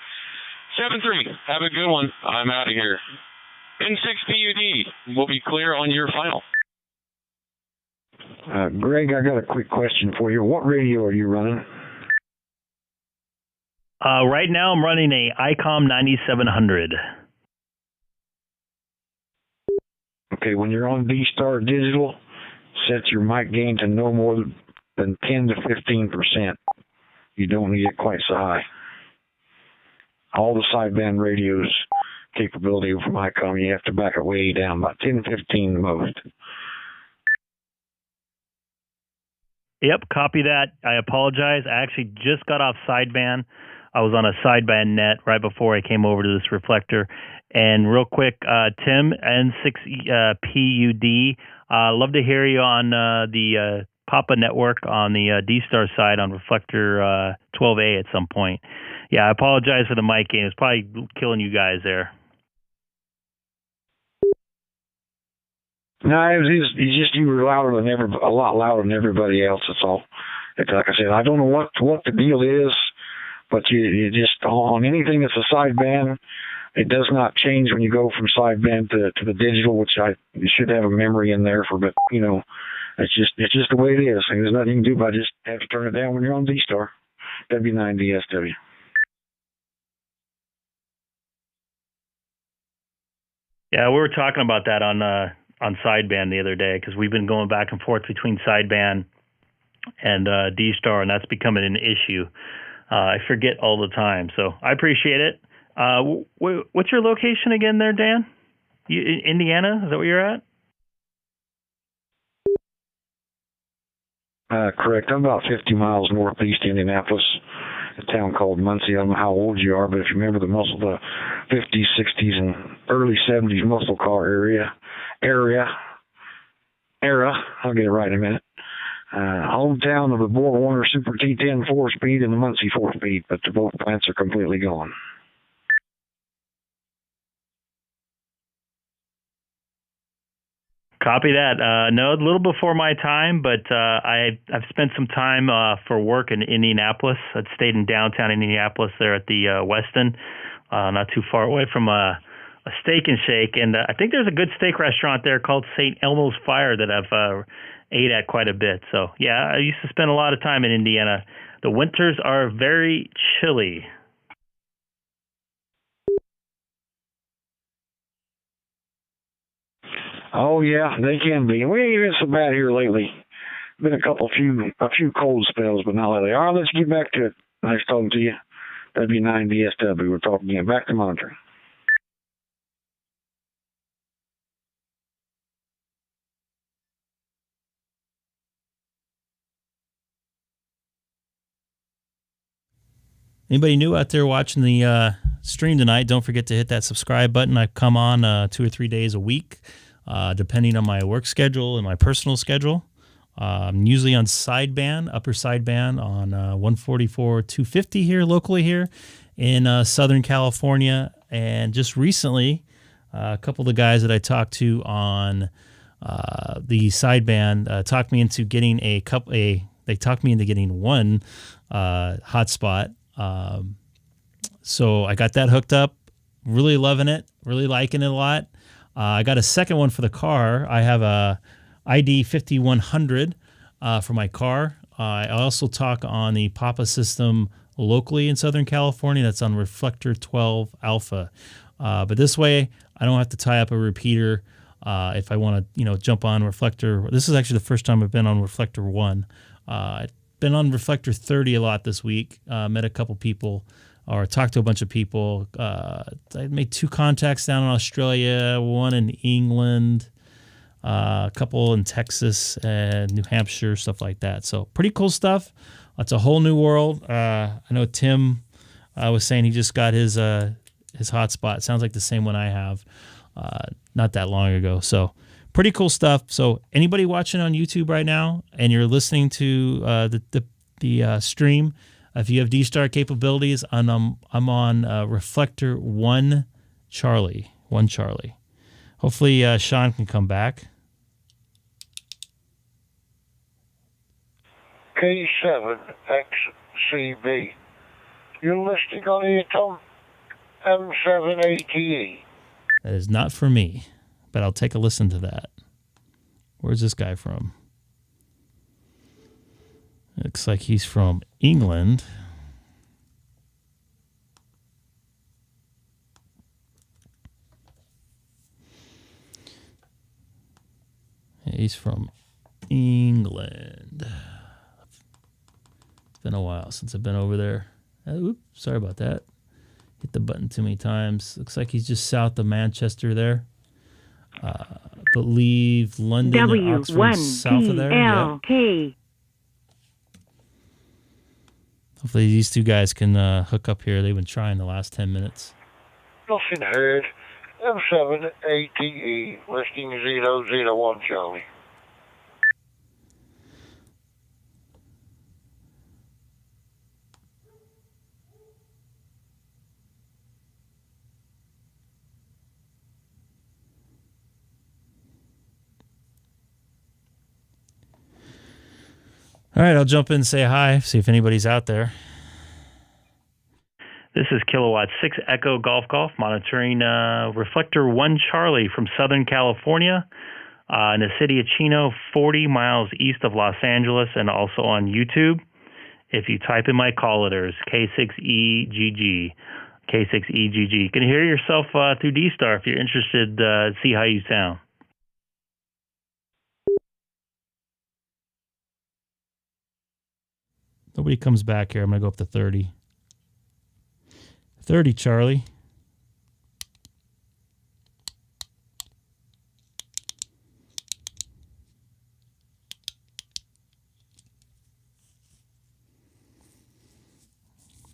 7-3, have a good one. I'm out of here. N6PUD will be clear on your final.
Greg, I got a quick question for you. What radio are you running?
Right now I'm running a Icom 9700.
Okay, when you're on DStar Digital, set your mic gain to no more than 10 to 15%. You don't need it quite so high. All the sideband radios capability from Icom, you have to back it way down, about 10, 15 the most.
Yep, copy that. I apologize. I actually just got off sideband. I was on a sideband net right before I came over to this reflector. And real quick, Tim, N6PUD, love to hear you on the Papa network on the DStar side on reflector 12A at some point. Yeah, I apologize for the mic gain. It's probably killing you guys there.
No, it's just you were louder than a lot louder than everybody else. That's all. It's like I said, I don't know what the deal is, But you just, on anything that's a sideband, it does not change when you go from sideband to the digital, which you should have a memory in there for, but, you know, it's just the way it is. And there's nothing you can do about it. Just have to turn it down when you're on DStar. W9DSW.
Yeah, we were talking about that on sideband the other day, because we've been going back and forth between sideband and DStar, and that's becoming an issue. I forget all the time, so I appreciate it. What's your location again there, Dan? Indiana? Is that where you're at?
Correct. I'm about 50 miles northeast Indianapolis, a town called Muncie. I don't know how old you are, but if you remember the 50s, 60s, and early 70s muscle car era, I'll get it right in a minute. Hometown of the BorgWarner Super T10 4-speed and the Muncie 4-speed, but both plants are completely gone.
Copy that. No, a little before my time, but I've spent some time for work in Indianapolis. I'd stayed in downtown Indianapolis there at the Westin, not too far away from a Steak and Shake. And I think there's a good steak restaurant there called St. Elmo's Fire that I've ate at quite a bit. So, yeah, I used to spend a lot of time in Indiana. The winters are very chilly.
Oh yeah, they can be. We ain't been so bad here lately. Been a few cold spells, but not lately. All right, let's get back to it. Nice talking to you. W9DSW. We're talking again. Back to monitoring.
Anybody new out there watching the stream tonight, don't forget to hit that subscribe button. I come on 2 or 3 days a week, depending on my work schedule and my personal schedule. I'm usually on sideband, upper sideband on 144/250 here, locally here in Southern California. And just recently, a couple of the guys that I talked to on the sideband talked me into getting they talked me into getting one hotspot. So I got that hooked up, really loving it, really liking it a lot. I got a second one for the car. I have a ID 5100 for my car. I also talk on the Papa system locally in Southern California. That's on Reflector 12 Alpha. But this way, I don't have to tie up a repeater if I want to, jump on Reflector. This is actually the first time I've been on Reflector 1. I've been on Reflector 30 a lot this week. Met a couple people, or talked to a bunch of people. I made 2 contacts down in Australia, one in England, a couple in Texas and New Hampshire, stuff like that. So pretty cool stuff. It's a whole new world. I know Tim was saying he just got his hotspot. Sounds like the same one I have not that long ago. So pretty cool stuff. So anybody watching on YouTube right now and you're listening to the stream, if you have DStar capabilities, I'm on Reflector 1 Charlie. Hopefully Sean can come back.
K6EGG. You're listening on the Icom IC-9700.
That is not for me, but I'll take a listen to that. Where's this guy from? Looks like he's from England. He's from England. It's been a while since I've been over there. Oops, sorry about that. Hit the button too many times. Looks like he's just south of Manchester there. Believe London and Oxford south of there. Yeah. Hopefully these 2 guys can hook up here. They've been trying the last 10 minutes.
Nothing heard. M7ATE, listing 001 Charlie.
All right, I'll jump in and say hi, see if anybody's out there.
is Kilowatt 6 Echo Golf Golf monitoring reflector 1 Charlie from Southern California in the city of Chino, 40 miles east of Los Angeles, and also on YouTube. If you type in my call letters, K6EGG, K6EGG. You can hear yourself through DStar if you're interested to see how you sound.
Nobody comes back here. I'm going to go up to 30. 30, Charlie.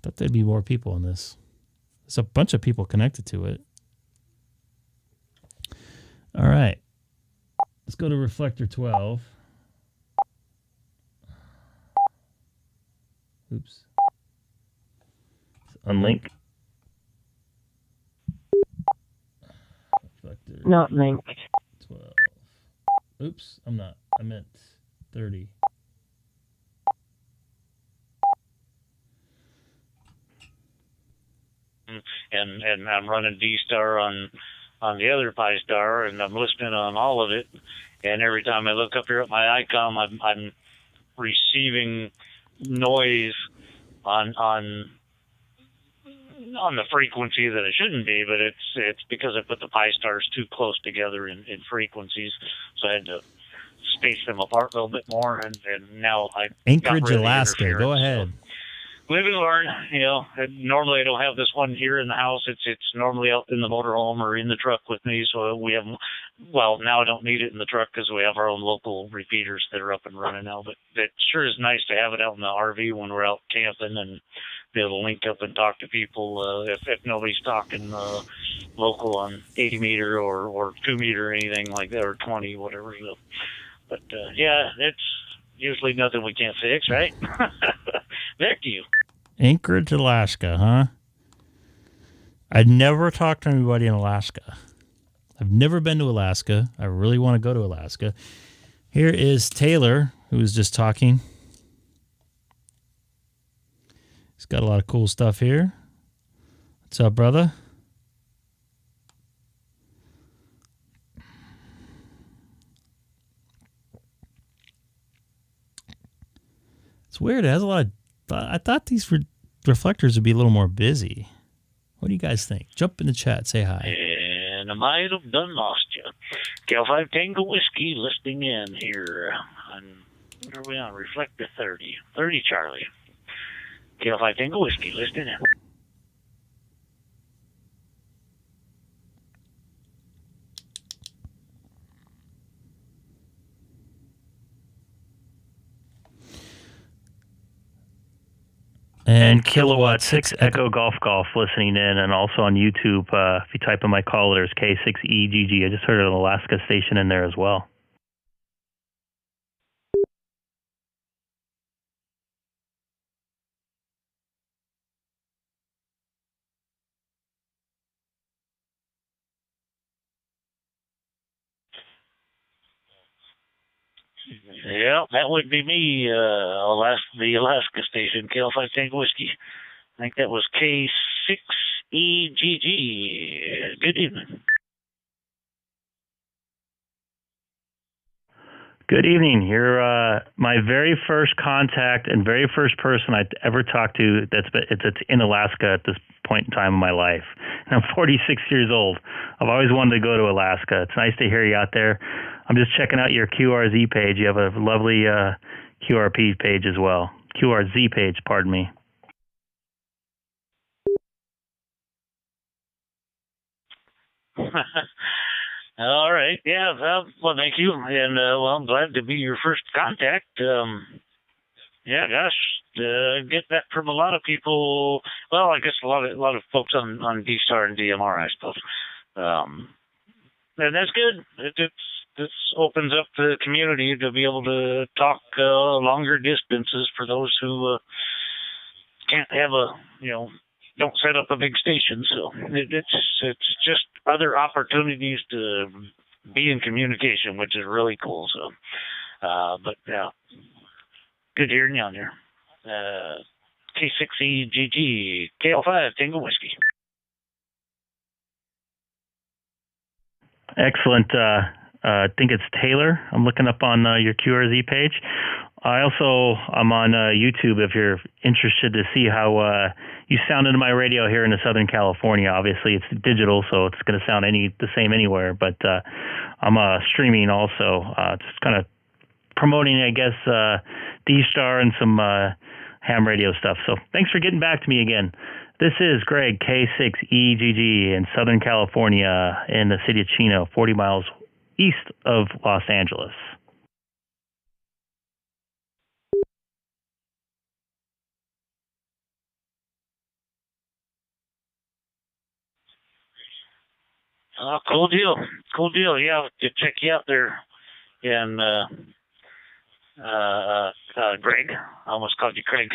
Thought there'd be more people on this. There's a bunch of people connected to it. All right. Let's go to reflector 12. Oops.
Unlink.
Reflector
Not linked.
12. Oops, I'm not. I meant 30.
And I'm running DStar on the other Pi-Star, and I'm listening on all of it. And every time I look up here at my Icom, I'm receiving noise on the frequency that it shouldn't be, but it's because I put the Pi-Stars too close together in frequencies, so I had to space them apart a little bit more, and now I
Anchorage, Alaska. Go ahead.
Live and learn, you know. Normally I don't have this one here in the house. It's normally out in the motorhome or in the truck with me. So we have, well, now I don't need it in the truck because we have our own local repeaters that are up and running now. But it sure is nice to have it out in the RV when we're out camping and be able to link up and talk to people if nobody's talking local on 80 meter or 2 meter or anything like that, or 20, whatever. So, but yeah, it's usually nothing we can't fix, right? Back to you.
Anchorage, Alaska, huh? I'd never talked to anybody in Alaska. I've never been to Alaska. I really want to go to Alaska. Here is Taylor, who was just talking. He's got a lot of cool stuff here. What's up, brother? It's weird. It has a lot of... I thought these reflectors would be a little more busy. What do you guys think? Jump in the chat. Say hi.
And I might have done lost you. Cal 5 Tango Whiskey listing in here. What are we on? Reflector 30. 30 Charlie. Cal 5 Tango Whiskey listing in.
And Kilowatt 6 Echo Golf Golf listening in, and also on YouTube. If you type in my call letters, K6EGG. I just heard an Alaska station in there as well.
Yeah, that would be me, the Alaska station, Cal 5 Tango Whiskey. I think that was K6EGG. Good evening.
Good evening. You're my very first contact and very first person I've ever talked to it's in Alaska at this point in time in my life. And I'm 46 years old. I've always wanted to go to Alaska. It's nice to hear you out there. I'm just checking out your QRZ page. You have a lovely QRP page as well. QRZ page, pardon me.
All right. Yeah. Well, thank you. And, well, I'm glad to be your first contact. Yeah, gosh, get that from a lot of people. Well, I guess a lot of folks on DStar and DMR, I suppose. And that's good. This opens up the community to be able to talk longer distances for those who can't have don't set up a big station. So it's just other opportunities to be in communication, which is really cool. So, but yeah, good hearing you on there. K6EGG, KL5, Tango Whiskey.
Excellent. I think it's Taylor. I'm looking up on your QRZ page. I'm on YouTube if you're interested to see how you sound into my radio here in Southern California. Obviously, it's digital, so it's going to sound the same anywhere. But I'm streaming also, just kind of promoting, I guess, DStar and some ham radio stuff. So thanks for getting back to me again. This is Greg, K6EGG in Southern California in the city of Chino, 40 miles east of Los Angeles.
Cool deal. Cool deal. Yeah, to check you out there. And Greg. I almost called you Craig.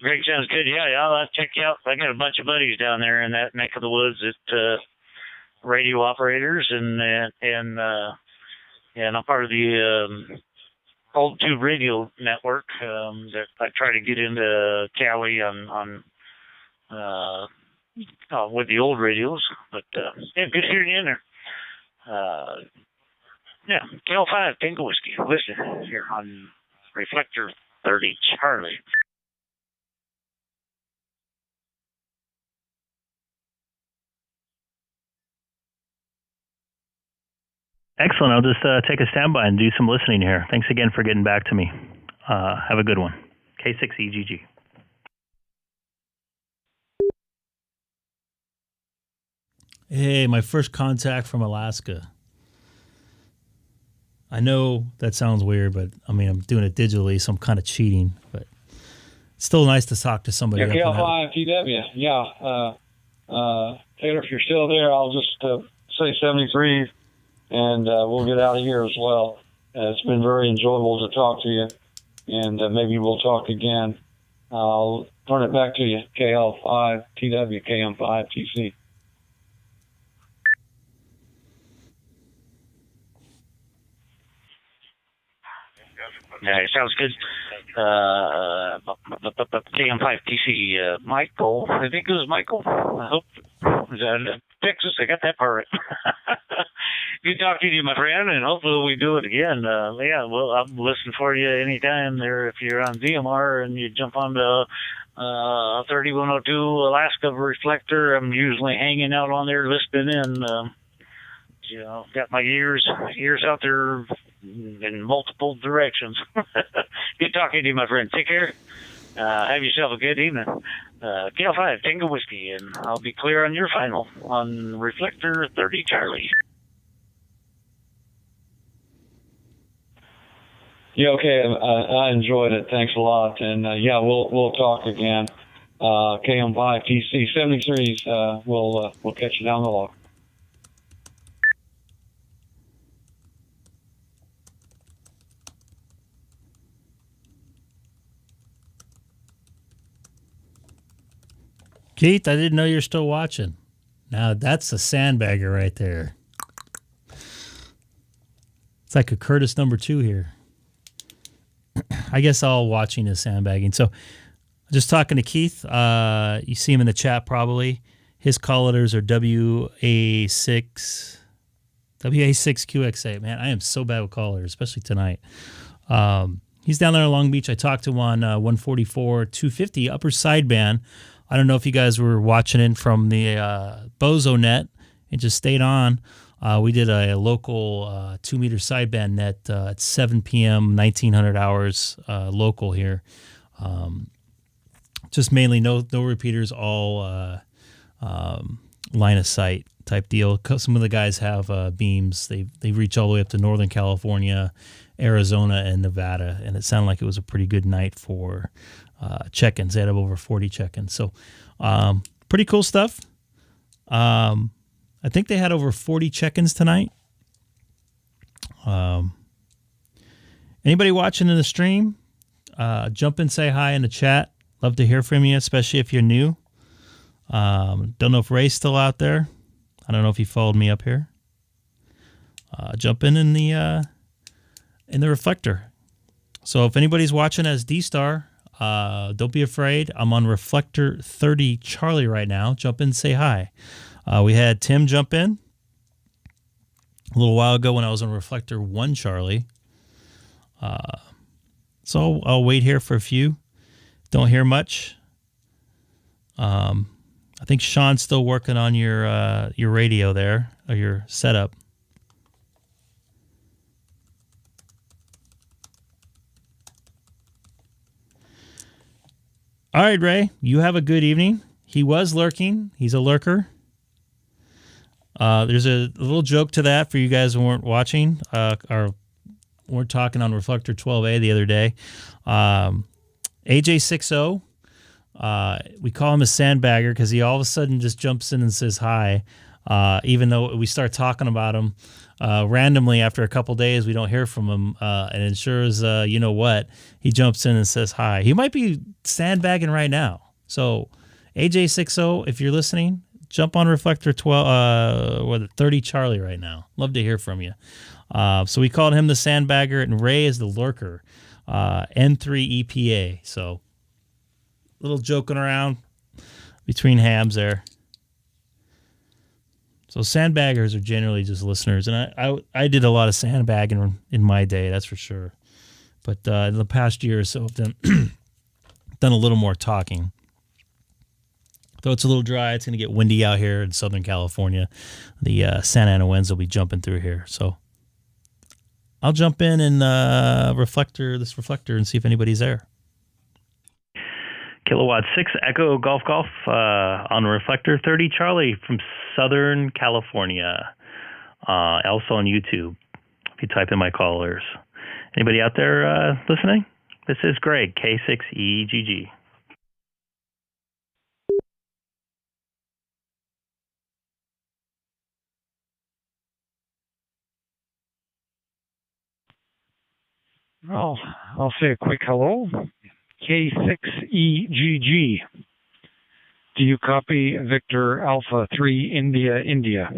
Greg sounds good. Yeah, I'll check you out. I got a bunch of buddies down there in that neck of the woods that radio operators, and I'm part of the old tube radio network that I try to get into Cali on with the old radios. But yeah, good hearing you in there. Yeah, KL5 Tango Whiskey. Listen here on Reflector 30 Charlie.
Excellent. I'll just take a standby and do some listening here. Thanks again for getting back to me. Have a good one. K6EGG.
Hey, my first contact from Alaska. I know that sounds weird, but I mean, I'm doing it digitally, so I'm kind of cheating, but it's still nice to talk to somebody.
Yeah, KL5 TW. Yeah. Taylor, if you're still there, I'll just say 73, and we'll get out of here as well. It's been very enjoyable to talk to you, and maybe we'll talk again. I'll turn it back to you, KL5 TW, KM5 TC.
Yeah, it sounds good. KM5TC, Michael. I think it was Michael. I hope. Was that Texas? I got that part right. Good talking to you, my friend, and hopefully we do it again. Yeah, well, I'm listening for you anytime there. If you're on DMR and you jump on the 3102 Alaska Reflector, I'm usually hanging out on there listening in. You know, got my ears out there in multiple directions. Good talking to you, my friend. Take care. Have yourself a good evening. KL5 Tango Whiskey, and I'll be clear on your final on Reflector 30 Charlie.
Yeah, okay. I enjoyed it. Thanks a lot. And yeah, we'll talk again. KM5 TC 73s. We'll catch you down the log.
Keith, I didn't know you're still watching. Now, that's a sandbagger right there. It's like a Curtis number 2 here. I guess all watching is sandbagging. So, just talking to Keith. You see him in the chat probably. His call letters are WA6QX8. Man, I am so bad with call letters, especially tonight. He's down there in Long Beach. I talked to him on 144 250 upper sideband. I don't know if you guys were watching it from the BOZO net and just stayed on. We did a local 2-meter sideband net at 7 p.m., 1900 hours local here. Just mainly no repeaters, all line of sight type deal. Some of the guys have beams. They reach all the way up to Northern California, Arizona, and Nevada, and it sounded like it was a pretty good night for check-ins. They had over 40 check-ins. So pretty cool stuff. I think they had over 40 check-ins tonight. Anybody watching in the stream, jump in, say hi in the chat. Love to hear from you, especially if you're new. Don't know if Ray's still out there. I don't know if he followed me up here. Jump in the reflector. So if anybody's watching as DStar, Don't be afraid. I'm on Reflector 30 Charlie right now. Jump in, say hi. We had Tim jump in a little while ago when I was on Reflector 1 Charlie. So I'll wait here for a few. Don't hear much. I think Sean's still working on your radio there, or your setup. All right, Ray, you have a good evening. He was lurking. He's a lurker. There's a little joke to that for you guys who weren't watching. We're talking on Reflector 12A the other day. AJ60, we call him a sandbagger because he all of a sudden just jumps in and says hi, even though we start talking about him randomly after a couple days. We don't hear from him, and it sure as you know what, he jumps in and says hi. He might be sandbagging right now. So AJ60, if you're listening, jump on Reflector 30 Charlie right now. Love to hear from you. So we called him the sandbagger, and Ray is the lurker, N3 EPA. So little joking around between hams there. So sandbaggers are generally just listeners, and I did a lot of sandbagging in my day, that's for sure. But in the past year or so, I've done a little more talking. Though it's a little dry, it's going to get windy out here in Southern California. The Santa Ana winds will be jumping through here, so I'll jump in and reflector and see if anybody's there.
Kilowatt 6 Echo Golf on Reflector 30 Charlie from Southern California. Also on YouTube, if you type in my callers. Anybody out there listening? This is Greg, K6EGG.
Well, I'll say a quick hello. K6EGG. Do you copy Victor Alpha 3 India?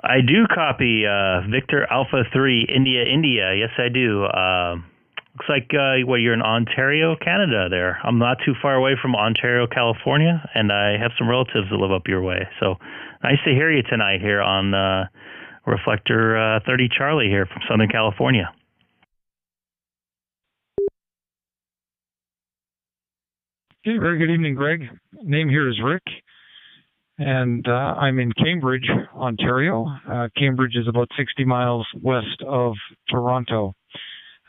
I do copy Victor Alpha 3 India. Yes, I do. Looks like you're in Ontario, Canada there. I'm not too far away from Ontario, California, and I have some relatives that live up your way. So nice to hear you tonight here on Reflector 30 Charlie here from Southern California.
Okay, very good evening, Greg. Name here is Rick, and I'm in Cambridge, Ontario. Cambridge is about 60 miles west of Toronto.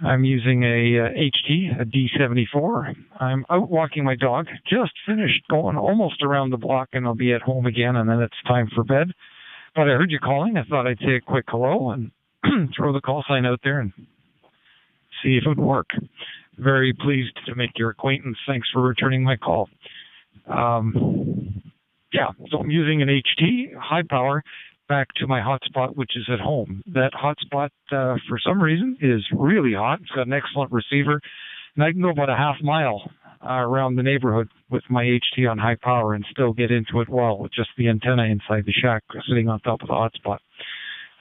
I'm using a HT, a D74. I'm out walking my dog. Just finished going almost around the block, and I'll be at home again, and then it's time for bed. But I heard you calling. I thought I'd say a quick hello and throw the call sign out there and see if it would work. Very pleased to make your acquaintance. Thanks for returning my call. So I'm using an HT, high power, back to my hotspot, which is at home. That hotspot, for some reason, is really hot. It's got an excellent receiver, and I can go about a half mile around the neighborhood with my HT on high power and still get into it well with just the antenna inside the shack sitting on top of the hotspot.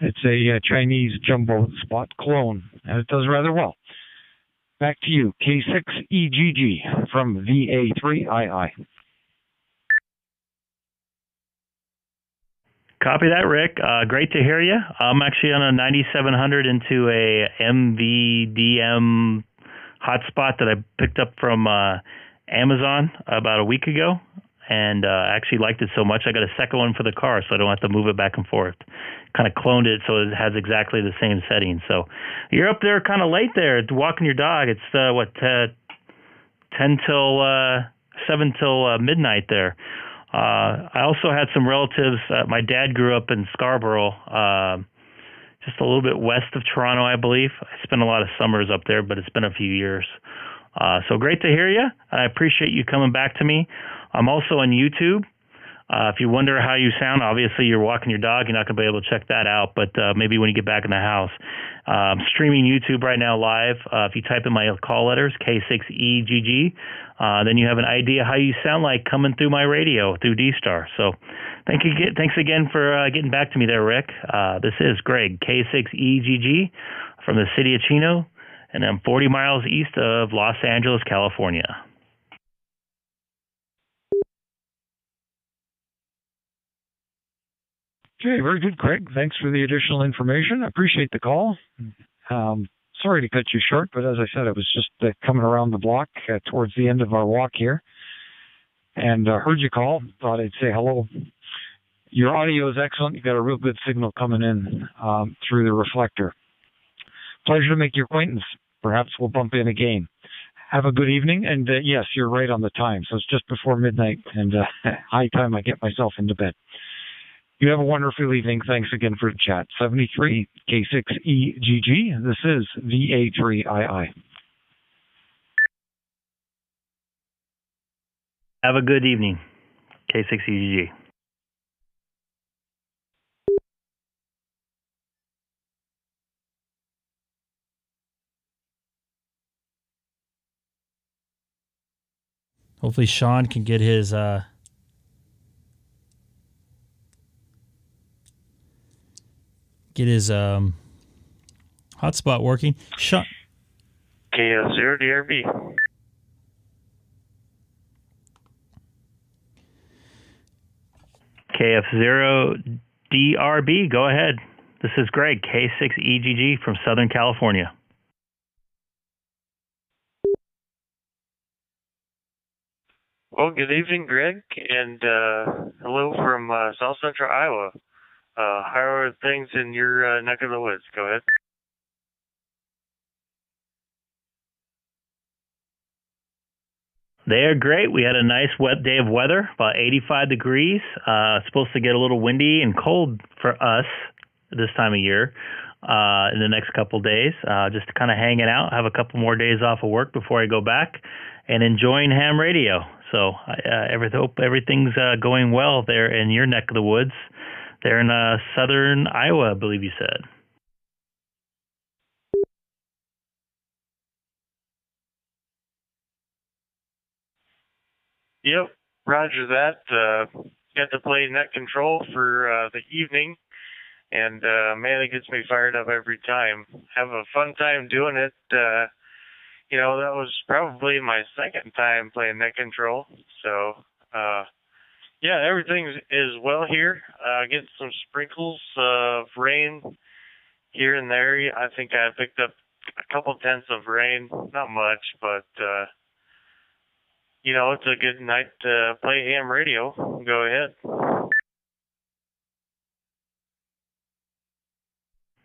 It's a Chinese jumbo spot clone, and it does rather well. Back to you, K6EGG from VA3II.
Copy that, Rick. Great to hear you. I'm actually on a 9700 into a MVDM hotspot that I picked up from Amazon about a week ago, and I actually liked it so much I got a second one for the car so I don't have to move it back and forth. Kind of cloned it so it has exactly the same settings. So you're up there kind of late there walking your dog. It's 10 till 7 till midnight there. I also had some relatives. My dad grew up in Scarborough, just a little bit west of Toronto, I believe. I spent a lot of summers up there, but it's been a few years. So great to hear you. I appreciate you coming back to me. I'm also on YouTube. If you wonder how you sound, obviously you're walking your dog. You're not going to be able to check that out, but maybe when you get back in the house. I'm streaming YouTube right now live. If you type in my call letters, K6EGG, then you have an idea how you sound like coming through my radio through DStar. So thanks again for getting back to me there, Rick. This is Greg, K6EGG from the city of Chino, and I'm 40 miles east of Los Angeles, California.
Okay, very good, Craig. Thanks for the additional information. I appreciate the call. Sorry to cut you short, but as I said, I was just coming around the block towards the end of our walk here, and heard you call. Thought I'd say hello. Your audio is excellent. You've got a real good signal coming in through the reflector. Pleasure to make your acquaintance. Perhaps we'll bump in again. Have a good evening, and yes, you're right on the time. So it's just before midnight, and high time I get myself into bed. You have a wonderful evening. Thanks again for the chat. 73 K6EGG. This is VA3II.
Have a good evening, K6EGG.
Hopefully Sean can get his hotspot working. Sean.
KF0DRB.
KF0DRB, go ahead. This is Greg, K6EGG from Southern California.
Well, good evening, Greg, and hello from South Central Iowa. How are things in your neck of the woods? Go ahead.
They are great. We had a nice wet day of weather, about 85 degrees. It's supposed to get a little windy and cold for us this time of year in the next couple days. Just kind of hanging out, have a couple more days off of work before I go back, and enjoying ham radio. So hope everything's going well there in your neck of the woods. There in southern Iowa, I believe you said.
Yep, roger that. Got to play net control for the evening, and man, it gets me fired up every time. Have a fun time doing it. You know, that was probably my second time playing net control, so yeah, everything is well here. Getting some sprinkles of rain here and there. I think I picked up a couple tenths of rain, not much, but you know, it's a good night to play ham radio. Go ahead.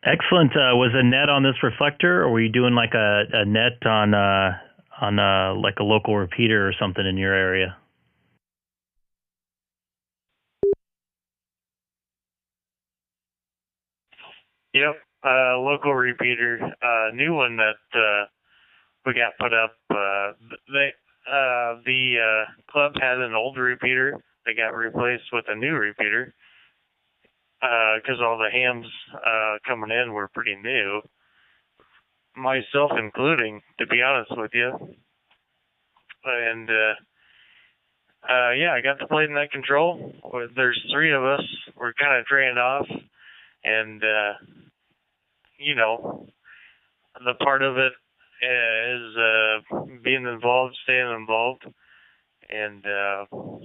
Excellent. Was a net on this reflector, or were you doing like a net on like a local repeater or something in your area?
Yep, local repeater, new one that we got put up. The club had an old repeater that got replaced with a new repeater because all the hams coming in were pretty new, myself including, to be honest with you. And yeah, I got to play net control. There's three of us. We're kind of trained off, and you know, the part of it is being involved, staying involved, and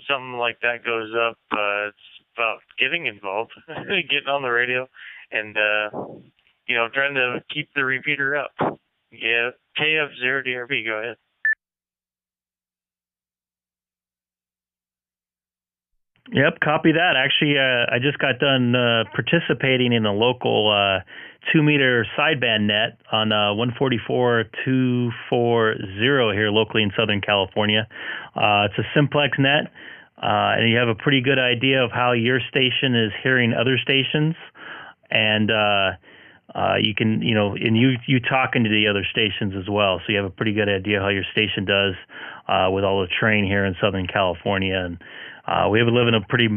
something like that goes up. It's about getting involved, getting on the radio, and you know, trying to keep the repeater up. Yeah, KF0DRB, go ahead.
Yep, copy that. Actually, I just got done participating in a local 2-meter sideband net on 144.240 here locally in Southern California. It's a simplex net, and you have a pretty good idea of how your station is hearing other stations, and you can, you know, and you talking to the other stations as well, so you have a pretty good idea how your station does with all the terrain here in Southern California. And we live in a pretty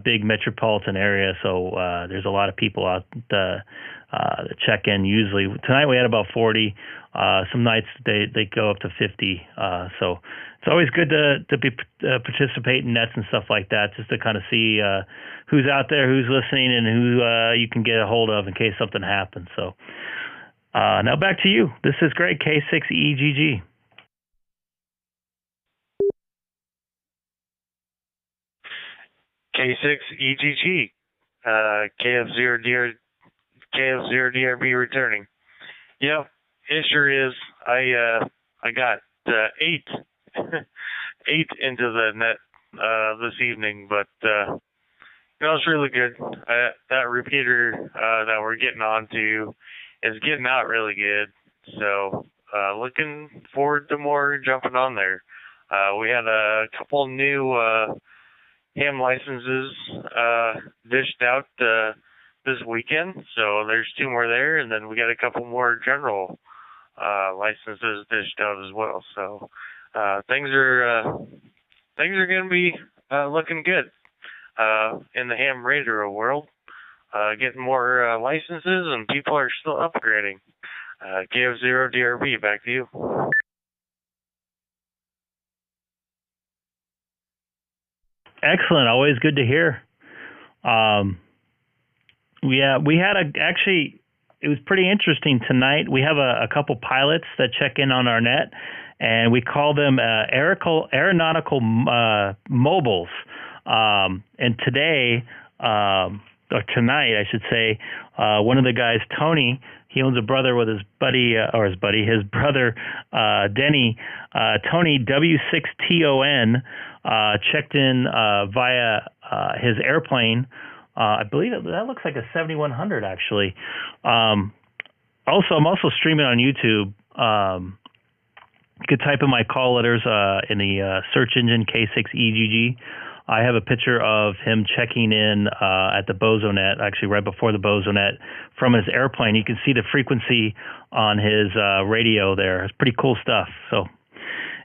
big metropolitan area, so there's a lot of people out that check in usually. Tonight we had about 40. Some nights they go up to 50. So it's always good to be participate in nets and stuff like that, just to kind of see who's out there, who's listening, and who you can get a hold of in case something happens. So now back to you. This is Greg, K6EGG.
K6EGG, KF0DRB returning. Yep, it sure is. I got 8 into the net this evening, but it's really good. That repeater that we're getting onto is getting out really good. So looking forward to more jumping on there. We had a couple new ham licenses dished out this weekend, so there's 2 more there, and then we got a couple more general licenses dished out as well. So things are going to be looking good in the ham radio world. Getting more licenses, and people are still upgrading. KF0DRB, back to you.
Excellent. Always good to hear. We had actually, it was pretty interesting tonight. We have a couple pilots that check in on our net, and we call them aeronautical mobiles. And today, or tonight, I should say, one of the guys, Tony, he owns a brother with his brother, Denny, Tony, W6TON, checked in via his airplane. I believe that looks like a 7100, actually. I'm also streaming on YouTube. You could type in my call letters in the search engine, K6EGG. I have a picture of him checking in at the BOZO net, actually right before the BOZO net, from his airplane. You can see the frequency on his radio there. It's pretty cool stuff. So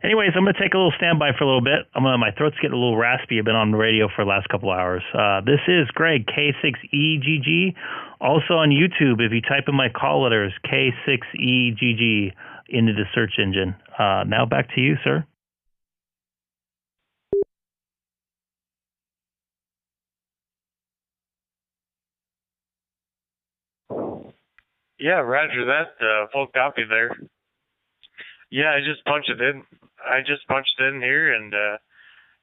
anyways, I'm going to take a little standby for a little bit. My throat's getting a little raspy. I've been on the radio for the last couple hours. This is Greg, K6EGG. Also on YouTube, if you type in my call letters, K6EGG, into the search engine. Now back to you, sir.
Yeah, roger that. Full copy there. Yeah, I just punched it in. Here, and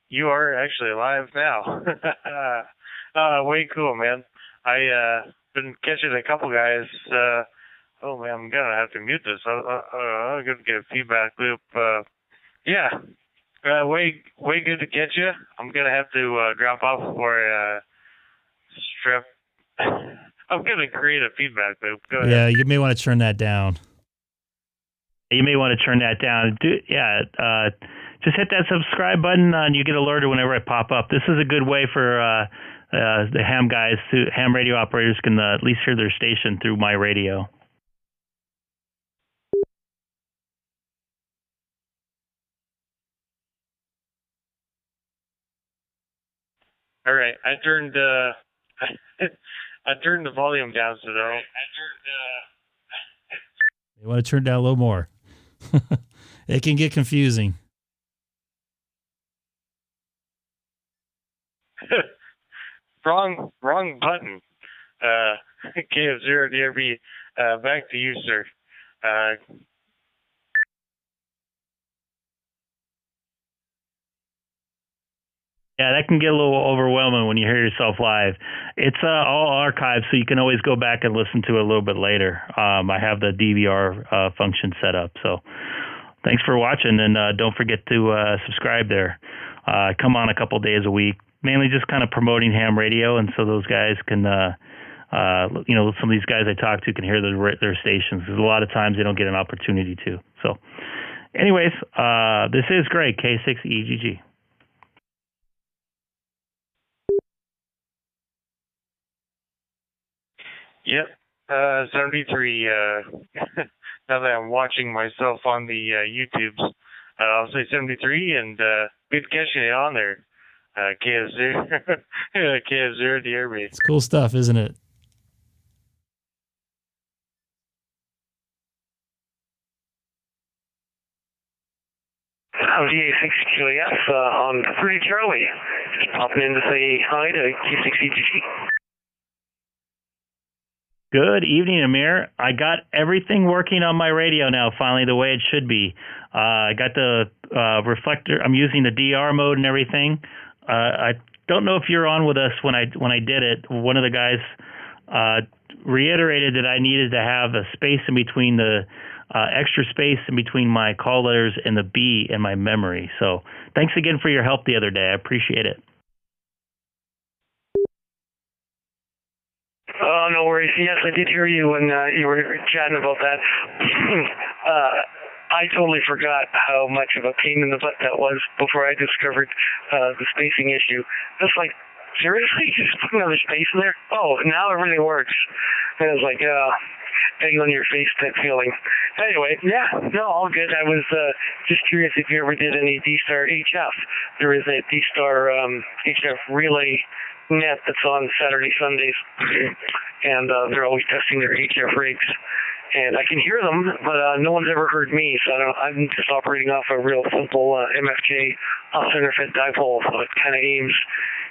you are actually live now. Way cool, man. I been catching a couple guys. Oh man, I'm gonna have to mute this. I'm gonna get a feedback loop. Yeah, way good to catch you. I'm gonna have to drop off for a strip. I'm gonna create a feedback loop. Go ahead.
Yeah, you may want to turn that down.
You may want to turn that down. Just hit that subscribe button and you get alerted whenever I pop up. This is a good way for the ham guys, ham radio operators can at least hear their station through my radio.
All right, I turned the volume down, so
You want to turn down a little more. It can get confusing.
Wrong button. KF0DRB, back to you, sir.
Yeah, that can get a little overwhelming when you hear yourself live. It's all archived, so you can always go back and listen to it a little bit later. I have the DVR function set up. So thanks for watching, and don't forget to subscribe there. I come on a couple days a week, mainly just kind of promoting ham radio, and so those guys can, some of these guys I talk to can hear their stations, because a lot of times they don't get an opportunity to. So anyways, this is Greg, K6EGG.
Yep, 73. Now that I'm watching myself on the YouTubes, I'll say 73, and good catching it on there. KS0, KS0 to hear me.
It's cool stuff, isn't it?
I'm K6EGG on 3 Charlie. Just popping in to say hi to K6EGG.
Good evening, Amir. I got everything working on my radio now, finally, the way it should be. I got the reflector. I'm using the DR mode and everything. I don't know if you're on with us when I did it. One of the guys reiterated that I needed to have a space in between the extra space in between my call letters and the B in my memory. So thanks again for your help the other day. I appreciate it.
Oh, no worries. Yes, I did hear you when you were chatting about that. I totally forgot how much of a pain in the butt that was before I discovered the spacing issue. Just like, seriously? Just put another space in there? Oh, now everything works. And I was like, egg on your face type feeling. Anyway, yeah, no, all good. I was just curious if you ever did any DStar HF. There is a DStar HF relay net that's on Saturday, Sundays, and they're always testing their HF rigs. And I can hear them, but no one's ever heard me, so I'm just operating off a real simple MFJ off-center fed dipole, so it kind of aims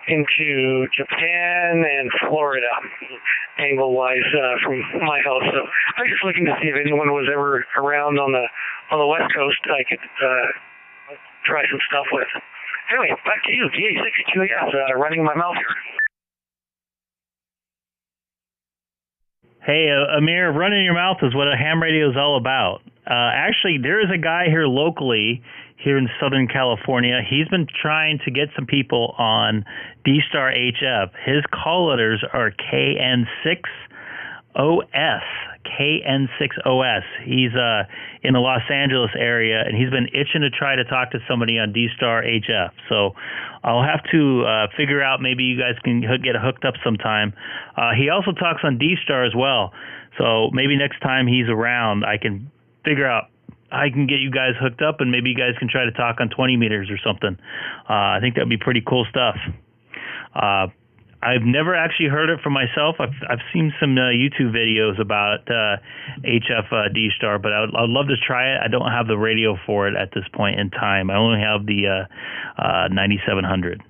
into Japan and Florida, angle-wise, from my house. So I was just looking to see if anyone was ever around on the West Coast I could try some stuff with. Anyway, back to you, K6EGG, running my mouth here.
Hey, Amir, running your mouth is what a ham radio is all about. Actually, there is a guy here locally, here in Southern California. He's been trying to get some people on DStar HF. His call letters are KN6OS. KN6OS. He's in the Los Angeles area, and he's been itching to try to talk to somebody on DStar HF. So I'll have to figure out, maybe you guys can get hooked up sometime. He also talks on DStar as well. So maybe next time he's around, I can figure out, I can get you guys hooked up, and maybe you guys can try to talk on 20 meters or something. I think that'd be pretty cool stuff. I've never actually heard it for myself. I've seen some YouTube videos about HF DStar, but I'd love to try it. I don't have the radio for it at this point in time. I only have the 9700.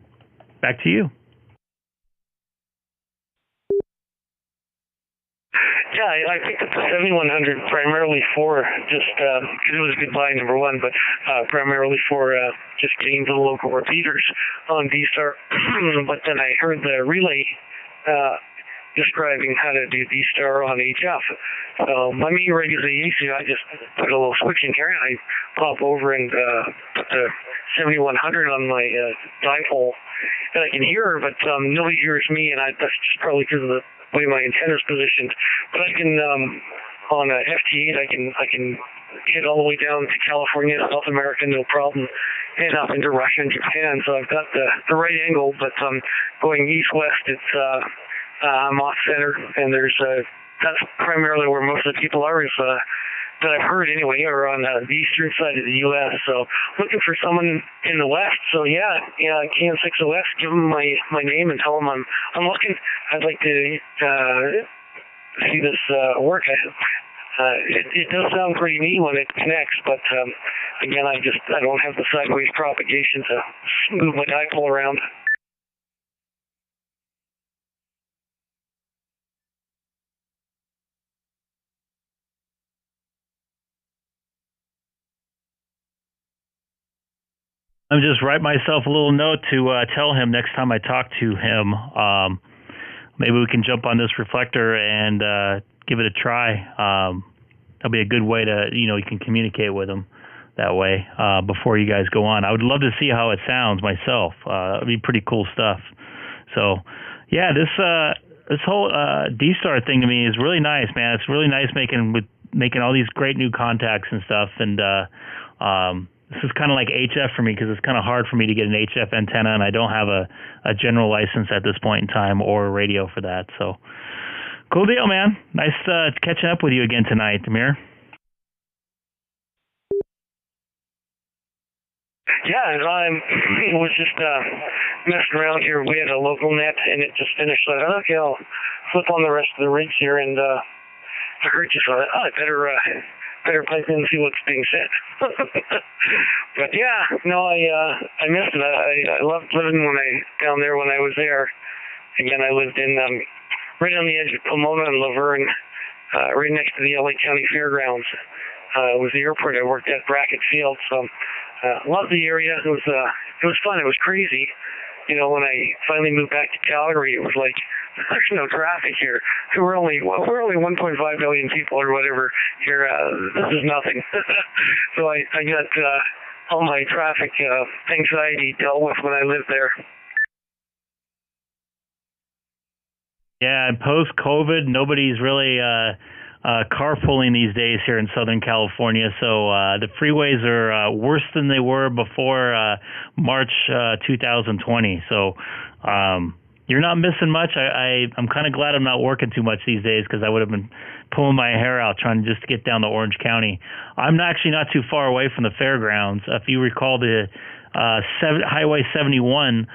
Back to you.
Yeah, I picked up the 7100 primarily for just, because it was a good buy, number one, but primarily for just getting the local repeaters on DStar. But then I heard the relay describing how to do DStar on HF. So my main rig is a AC. I just put a little switch in here, and I pop over and put the 7100 on my dipole, and I can hear her, but nobody hears me, and that's just probably because of the way my antenna's positioned. But I can on a FT8, I can hit all the way down to California, South America, no problem, and up into Russia and Japan. So I've got the right angle, but going east-west, it's I'm off center, and there's that's primarily where most of the people are, is that I've heard anyway, are on the eastern side of the U.S. So looking for someone in the west. So yeah, KN6OS, give them my name and tell them I'm looking. I'd like to see this work. It does sound pretty neat when it connects, but again, I don't have the sideways propagation to move my dipole around.
I'm just write myself a little note to tell him next time I talk to him. Maybe we can jump on this reflector and give it a try. That'll be a good way to, you can communicate with him that way before you guys go on. I would love to see how it sounds myself. It'd be pretty cool stuff. So, yeah, this whole DStar thing to me is really nice, man. It's really nice making all these great new contacts and stuff. And this is kind of like HF for me, because it's kind of hard for me to get an HF antenna, and I don't have a general license at this point in time, or a radio for that. So, cool deal, man. Nice catching up with you again tonight, Amir.
Yeah, it was just messing around here. We had a local net, and it just finished. So I thought, okay, I'll flip on the rest of the rigs here, and I heard you, so I thought, I better pipe in and see what's being said. But yeah, no, I missed it. I loved living down there when I was there. Again, I lived in right on the edge of Pomona and Laverne, right next to the LA County Fairgrounds. It was the airport I worked at, Brackett Field. So loved the area. It was fun. It was crazy. You know, when I finally moved back to Calgary, it was like, there's no traffic here. We're only 1.5 million people or whatever here. This is nothing. So I got all my traffic anxiety dealt with when I lived there.
Yeah, and post-COVID, nobody's really carpooling these days here in Southern California. So the freeways are worse than they were before March 2020. So you're not missing much. I'm kind of glad I'm not working too much these days, because I would have been pulling my hair out trying just to get down to Orange County. I'm actually not too far away from the fairgrounds. If you recall, the Highway 71,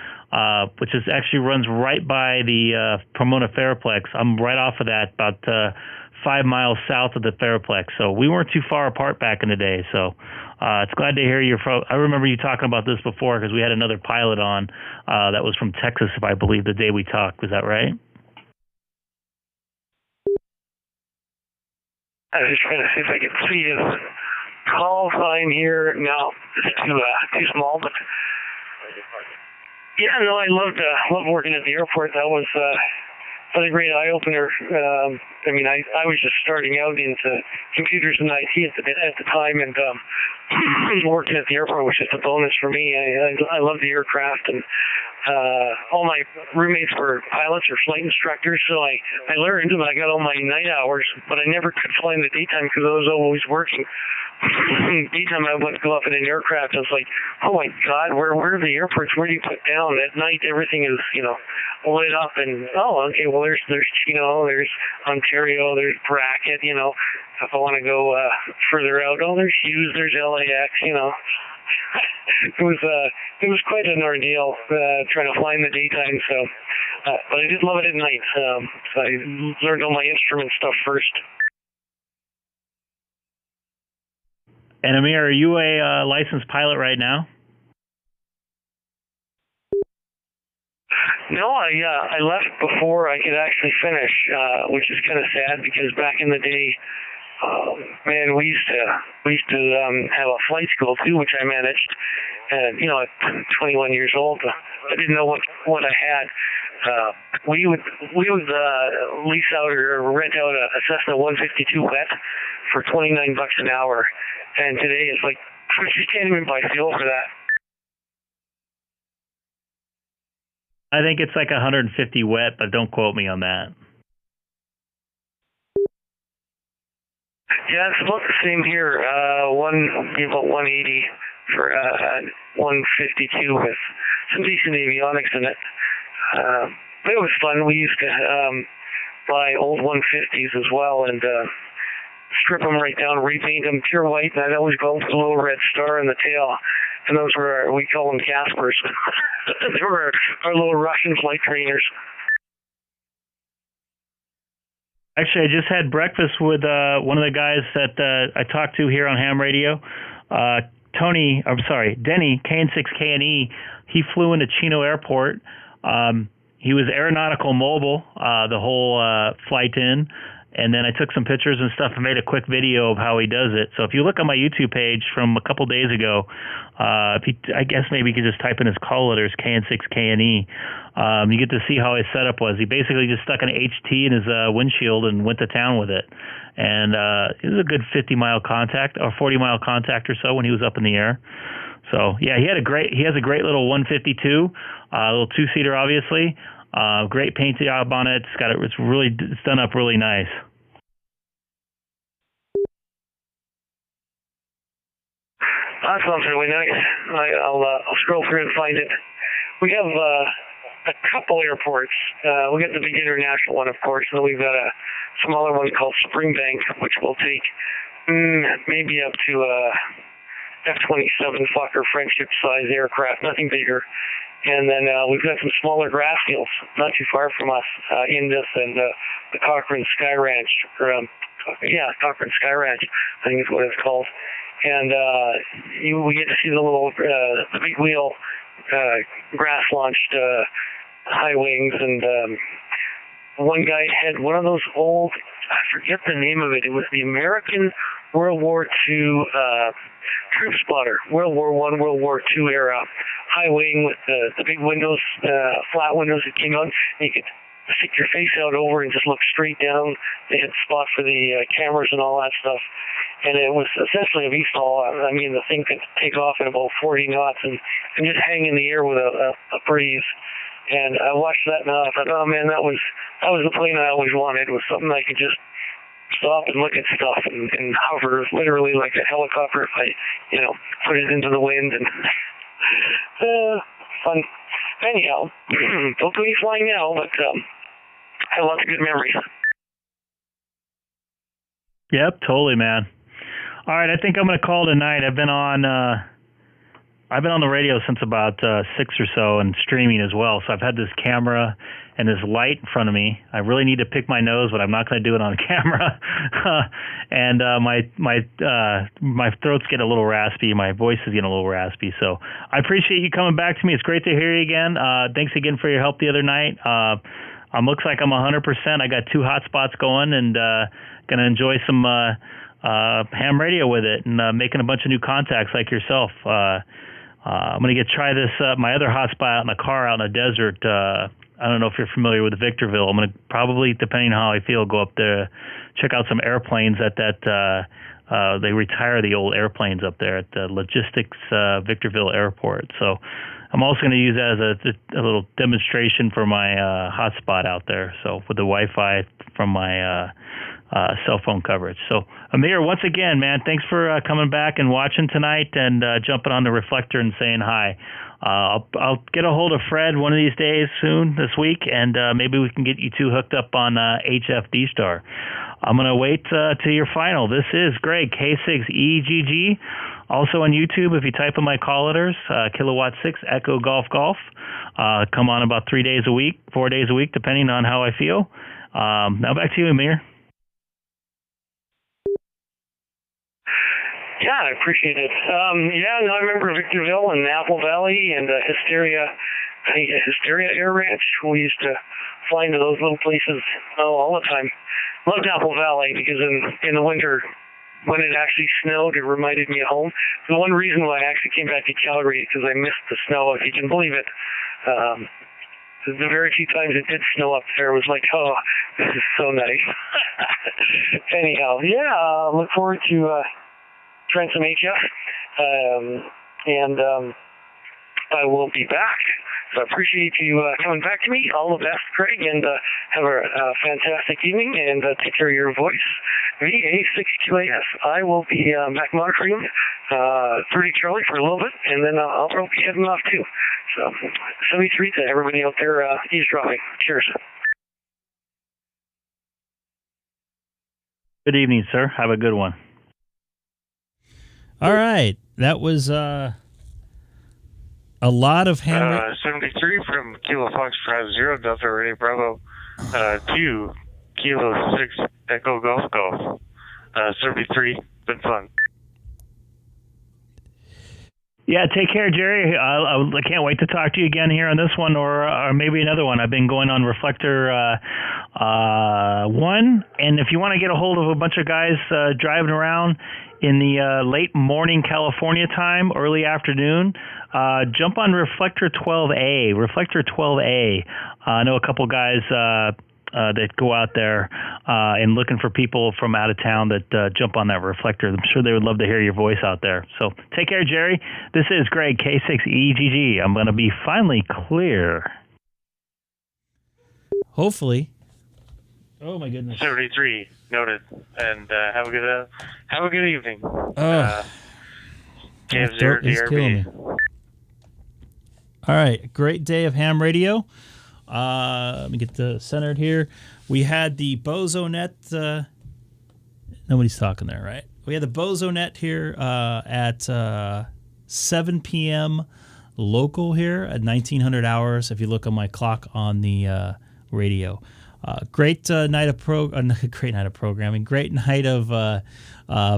which actually runs right by the Pomona Fairplex. I'm right off of that, about 5 miles south of the Fairplex. So we weren't too far apart back in the day. So it's glad to hear I remember you talking about this before, because we had another pilot on that was from Texas, if I believe, the day we talked. Was that right?
I was trying to see if I could see his call sign here. No, it's too small, but yeah, no, I loved working at the airport. That was a great eye-opener. I mean, I was just starting out into computers and IT at the time, and working at the airport was just a bonus for me. I love the aircraft, and all my roommates were pilots or flight instructors, so I learned, and I got all my night hours, but I never could fly in the daytime because I was always working. Daytime I would go up in an aircraft, I was like, oh my God, where are the airports? Where do you put down? At night everything is, lit up, and okay, well there's Chino, there's Ontario, there's Brackett, if I want to go further out, there's Hughes, there's LAX, It was quite an ordeal trying to fly in the daytime, so but I did love it at night. So I learned all my instrument stuff first.
And Amir, are you a licensed pilot right now?
No, I left before I could actually finish, which is kind of sad, because back in the day, man, we used to have a flight school too, which I managed. And at 21 years old, I didn't know what I had. We would lease out or rent out a Cessna 152 wet for $29 an hour, and today it's like you can't even buy fuel for that.
I think it's like 150 wet, but don't quote me on that.
Yeah, it's about the same here. About 180 for 152 with some decent avionics in it. But it was fun. We used to buy old 150s as well and strip them right down, repaint them pure white, and I'd always go with a little red star in the tail. And those were, we call them Caspers. They were our little Russian flight trainers.
Actually, I just had breakfast with one of the guys that I talked to here on ham radio. Denny, K6EGG. He flew into Chino Airport. He was aeronautical mobile the whole flight in. And then I took some pictures and stuff and made a quick video of how he does it. So if you look on my YouTube page from a couple days ago, I guess maybe you could just type in his call letters, K6EGG. You get to see how his setup was. He basically just stuck an HT in his windshield and went to town with it. And it was a good 50-mile contact or 40-mile contact or so when he was up in the air. So yeah, he has a great little 152, a little two-seater, obviously. Great paint job on it. It's done up really nice.
That sounds really nice. I'll scroll through and find it. We have a couple airports. We got the big international one, of course, and then we've got a smaller one called Springbank, which will take maybe up to F-27 Fokker friendship size aircraft, nothing bigger. And then we've got some smaller grass fields not too far from us, Indus and the Cochrane Sky Ranch. Cochrane Sky Ranch, I think is what it's called. And we get to see the little the big wheel grass-launched high wings. And one guy had one of those old, I forget the name of it. It was the American World War II troop spotter, World War I, World War II era high wing with the big windows, flat windows that came out. And you could stick your face out over and just look straight down. They had spot for the cameras and all that stuff. And it was essentially a VTOL. I mean, the thing could take off at about 40 knots and just hang in the air with a breeze. And I watched that and I thought, oh man, that was the plane I always wanted. It was something I could just stop and look at stuff and hover literally like a helicopter if I, put it into the wind and fun. Anyhow, don't do any flying now, but I have lots of good memories.
Yep, totally, man. All right, I think I'm going to call tonight. I've been on the radio since about 6 or so and streaming as well. So I've had this camera and this light in front of me. I really need to pick my nose, but I'm not going to do it on camera. And my throat's getting a little raspy. My voice is getting a little raspy. So I appreciate you coming back to me. It's great to hear you again. Thanks again for your help the other night. Looks like I'm 100%. I got 2 hotspots going and going to enjoy some ham radio with it and making a bunch of new contacts like yourself. I'm going to try this, my other hotspot out in a car out in the desert. I don't know if you're familiar with Victorville. I'm going to probably, depending on how I feel, go up there, check out some airplanes at that. They retire the old airplanes up there at the Logistics Victorville Airport. So I'm also going to use that as a little demonstration for my hotspot out there. So with the Wi-Fi from my cell phone coverage. So Amir, once again, man, thanks for coming back and watching tonight and jumping on the reflector and saying hi. I'll get a hold of Fred one of these days soon this week, and maybe we can get you two hooked up on HF DStar. I'm going to wait to your final. This is Greg, K6EGG. Also on YouTube, if you type in my call letters, Kilowatt 6 Echo Golf Golf. Come on about 3 days a week, 4 days a week, depending on how I feel. Now back to you, Amir.
Yeah, I appreciate it. I remember Victorville and Apple Valley and Hysteria Air Ranch. We used to fly into those little places all the time. Loved Apple Valley because in the winter, when it actually snowed, it reminded me of home. The one reason why I actually came back to Calgary is because I missed the snow, if you can believe it. The very few times it did snow up there, it was like, oh, this is so nice. Anyhow, look forward to trying some HF, and I will be back. So I appreciate you coming back to me. All the best, Craig, and have a fantastic evening, and take care of your voice. VA6QAS. I will be back monitoring 30 Charlie for a little bit, and then I'll probably be heading off too. So 73 to everybody out there eavesdropping. Cheers.
Good evening, sir. Have a good one.
All right. That was a lot of ham.
73 from Kilo Fox Drive 0 Delta Radio Bravo 2 Kilo 6 Echo Golf Golf. 73. Been fun.
Yeah, take care, Jerry. I can't wait to talk to you again here on this one or maybe another one. I've been going on Reflector 1, and if you want to get a hold of a bunch of guys driving around in the late morning California time, early afternoon, jump on Reflector 12A. Reflector 12A. I know a couple guys that go out there and looking for people from out of town that jump on that reflector. I'm sure they would love to hear your voice out there. So take care, Jerry. This is Greg, K6EGG. I'm going to be finally clear.
Hopefully. Oh my goodness.
73 noted, and have a good evening.
Throat is killing me. All right, great day of ham radio. Let me get centered here. We had the BOZO net. Nobody's talking there, right? We had the BOZO net here at 7 p.m. local here at 1900 hours. If you look on my clock on the radio, great night of great night of programming. Great night of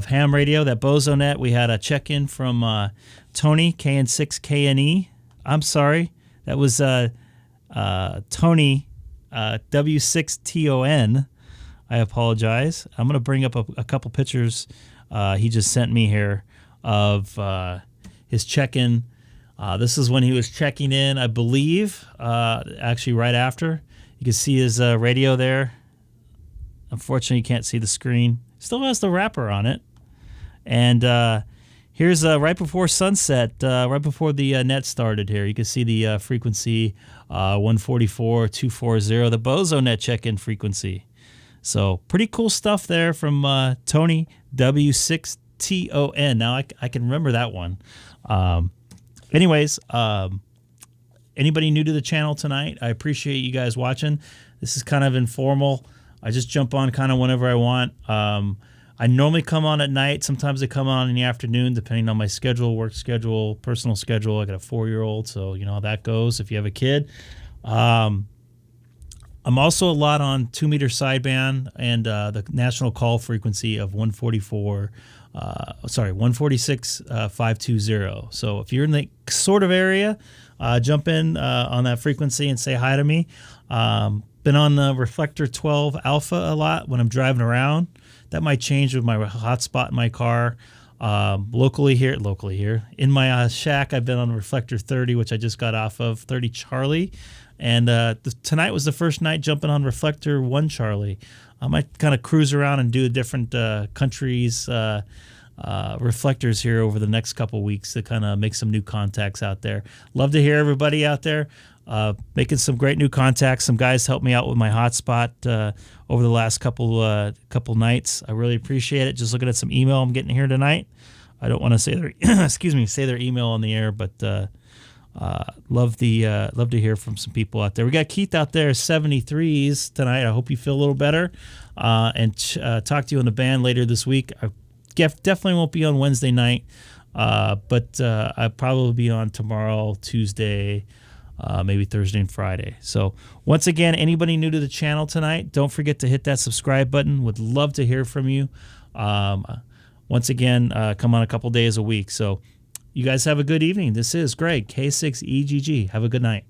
ham radio. That BOZO net. We had a check-in from Tony KN6KNE. I'm sorry, that was Tony W6TON. I apologize. I'm going to bring up a couple pictures he just sent me here of his check-in. This is when he was checking in, I believe, actually right after. You can see his radio there. Unfortunately, you can't see the screen. Still has the wrapper on it. And here's right before sunset, right before the net started here. You can see the frequency 144.240, the BOZO net check-in frequency. So pretty cool stuff there from Tony W6TON. Now I can remember that one. Anyways, anybody new to the channel tonight, I appreciate you guys watching. This is kind of informal. I just jump on kind of whenever I want. I normally come on at night. Sometimes I come on in the afternoon, depending on my schedule, work schedule, personal schedule. I got a 4-year-old, so you know how that goes if you have a kid. I'm also a lot on 2-meter sideband and the national call frequency of 146.520. So if you're in the sort of area, jump in on that frequency and say hi to me. Been on the Reflector 12 Alpha a lot when I'm driving around. That might change with my hotspot in my car. Locally here, in my shack, I've been on Reflector 30, which I just got off of 30 Charlie. And tonight was the first night jumping on Reflector 1 Charlie. I might kind of cruise around and do different countries' reflectors here over the next couple weeks to kind of make some new contacts out there. Love to hear everybody out there making some great new contacts. Some guys helped me out with my hotspot over the last couple nights. I really appreciate it. Just looking at some email I'm getting here tonight. I don't want to say their say their email on the air, but love to hear from some people out there. We got Keith out there, 73s tonight. I hope you feel a little better, and talk to you on the band later this week. I definitely won't be on Wednesday night, but I'll probably be on tomorrow, Tuesday, maybe Thursday and Friday. So once again, anybody new to the channel tonight, don't forget to hit that subscribe button. Would love to hear from you. Once again, come on a couple days a week. So you guys have a good evening. This is Greg, K6EGG. Have a good night.